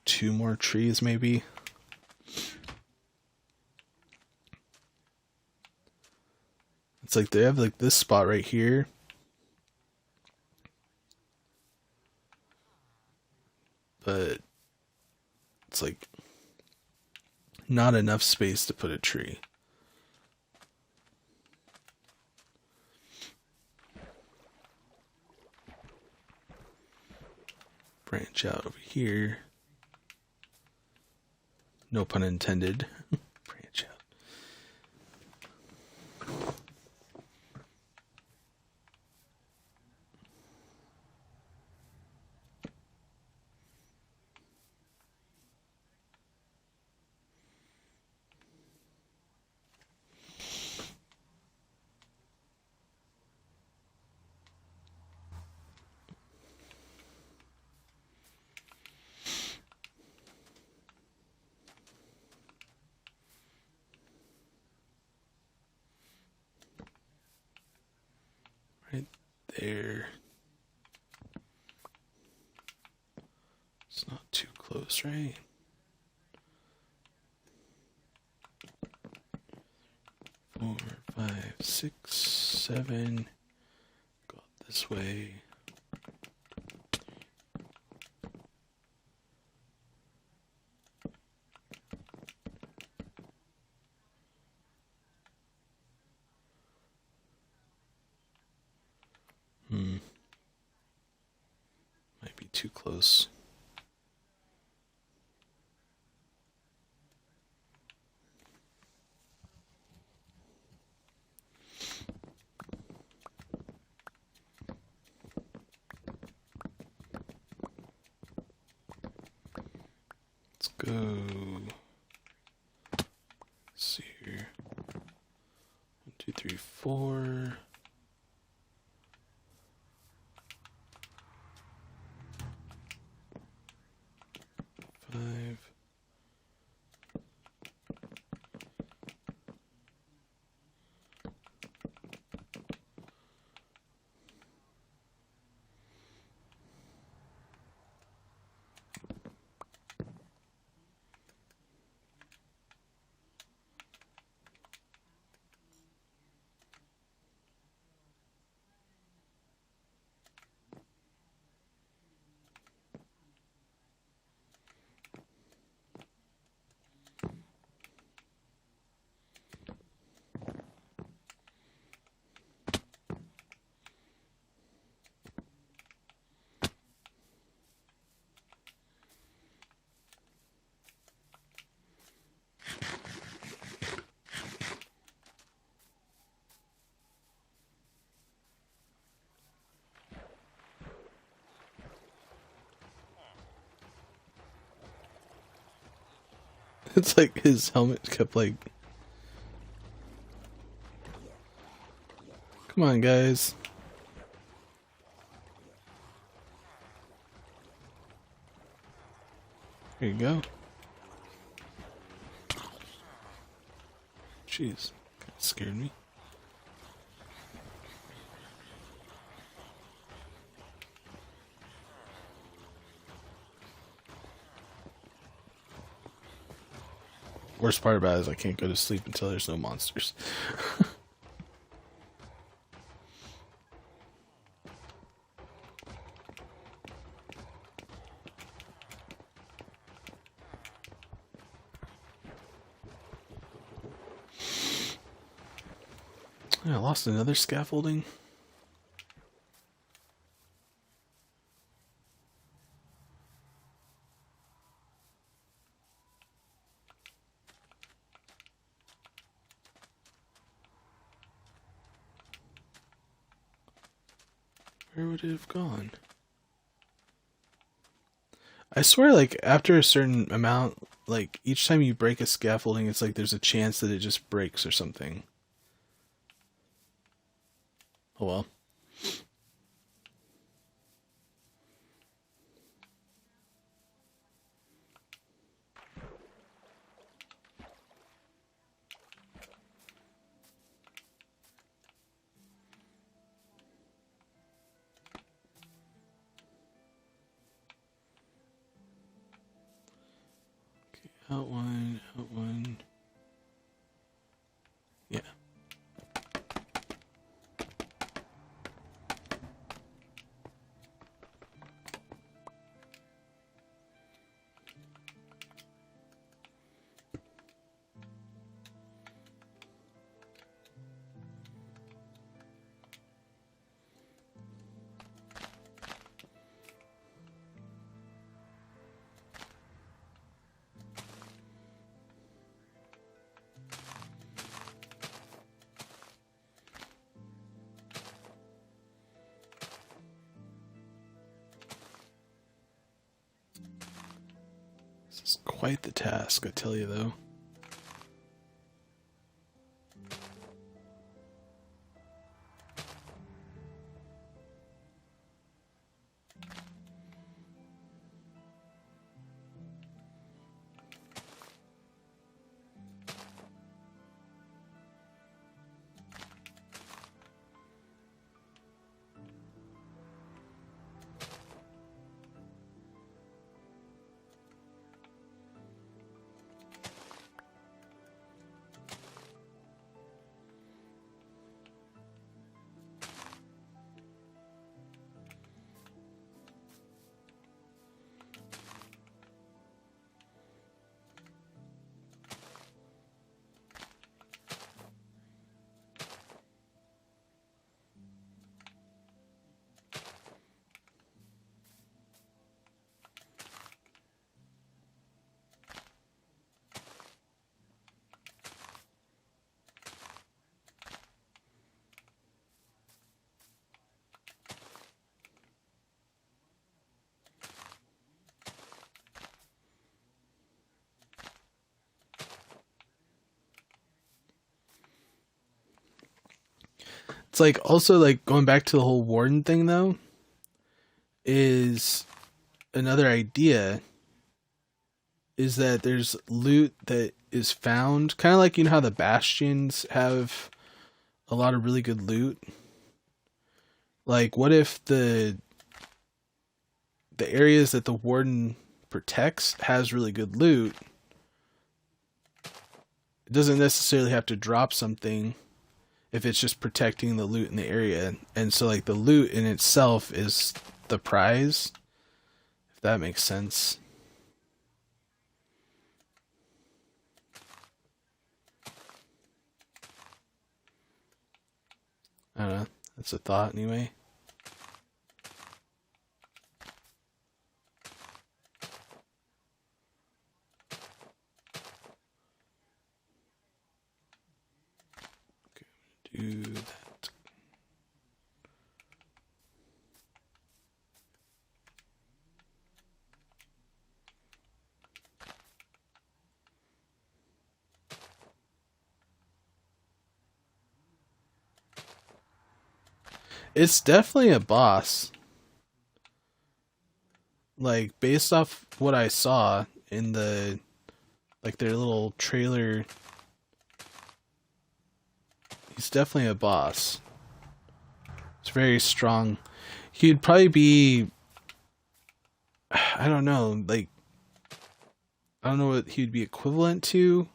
2 more trees, maybe. It's like they have like this spot right here. But it's like not enough space to put a tree. Branch out over here. No pun intended. Branch out. Right there. It's not too close, right? Four, five, six, seven. Go this way. Might be too close. Let's go. Let's see here. 1, 2, 3, 4. 5. It's like his helmet kept like... Come on, guys. There you go. Jeez, that scared me. Worst part about it is I can't go to sleep until there's no monsters. I lost another scaffolding. Where would it have gone? I swear, like, after a certain amount, like, each time you break a scaffolding, it's like there's a chance that it just breaks or something. Oh well. Out one, out one. Yeah. This is quite the task, I tell you, though. It's like also like going back to the whole warden thing though is another idea is that there's loot that is found kind of like you know how the bastions have a lot of really good loot. Like what if the areas that the warden protects has really good loot? It doesn't necessarily have to drop something if it's just protecting the loot in the area. And so like the loot in itself is the prize, if that makes sense. I don't know. That's a thought anyway. Okay, do that. It's definitely a boss. Like based off what I saw in the like their little trailer, he's definitely a boss. It's very strong. He'd probably be, I don't know, like I don't know what he'd be equivalent to,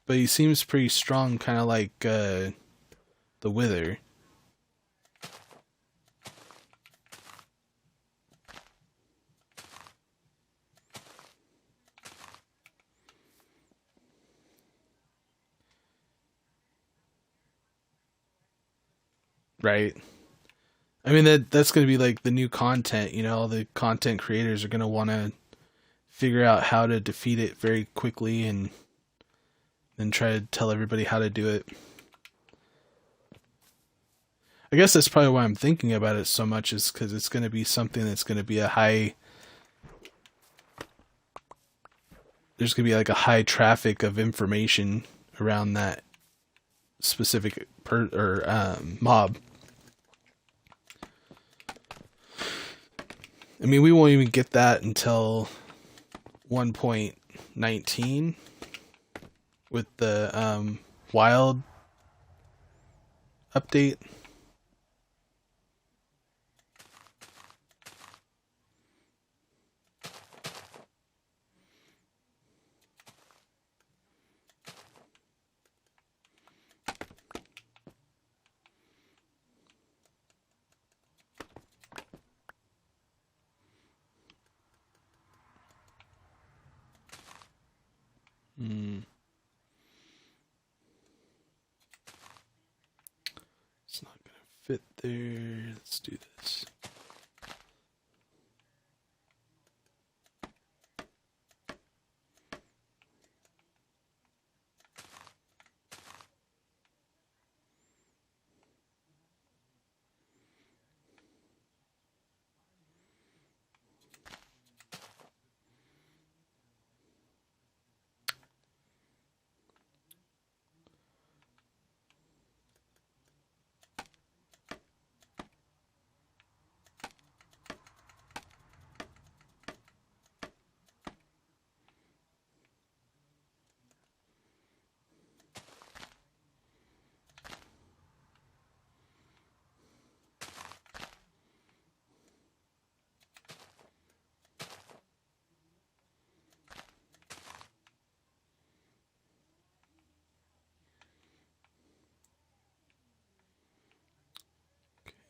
but he seems pretty strong, kind of like the Wither. Right. I mean that's going to be like the new content, you know, the content creators are going to want to figure out how to defeat it very quickly and then try to tell everybody how to do it. I guess that's probably why I'm thinking about it so much, is because it's going to be something that's going to be a high. There's going to be like a high traffic of information around that specific mob. I mean, we won't even get that until 1.19 with the wild update. Hmm. It's not gonna fit there. Let's do this.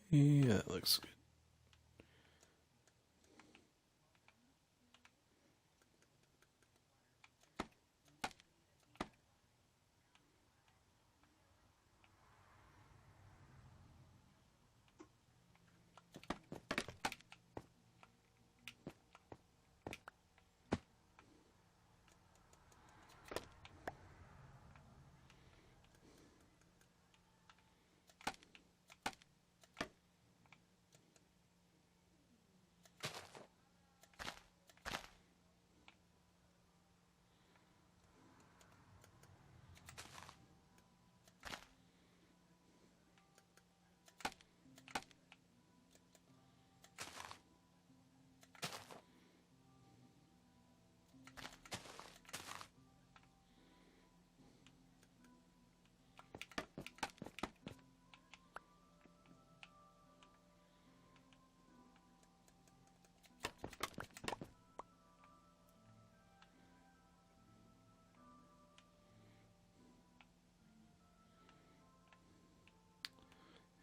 Yeah, that looks good.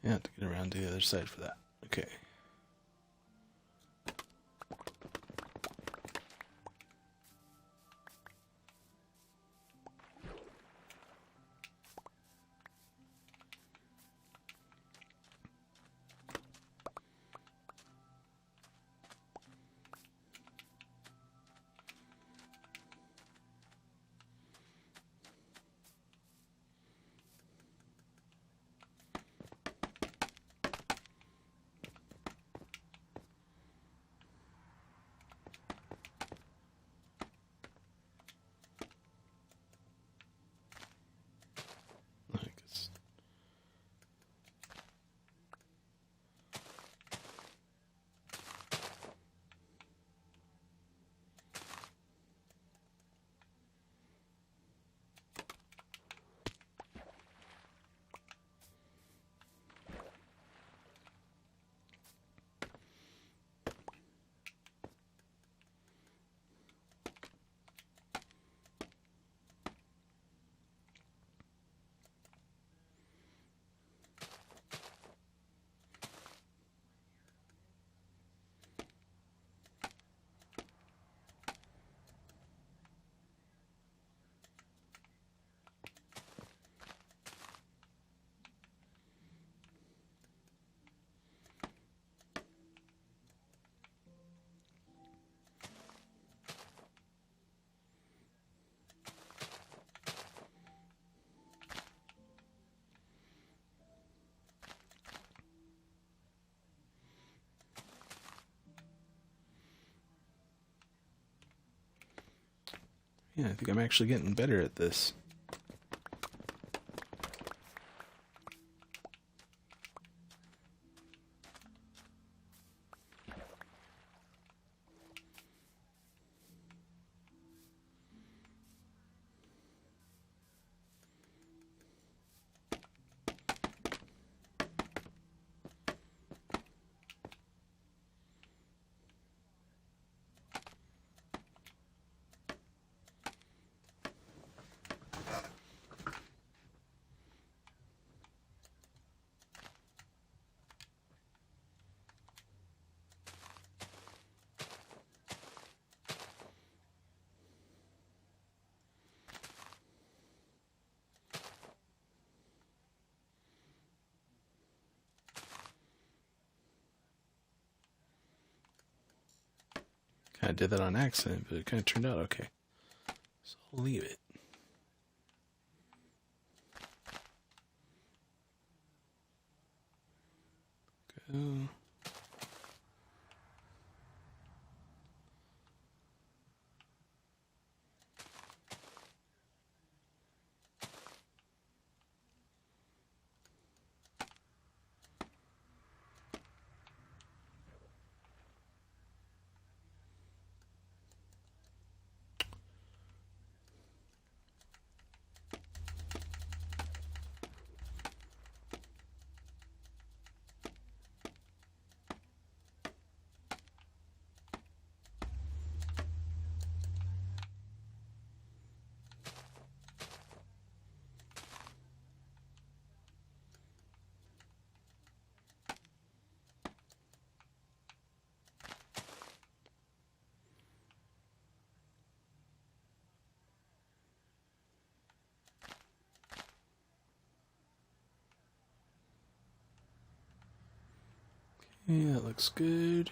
Yeah, I have to get around to the other side for that. Okay. Yeah, I think I'm actually getting better at this. I did that on accident, but it kind of turned out okay. So I'll leave it. Go. Yeah, that looks good.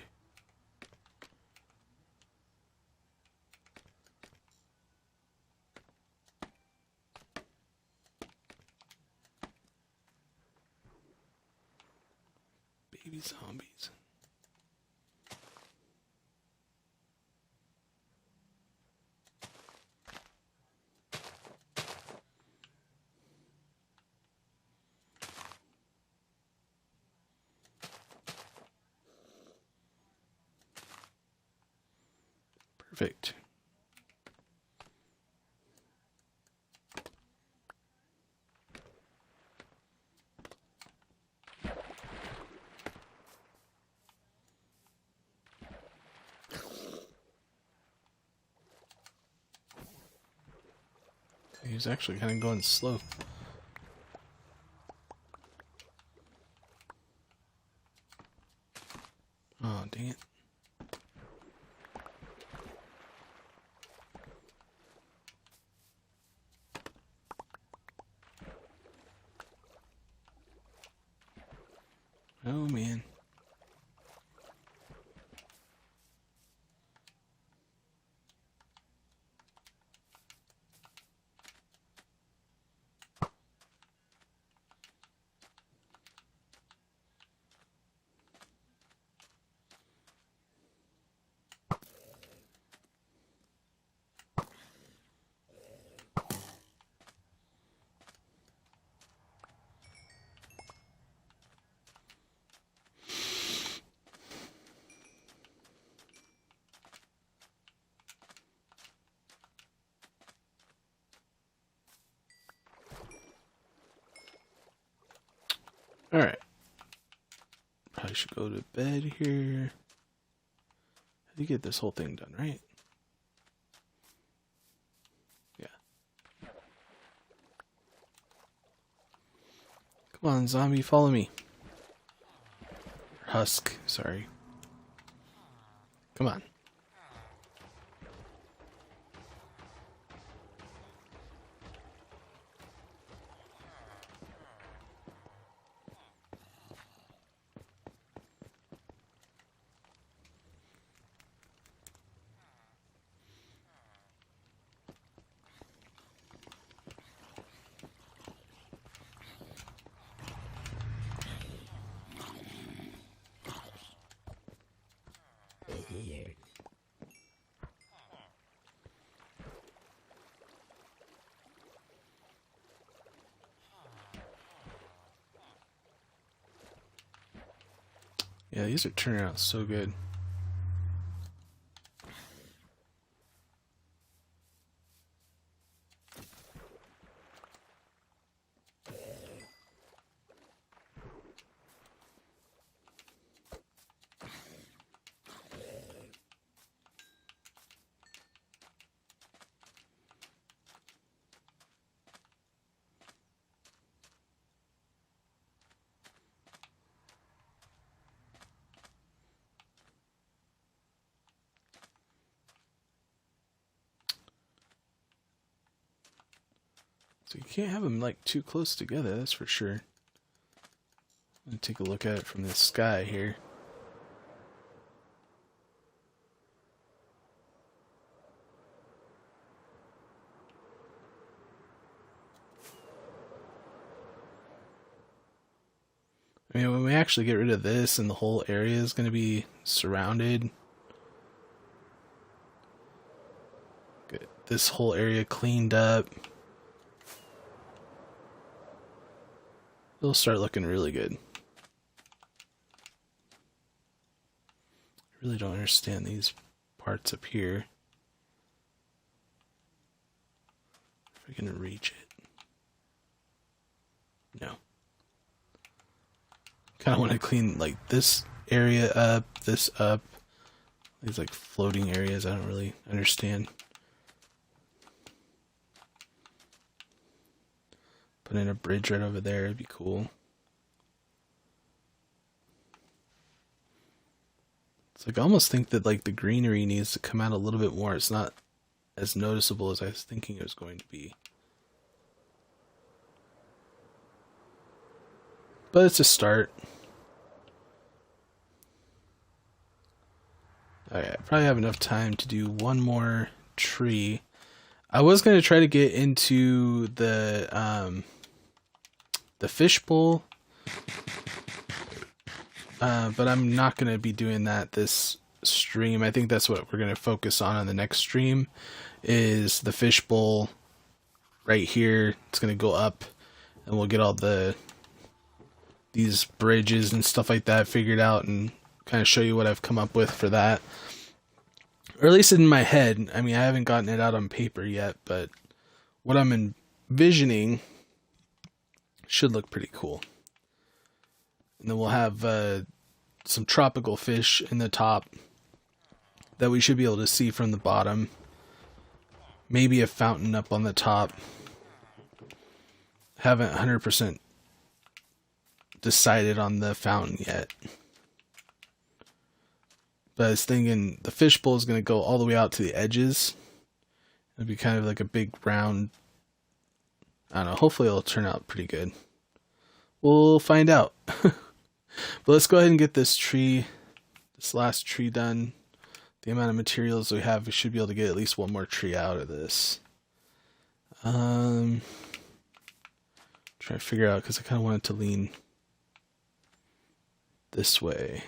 Baby zombies. Perfect. He's actually kind of going slow. Oh, dang it. Oh, man. Alright. Probably should go to bed here. How do you get this whole thing done, right? Yeah. Come on, zombie, follow me. Husk, sorry. Come on. Yeah, these are turning out so good. So you can't have them like too close together, that's for sure. I'm gonna take a look at it from the sky here. I mean, when we actually get rid of this and the whole area is going to be surrounded, get this whole area cleaned up, it'll start looking really good. I really don't understand these parts up here. If I can reach it. No. Kind of want to clean like this area up, this up. These like floating areas I don't really understand. Put in a bridge right over there, it'd be cool. It's like I almost think that like the greenery needs to come out a little bit more. It's not as noticeable as I was thinking it was going to be. But it's a start. Alright, I probably have enough time to do one more tree. I was going to try to get into the fishbowl, but I'm not going to be doing that this stream. I think that's what we're going to focus on the next stream, is the fishbowl right here. It's going to go up, and we'll get all these bridges and stuff like that figured out and kind of show you what I've come up with for that. Or at least in my head. I mean, I haven't gotten it out on paper yet, but what I'm envisioning should look pretty cool. And then we'll have some tropical fish in the top that we should be able to see from the bottom. Maybe a fountain up on the top. Haven't 100% decided on the fountain yet. But I was thinking the fishbowl is going to go all the way out to the edges. It'll be kind of like a big round. I don't know. Hopefully it'll turn out pretty good. We'll find out. But let's go ahead and get this last tree done. The amount of materials we have, we should be able to get at least one more tree out of this. Try to figure out, because I kind of want it to lean this way,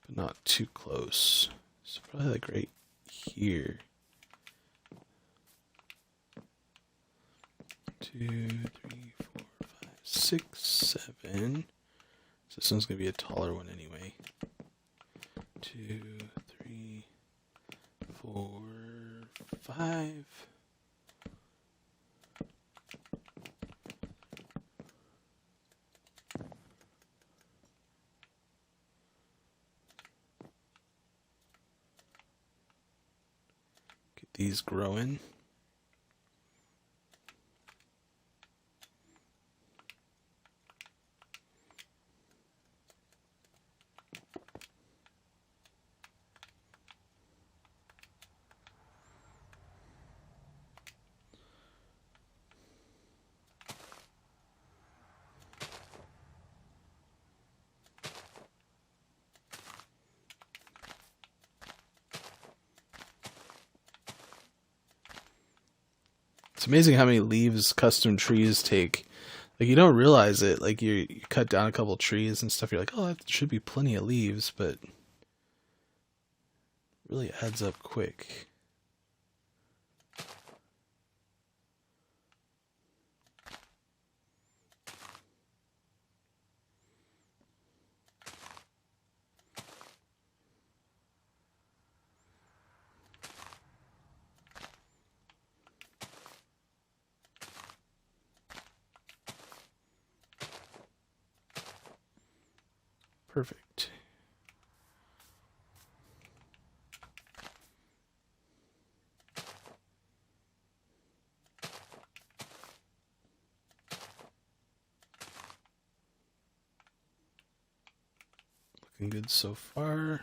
but not too close. So probably like right here. 2, 3, 4, 5, 6, 7. So this one's gonna be a taller one anyway. 2, 3, 4, 5. Get these growing. It's amazing how many leaves custom trees take. Like, you don't realize it. Like, you cut down a couple trees and stuff. You're like, oh, that should be plenty of leaves, but it really adds up quick. Perfect. Looking good so far.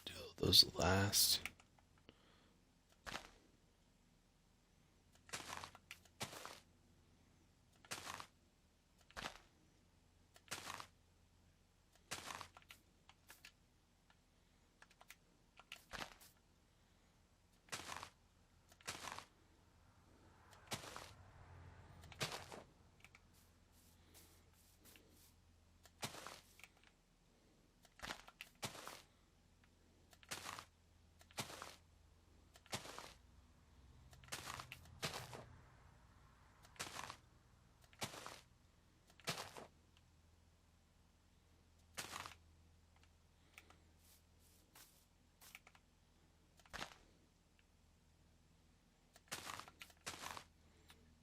Do those last.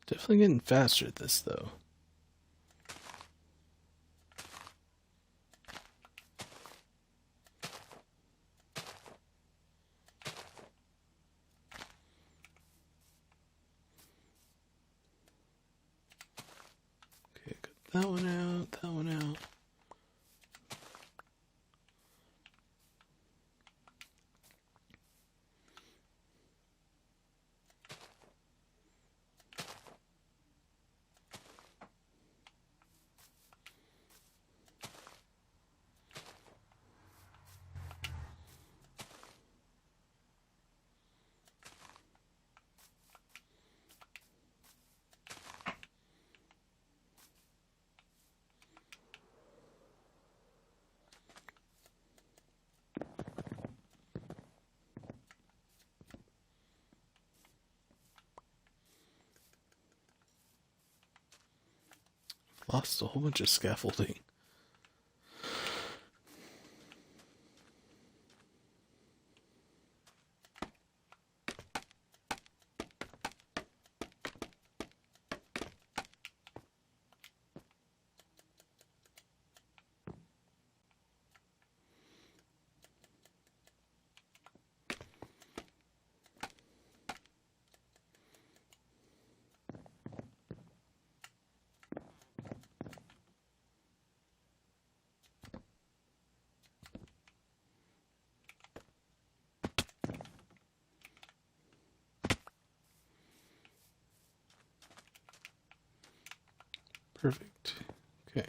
Definitely getting faster at this though. Okay, got that one out, that one out. Lost a whole bunch of scaffolding. Perfect. Okay.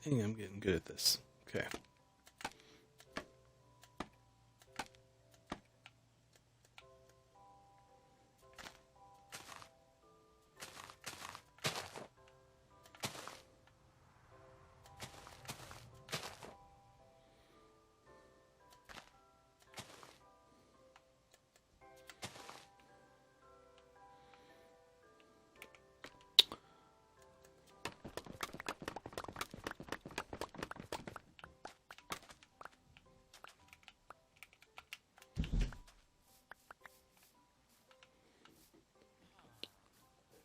Dang, I'm getting good at this. Okay.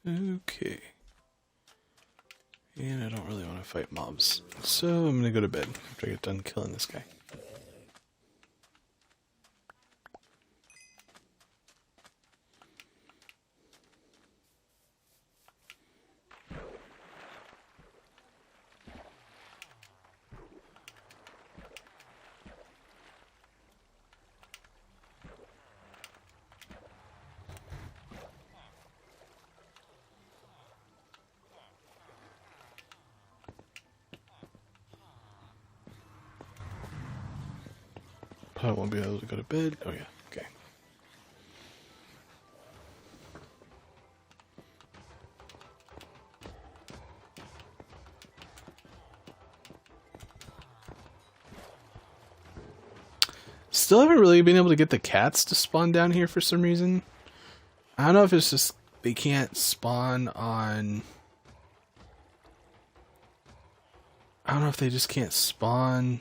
Okay. And I don't really want to fight mobs. So I'm going to go to bed after I get done killing this guy. Probably won't be able to go to bed. Oh yeah, okay. Still haven't really been able to get the cats to spawn down here for some reason. I don't know if it's just they can't spawn on... I don't know if they just can't spawn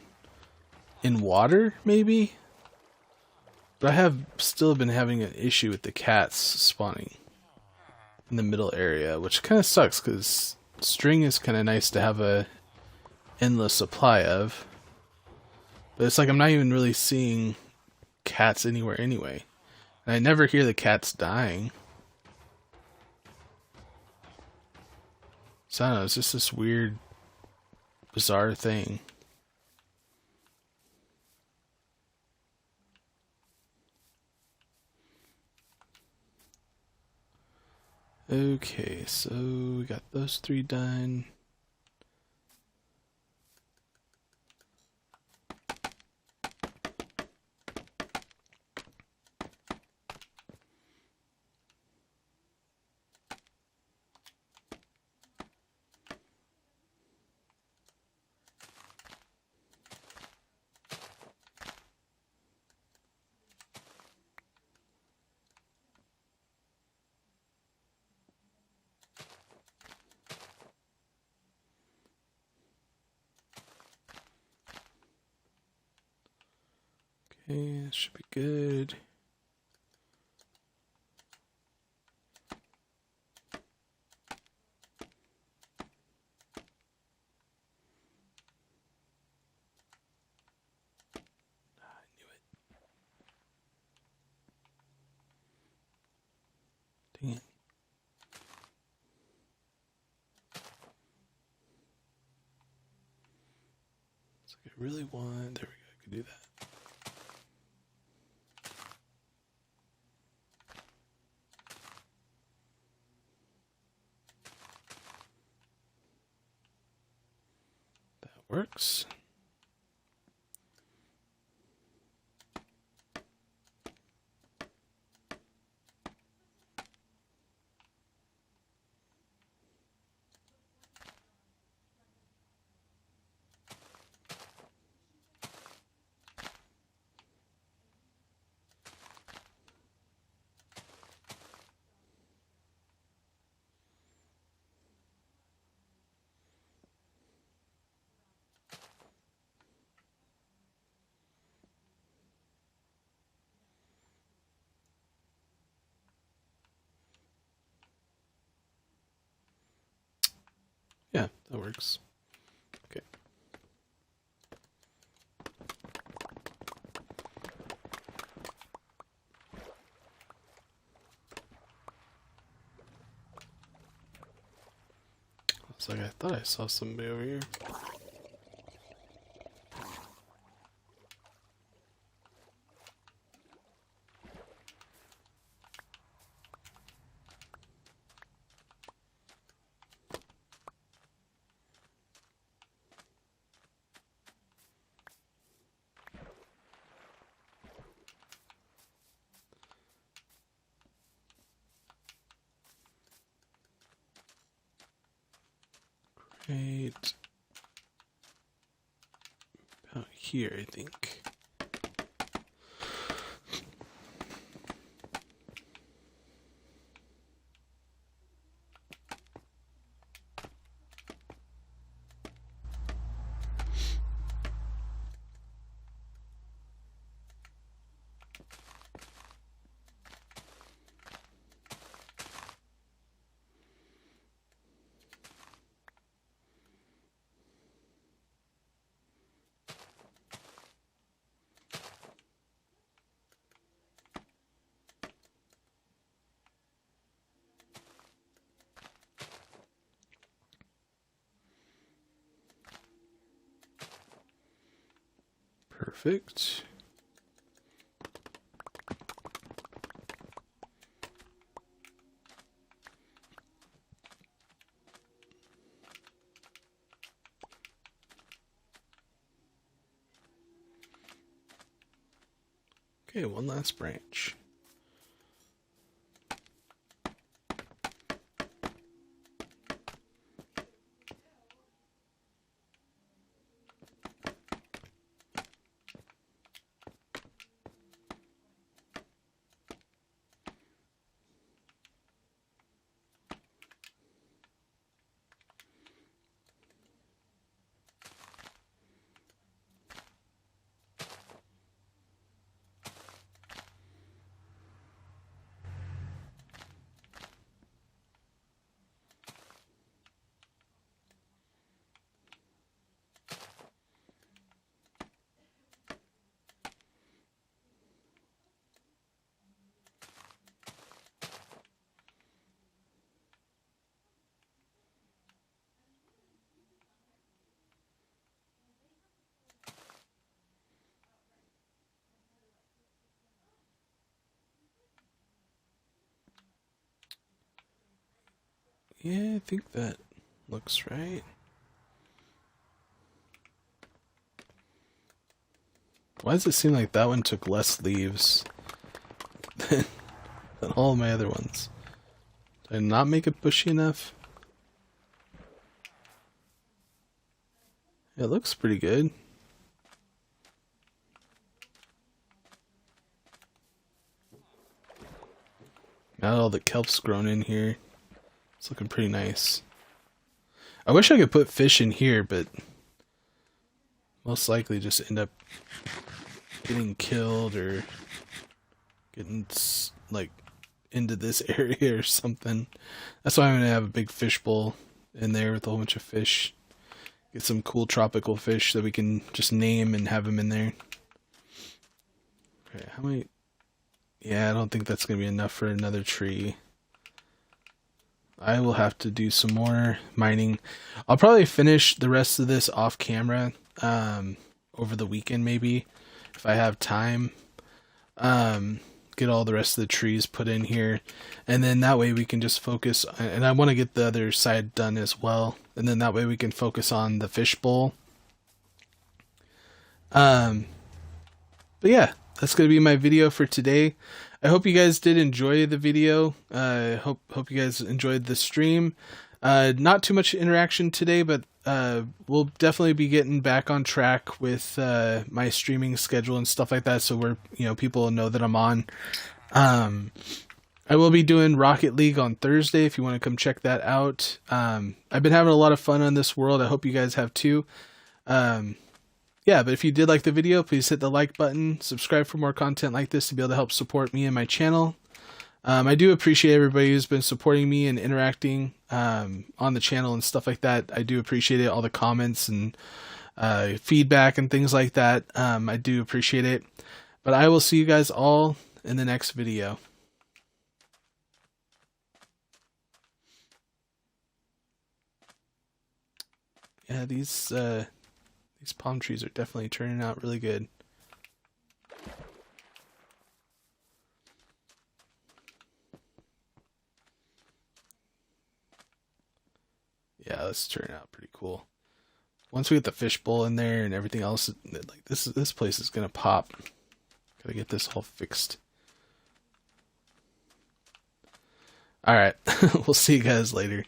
in water, maybe? But I have still been having an issue with the cats spawning in the middle area, which kind of sucks because string is kind of nice to have a endless supply of. But it's like I'm not even really seeing cats anywhere anyway. And I never hear the cats dying. So I don't know, it's just this weird, bizarre thing. Okay, so we got those 3 done. Okay, that should be good. I knew it. Dang it. It's like I really want... There we go, I can do that. Works. Yeah, that works. Okay. It's like I thought I saw somebody over here. Right about here, I think. Perfect. Okay, one last branch. Yeah, I think that looks right. Why does it seem like that one took less leaves than all my other ones? Did I not make it bushy enough? It looks pretty good. Now all the kelp's grown in here. It's looking pretty nice. I wish I could put fish in here, but most likely just end up getting killed or getting like into this area or something. That's why I'm gonna have a big fish bowl in there with a whole bunch of fish. Get some cool tropical fish that we can just name and have them in there. Okay, how many? Yeah, I don't think that's gonna be enough for another tree. I will have to do some more mining. I'll probably finish the rest of this off camera over the weekend, maybe if I have time. Get all the rest of the trees put in here, and then that way we can just focus. And I want to get the other side done as well, and then that way we can focus on the fish bowl. But yeah, that's gonna be my video for today. I hope you guys did enjoy the video. Hope you guys enjoyed the stream. Not too much interaction today, but we'll definitely be getting back on track with my streaming schedule and stuff like that, so people know that I'm on. I will be doing Rocket League on Thursday if you want to come check that out. I've been having a lot of fun on this world. I hope you guys have too. Yeah, but if you did like the video, please hit the like button, subscribe for more content like this to be able to help support me and my channel. I do appreciate everybody who's been supporting me and interacting on the channel and stuff like that. I do appreciate it, all the comments and feedback and things like that. I do appreciate it. But I will see you guys all in the next video. Yeah, these palm trees are definitely turning out really good. Yeah, this is turning out pretty cool. Once we get the fish bowl in there and everything else, like this place is gonna pop. Gotta get this all fixed. All right, we'll see you guys later.